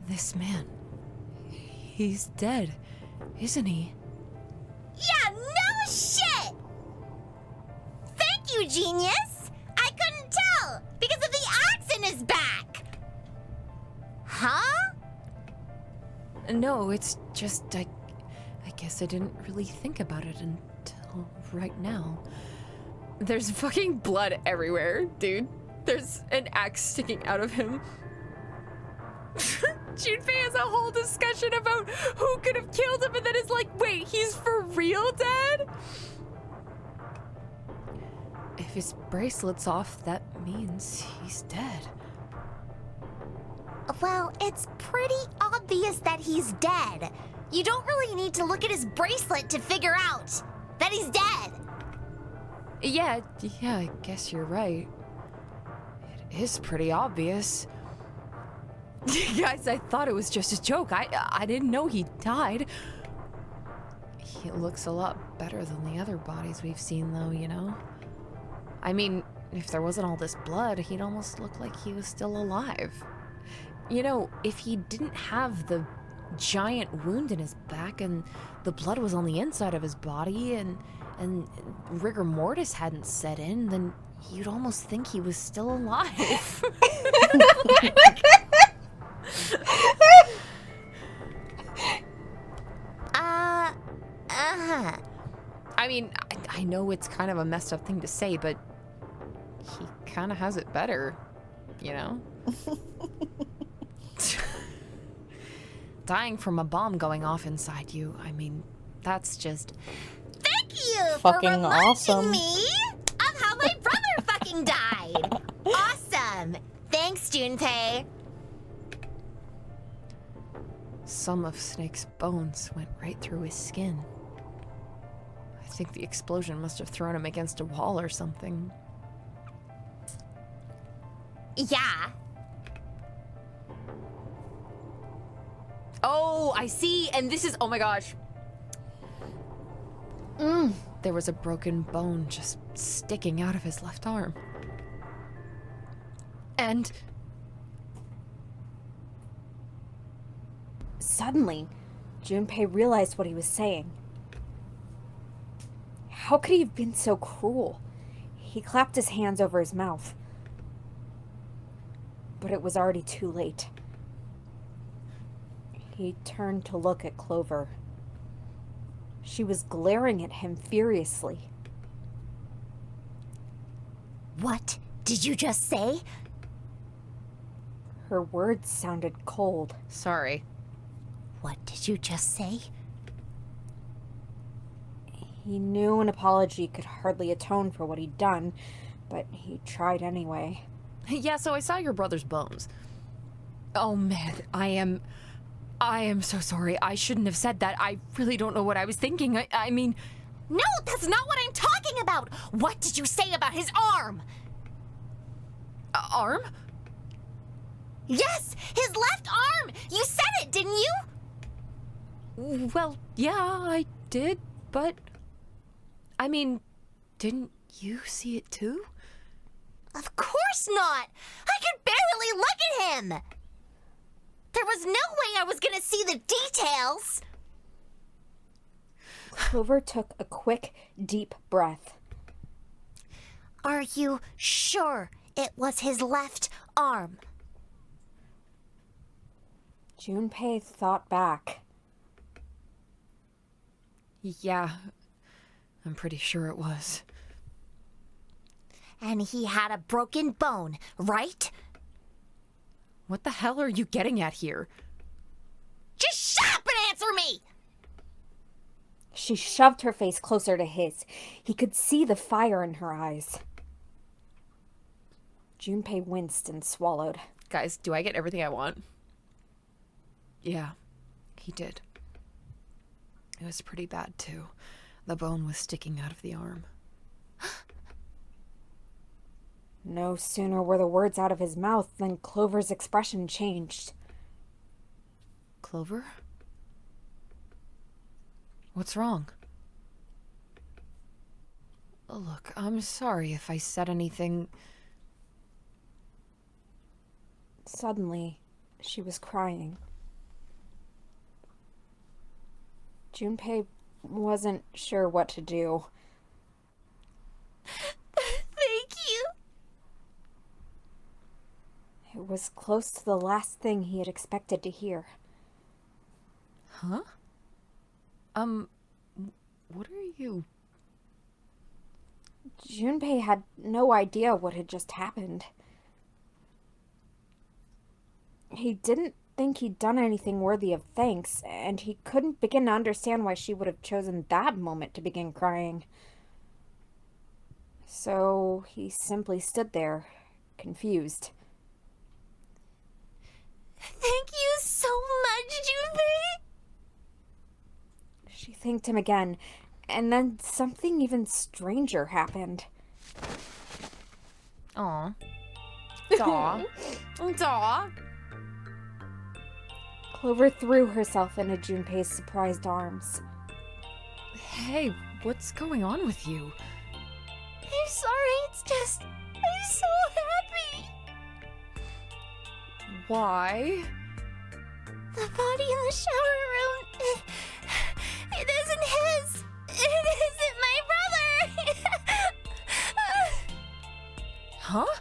This man... He's dead, isn't he? Yeah, no shit! Thank you, genius! I couldn't tell because of the axe in his back! Huh? No, it's just, I guess I didn't really think about it until right now. There's fucking blood everywhere, dude. There's an axe sticking out of him. Junpei has a whole discussion about who could have killed him, and then it's like, wait, he's for real dead? If his bracelet's off, that means he's dead. Well, it's pretty obvious that he's dead. You don't really need to look at his bracelet to figure out that he's dead. Yeah, I guess you're right. It is pretty obvious. Guys, I thought it was just a joke. I didn't know he died. He looks a lot better than the other bodies we've seen, though, you know? I mean, if there wasn't all this blood, he'd almost look like he was still alive. You know, if he didn't have the giant wound in his back and the blood was on the inside of his body and rigor mortis hadn't set in, then you'd almost think he was still alive. I mean, I know it's kind of a messed up thing to say, but he kind of has it better, you know? Dying from a bomb going off inside you, I mean, that's just... Thank you Fucking for reminding awesome. me of how my brother fucking died. Awesome. Thanks, Junpei. Some of Snake's bones went right through his skin. I think the explosion must have thrown him against a wall or something. Yeah. Oh, I see. And this is, oh my gosh. There was a broken bone just sticking out of his left arm. And Suddenly, Junpei realized what he was saying. How could he have been so cruel? He clapped his hands over his mouth. But it was already too late. He turned to look at Clover. She was glaring at him furiously. What did you just say? Her words sounded cold. sorry. What did you just say? He knew an apology could hardly atone for what he'd done, but he tried anyway. Yeah, so I saw your brother's bones. Oh man, I am so sorry. I shouldn't have said that. I really don't know what I was thinking. I mean... No, that's not what I'm talking about. What did you say about his arm? Arm? Yes! His left arm! You said it, didn't you? Well, yeah, I did, but... I mean, didn't you see it too? Of course not! I could barely look at him! There was no way I was gonna see the details! Clover took a quick, deep breath. Are you sure it was his left arm? Junpei thought back. Yeah, I'm pretty sure it was. And he had a broken bone, right? What the hell are you getting at here? Just shut up and answer me! She shoved her face closer to his. He could see the fire in her eyes. Junpei winced and swallowed. Guys, do I get everything I want? Yeah, he did. It was pretty bad, too. The bone was sticking out of the arm. No sooner were the words out of his mouth than Clover's expression changed. Clover? What's wrong? Look, I'm sorry if I said anything... Suddenly, she was crying. Junpei wasn't sure what to do. Thank you. It was close to the last thing he had expected to hear. Huh? What are you... Junpei had no idea what had just happened. He didn't think he'd done anything worthy of thanks, and he couldn't begin to understand why she would have chosen that moment to begin crying. So he simply stood there, confused. Thank you so much, Junpei. She thanked him again, and then something even stranger happened. Aw. Aw. Aw. Clover threw herself into Junpei's surprised arms. Hey, what's going on with you? I'm sorry, it's just... I'm so happy. Why? The body in the shower room... It isn't his. It isn't my brother. Huh?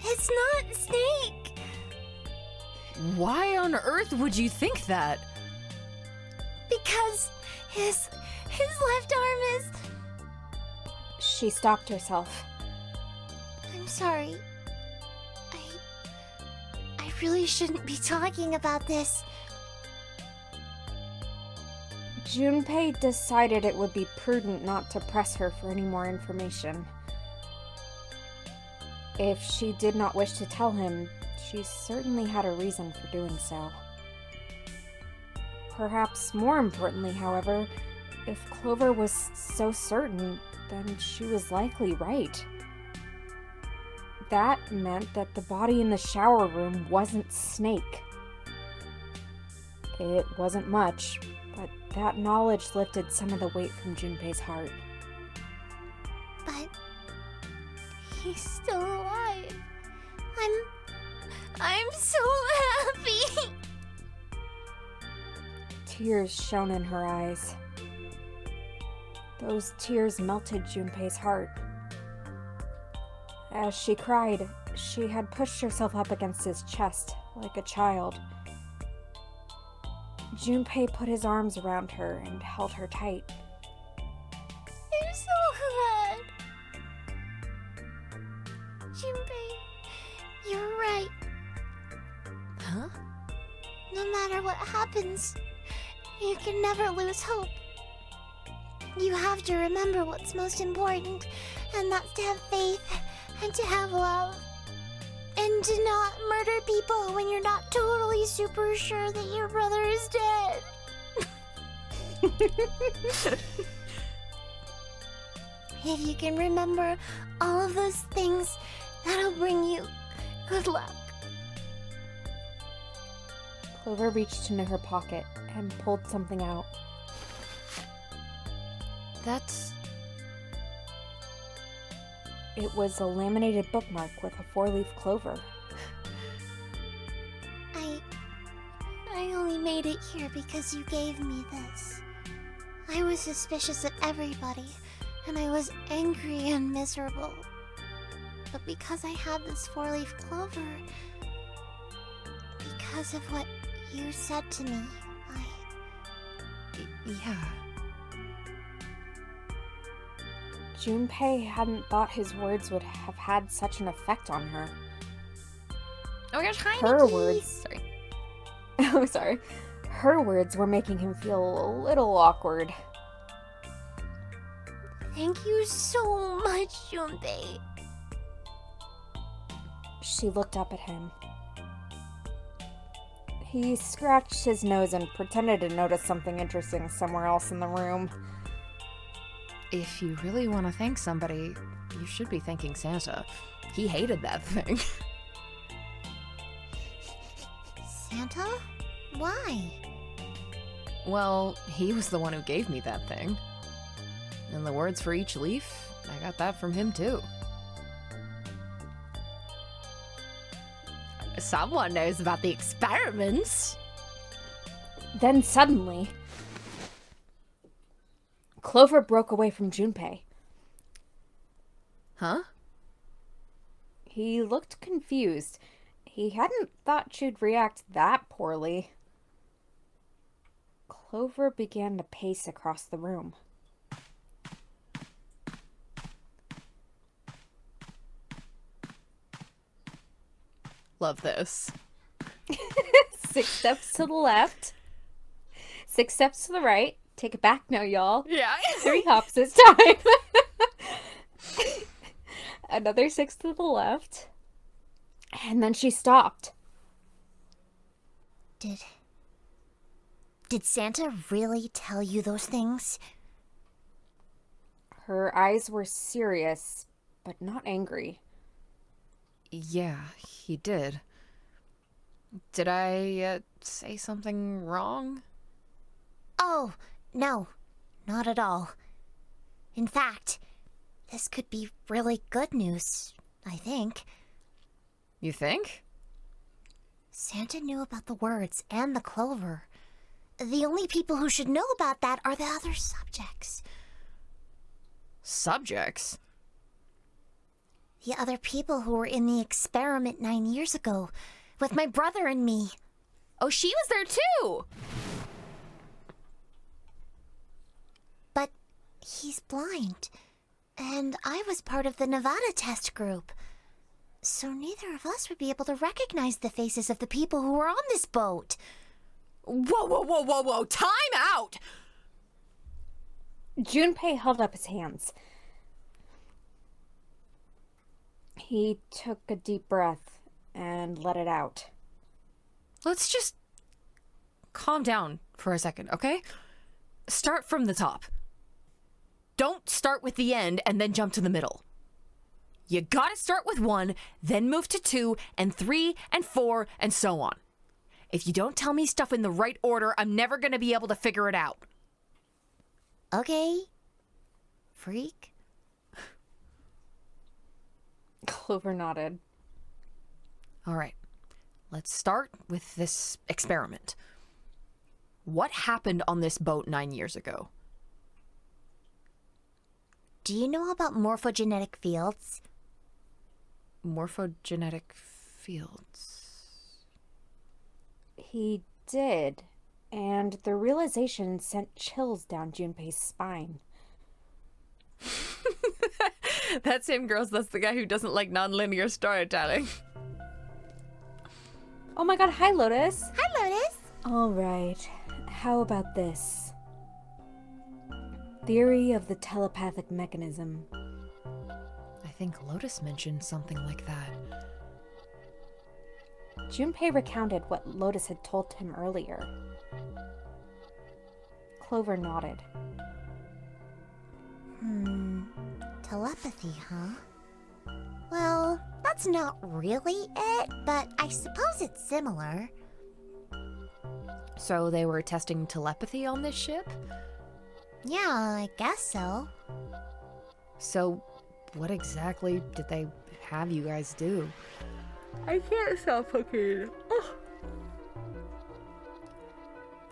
It's not Snake. Why on earth would you think that? Because his left arm is... She stopped herself. I'm sorry. I really shouldn't be talking about this. Junpei decided it would be prudent not to press her for any more information. If she did not wish to tell him, she certainly had a reason for doing so. Perhaps more importantly, however, if Clover was so certain, then she was likely right. That meant that the body in the shower room wasn't Snake. It wasn't much, but that knowledge lifted some of the weight from Junpei's heart. But he's still alive. I'm so happy. Tears shone in her eyes. Those tears melted Junpei's heart. As she cried, she had pushed herself up against his chest like a child. Junpei put his arms around her and held her tight. I'm so glad. Junpei, you're right. Huh? No matter what happens, you can never lose hope. You have to remember what's most important, and that's to have faith and to have love. And to not murder people when you're not totally super sure that your brother is dead. If you can remember all of those things, That'll bring you good luck. Clover reached into her pocket and pulled something out. That's... It was a laminated bookmark with a 4-leaf clover. I only made it here because you gave me this. I was suspicious of everybody, and I was angry and miserable. But because I had this 4-leaf clover, because of what you said to me, Yeah. Junpei hadn't thought his words would have had such an effect on her. Oh my gosh, hi, Her Nikki. words. Sorry. Oh, sorry. Her words were making him feel a little awkward. Thank you so much, Junpei. She looked up at him. He scratched his nose and pretended to notice something interesting somewhere else in the room. If you really want to thank somebody, you should be thanking Santa. He hated that thing. Santa? Why? Well, he was the one who gave me that thing. And the words for each leaf, I got that from him too. Someone knows about the experiments. Then suddenly, Clover broke away from Junpei. Huh? He looked confused. He hadn't thought she'd react that poorly. Clover began to pace across the room. Love this. 6 steps to the left. 6 steps to the right. Take it back now, y'all. Yeah. 3 hops this time. Another 6 to the left. And then she stopped. Did Santa really tell you those things? Her eyes were serious, but not angry. Yeah, he did. Did I say something wrong? Oh, no. Not at all. In fact, this could be really good news, I think. You think? Santa knew about the words and the clover. The only people who should know about that are the other subjects. Subjects? The other people who were in the experiment 9 years ago, with my brother and me. Oh, she was there too! But he's blind, and I was part of the Nevada test group. So neither of us would be able to recognize the faces of the people who were on this boat. Whoa! Time out! Junpei held up his hands. He took a deep breath and let it out. Let's just calm down for a second, okay? Start from the top. Don't start with the end and then jump to the middle. You gotta start with 1, then move to 2, and 3, and 4, and so on. If you don't tell me stuff in the right order, I'm never gonna be able to figure it out. Okay. Freak. Clover nodded. All right, let's start with this experiment. What happened on this boat 9 years ago? Do you know about morphogenetic fields? Morphogenetic fields. He did, and the realization sent chills down Junpei's spine. That's him, girls. That's the guy who doesn't like non-linear storytelling. Oh my god, hi Lotus! Hi, Lotus! Alright, how about this? Theory of the telepathic mechanism. I think Lotus mentioned something like that. Junpei recounted what Lotus had told him earlier. Clover nodded. Telepathy, huh? Well, that's That's not really it, but I suppose it's similar. So they were testing telepathy on this ship? Yeah, I guess so. So what exactly did they have you guys do? I can't stop fucking.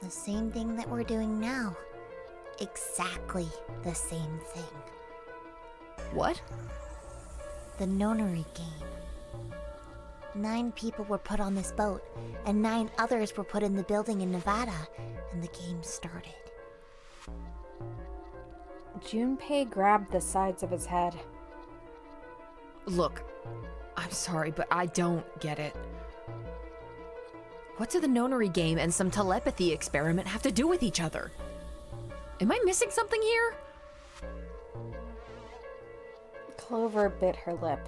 The same thing that we're doing now. Exactly the same thing. What? The Nonary game. 9 people were put on this boat, and 9 others were put in the building in Nevada, and the game started. Junpei grabbed the sides of his head. Look, I'm sorry, but I don't get it. What do the Nonary game and some telepathy experiment have to do with each other? Am I missing something here? Clover bit her lip.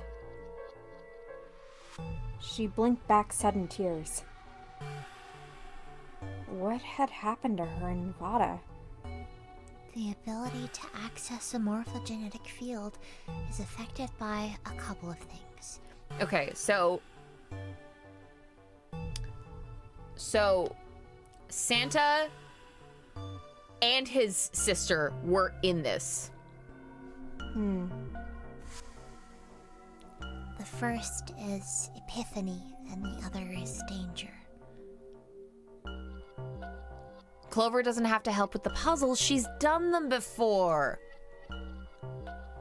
She blinked back sudden tears. What had happened to her in Nevada? The ability to access a morphogenetic field is affected by a couple of things. Okay, so Santa and his sister were in this. The first is Epiphany, and the other is Danger. Clover doesn't have to help with the puzzles. She's done them before.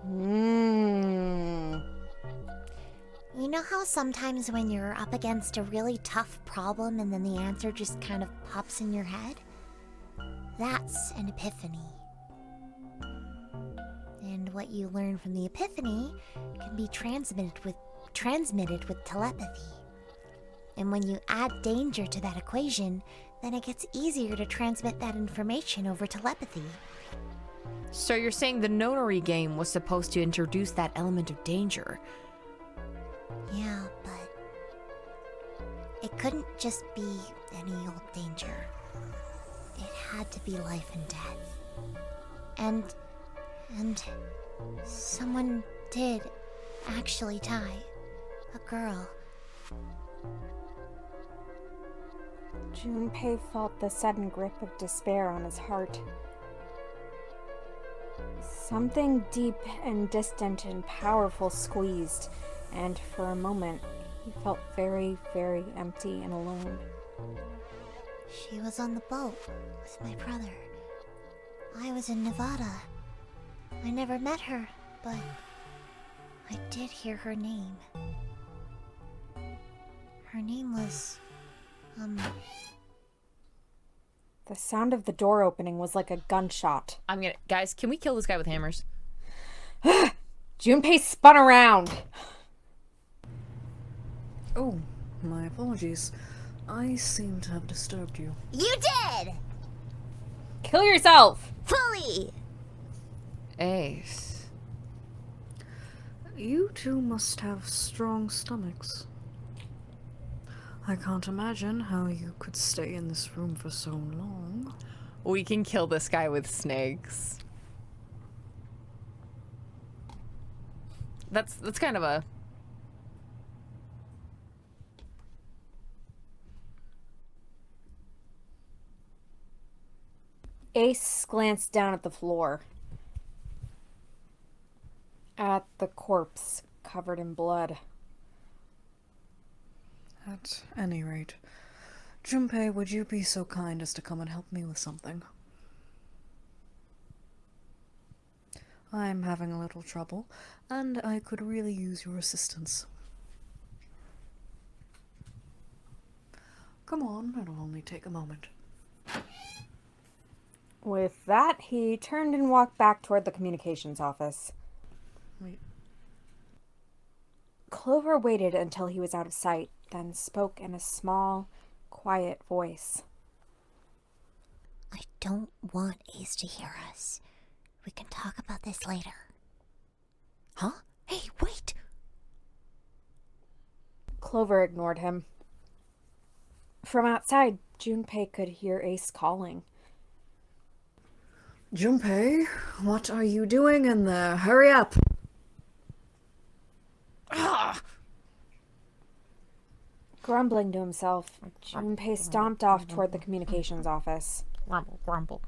You know how sometimes when you're up against a really tough problem and then the answer just kind of pops in your head? That's an epiphany. And what you learn from the epiphany can be transmitted with telepathy. And when you add danger to that equation, then it gets easier to transmit that information over telepathy. So you're saying the Nonary game was supposed to introduce that element of danger? Yeah, but it couldn't just be any old danger. It had to be life and death. And someone did actually die. A girl. Junpei felt the sudden grip of despair on his heart. Something deep and distant and powerful squeezed, and for a moment he felt very, very empty and alone. She was on the boat with my brother. I was in Nevada. I never met her, but I did hear her name. Her name was, The sound of the door opening was like a gunshot. Guys, can we kill this guy with hammers? Junpei spun around. Oh, my apologies. I seem to have disturbed you. You did! Kill yourself! Fully! Ace. You two must have strong stomachs. I can't imagine how you could stay in this room for so long. We can kill this guy with snakes. That's kind of a... Ace glanced down at the floor. At the corpse covered in blood. At any rate, Junpei, would you be so kind as to come and help me with something? I'm having a little trouble, and I could really use your assistance. Come on, it'll only take a moment. With that, he turned and walked back toward the communications office. Wait. Clover waited until he was out of sight, then spoke in a small, quiet voice. I don't want Ace to hear us. We can talk about this later. Huh? Hey, wait! Clover ignored him. From outside, Junpei could hear Ace calling. Junpei, what are you doing in there? Hurry up! Grumbling to himself, Junpei stomped off toward the communications office. Grumble, grumble.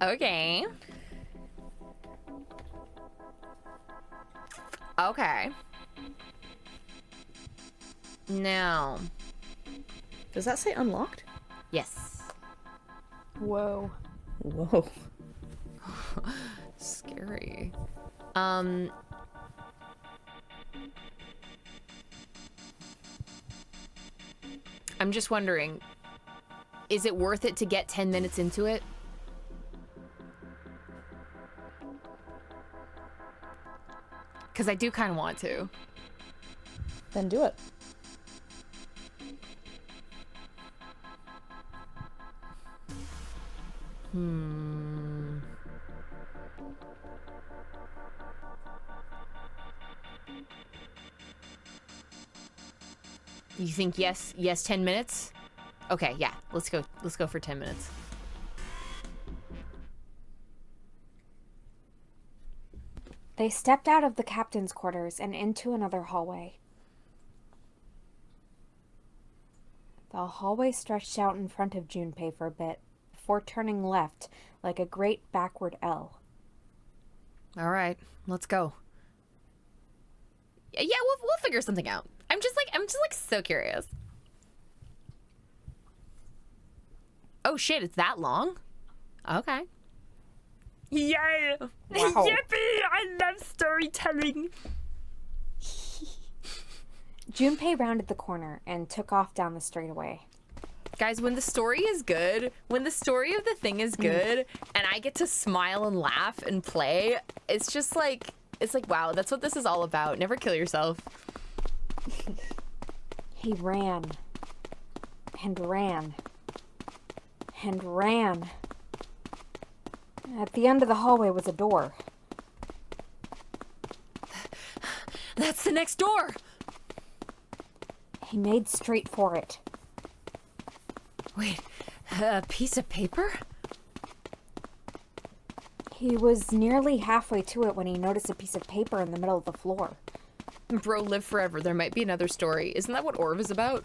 Okay. Okay. Now. Does that say unlocked? Yes. Whoa. Whoa. Scary. I'm just wondering, is it worth it to get 10 minutes into it? Because I do kind of want to. Then do it. You think yes, 10 minutes? Okay, yeah, let's go for 10 minutes. They stepped out of the captain's quarters and into another hallway. The hallway stretched out in front of Junpei for a bit, before turning left like a great backward L. All right, let's go. Yeah, we'll figure something out. I'm just like so curious. Oh shit, it's that long? Okay. Yay! Wow. Yippee! I love storytelling. Junpei rounded the corner and took off down the straightaway. Guys, when the story is good, when the story of the thing is good, and I get to smile and laugh and play, it's just like, wow, that's what this is all about. Never kill yourself. He ran. And ran. And ran. At the end of the hallway was a door. That's the next door! He made straight for it. Wait, a piece of paper? He was nearly halfway to it when he noticed a piece of paper in the middle of the floor. Bro, live forever. There might be another story. Isn't that what Orv is about?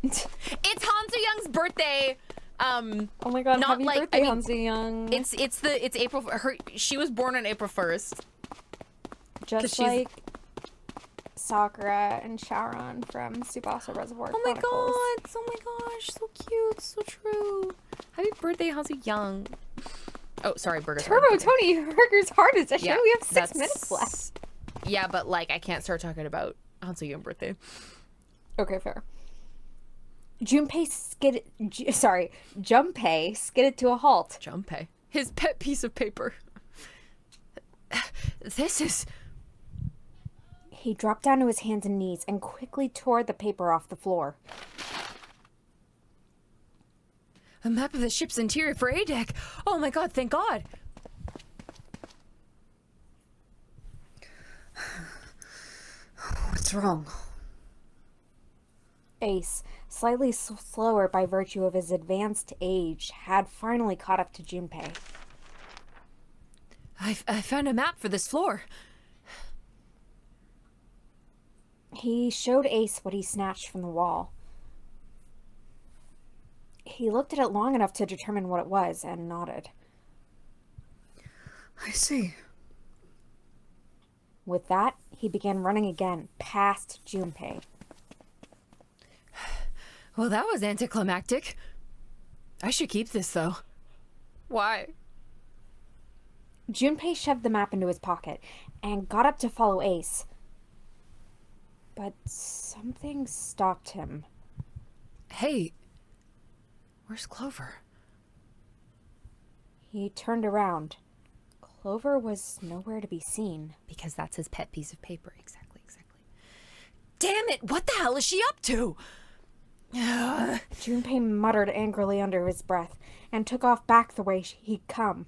It's Hansu Young's birthday. Oh my god, Not happy like- birthday, I mean, Hansu Young. It's April. She was born on April 1st. Just she's- like Sakura and Sharon from Tsubasa Reservoir Oh my Chronicles. god! Oh my gosh! So cute, so true. Happy birthday, Hansu Young. Oh, sorry, Burger. Turbo Tony Burger's heart is. I Yeah, show we have 6 that's- minutes left. Yeah, but like I can't start talking about Hansu Young birthday. Okay, fair. Junpei skidded to a halt. Junpei, his pet piece of paper. This is. He dropped down to his hands and knees and quickly tore the paper off the floor. A map of the ship's interior for A-Deck. Oh my god, thank god. What's wrong? Ace, slightly slower by virtue of his advanced age, had finally caught up to Junpei. I found a map for this floor. He showed Ace what he snatched from the wall. He looked at it long enough to determine what it was and nodded. I see. With that, he began running again, past Junpei. Well, that was anticlimactic. I should keep this, though. Why? Junpei shoved the map into his pocket and got up to follow Ace. But something stopped him. Hey, where's Clover? He turned around. Clover was nowhere to be seen. Because that's his pet piece of paper. Exactly. Damn it! What the hell is she up to? Junpei muttered angrily under his breath and took off back the way he'd come.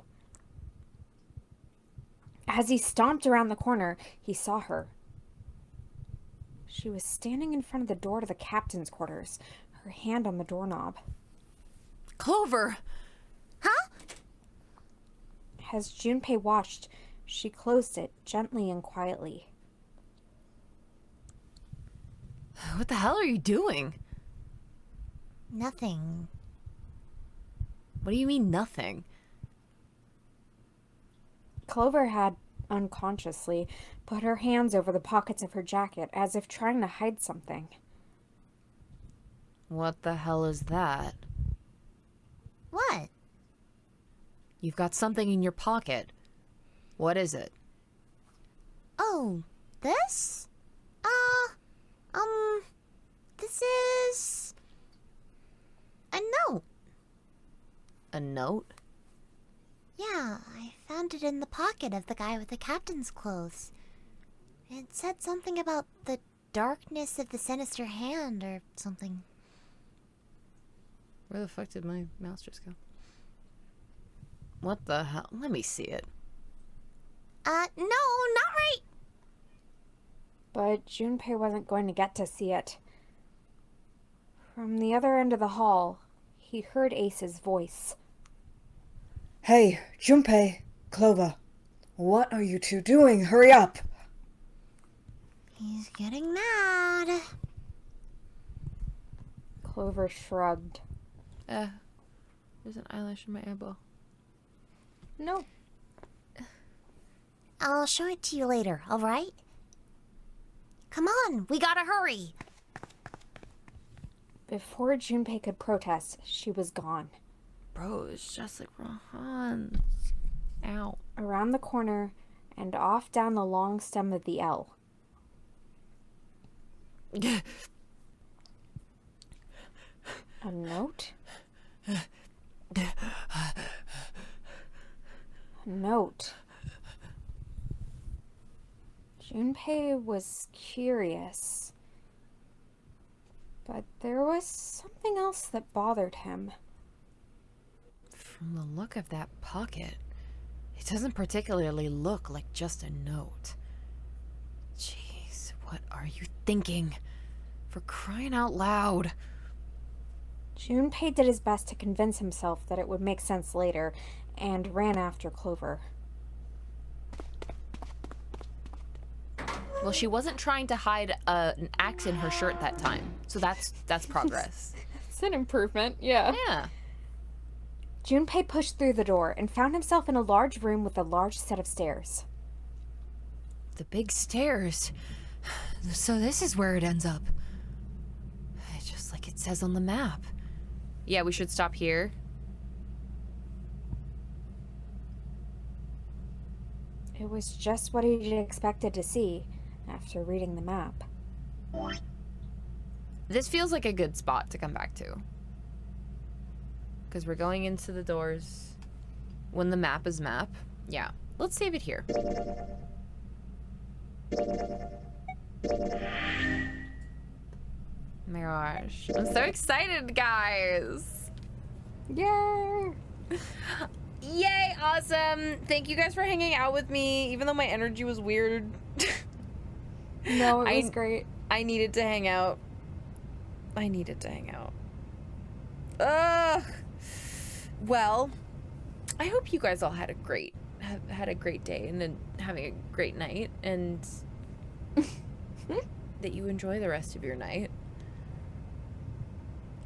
As he stomped around the corner, he saw her. She was standing in front of the door to the captain's quarters, her hand on the doorknob. Clover! Huh? As Junpei watched, she closed it gently and quietly. What the hell are you doing? Nothing. What do you mean, nothing? Clover had, unconsciously, put her hands over the pockets of her jacket as if trying to hide something. What the hell is that? What? You've got something in your pocket. What is it? Oh, this? This is a note. A note? Yeah, I found it in the pocket of the guy with the captain's clothes. It said something about the darkness of the sinister hand or something. Where the fuck did my mouse just go? What the hell? Let me see it. No, not right. But Junpei wasn't going to get to see it. From the other end of the hall, he heard Ace's voice. Hey, Junpei, Clover. What are you two doing? Hurry up! He's getting mad. Clover shrugged. There's an eyelash in my eyeball. No. I'll show it to you later, alright? Come on, we gotta hurry. Before Junpei could protest, she was gone. Bro, it's just like Rohan. Ow. Around the corner and off down the long stem of the L. A note? A note. Junpei was curious. But there was something else that bothered him. From the look of that pocket, it doesn't particularly look like just a note. Jeez, what are you thinking? For crying out loud. Junpei did his best to convince himself that it would make sense later, and ran after Clover. Well, she wasn't trying to hide an axe in her shirt that time, so that's progress. It's an improvement, yeah. Yeah. Junpei pushed through the door and found himself in a large room with a large set of stairs. The big stairs. So this is where it ends up. Just like it says on the map. Yeah, we should stop here. It was just what he'd expected to see after reading the map. This feels like a good spot to come back to. Because we're going into the doors when the map is map. Yeah, let's save it here. My gosh. I'm so excited, guys. Yay! Yay, awesome. Thank you guys for hanging out with me, even though my energy was weird. No, it was great. I needed to hang out. Ugh. Well, I hope you guys all had a great day and then having a great night, and that you enjoy the rest of your night.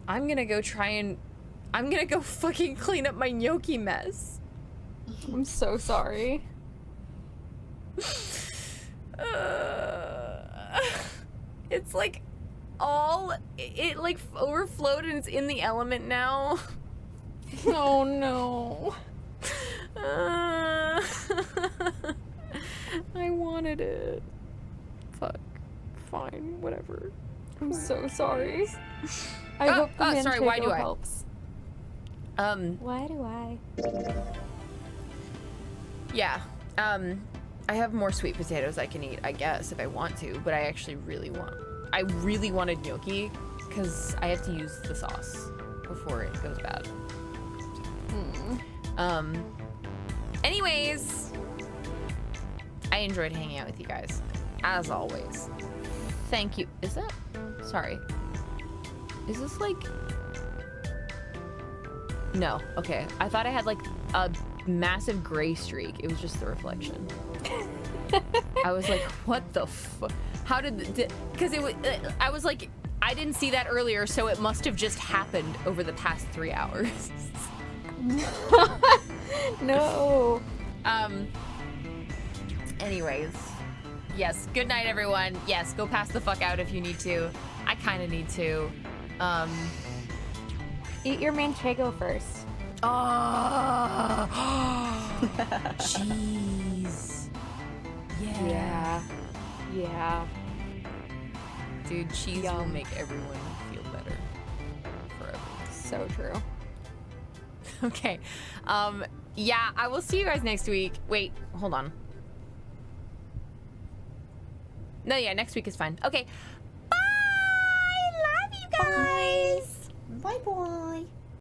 I'm gonna go fucking clean up my gnocchi mess. I'm so sorry. It's like it like overflowed and it's in the element now. Oh no. I wanted it. Fuck. Fine, whatever. I'm so sorry. I hope the sorry, why do I? helps. Why do I? Yeah. I have more sweet potatoes I can eat, I guess, if I want to, but I actually really wanted gnocchi because I have to use the sauce before it goes bad. Anyways, I enjoyed hanging out with you guys, as always. Thank you. Is that? Sorry. Is this like? No. Okay. I thought I had like a massive gray streak. It was just the reflection. I was like, what the fuck? How did? Because it was. I was like, I didn't see that earlier, so it must have just happened over the past 3 hours. No. Anyways, yes. Good night, everyone. Yes, go pass the fuck out if you need to. I kind of need to. Eat your manchego first. Oh, jeez. Yeah. Yeah. Dude, cheese will Yum. make everyone feel better forever. So true. Okay. Yeah, I will see you guys next week. Wait, hold on. No, yeah, next week is fine. Okay. Bye! Love you guys! Bye bye.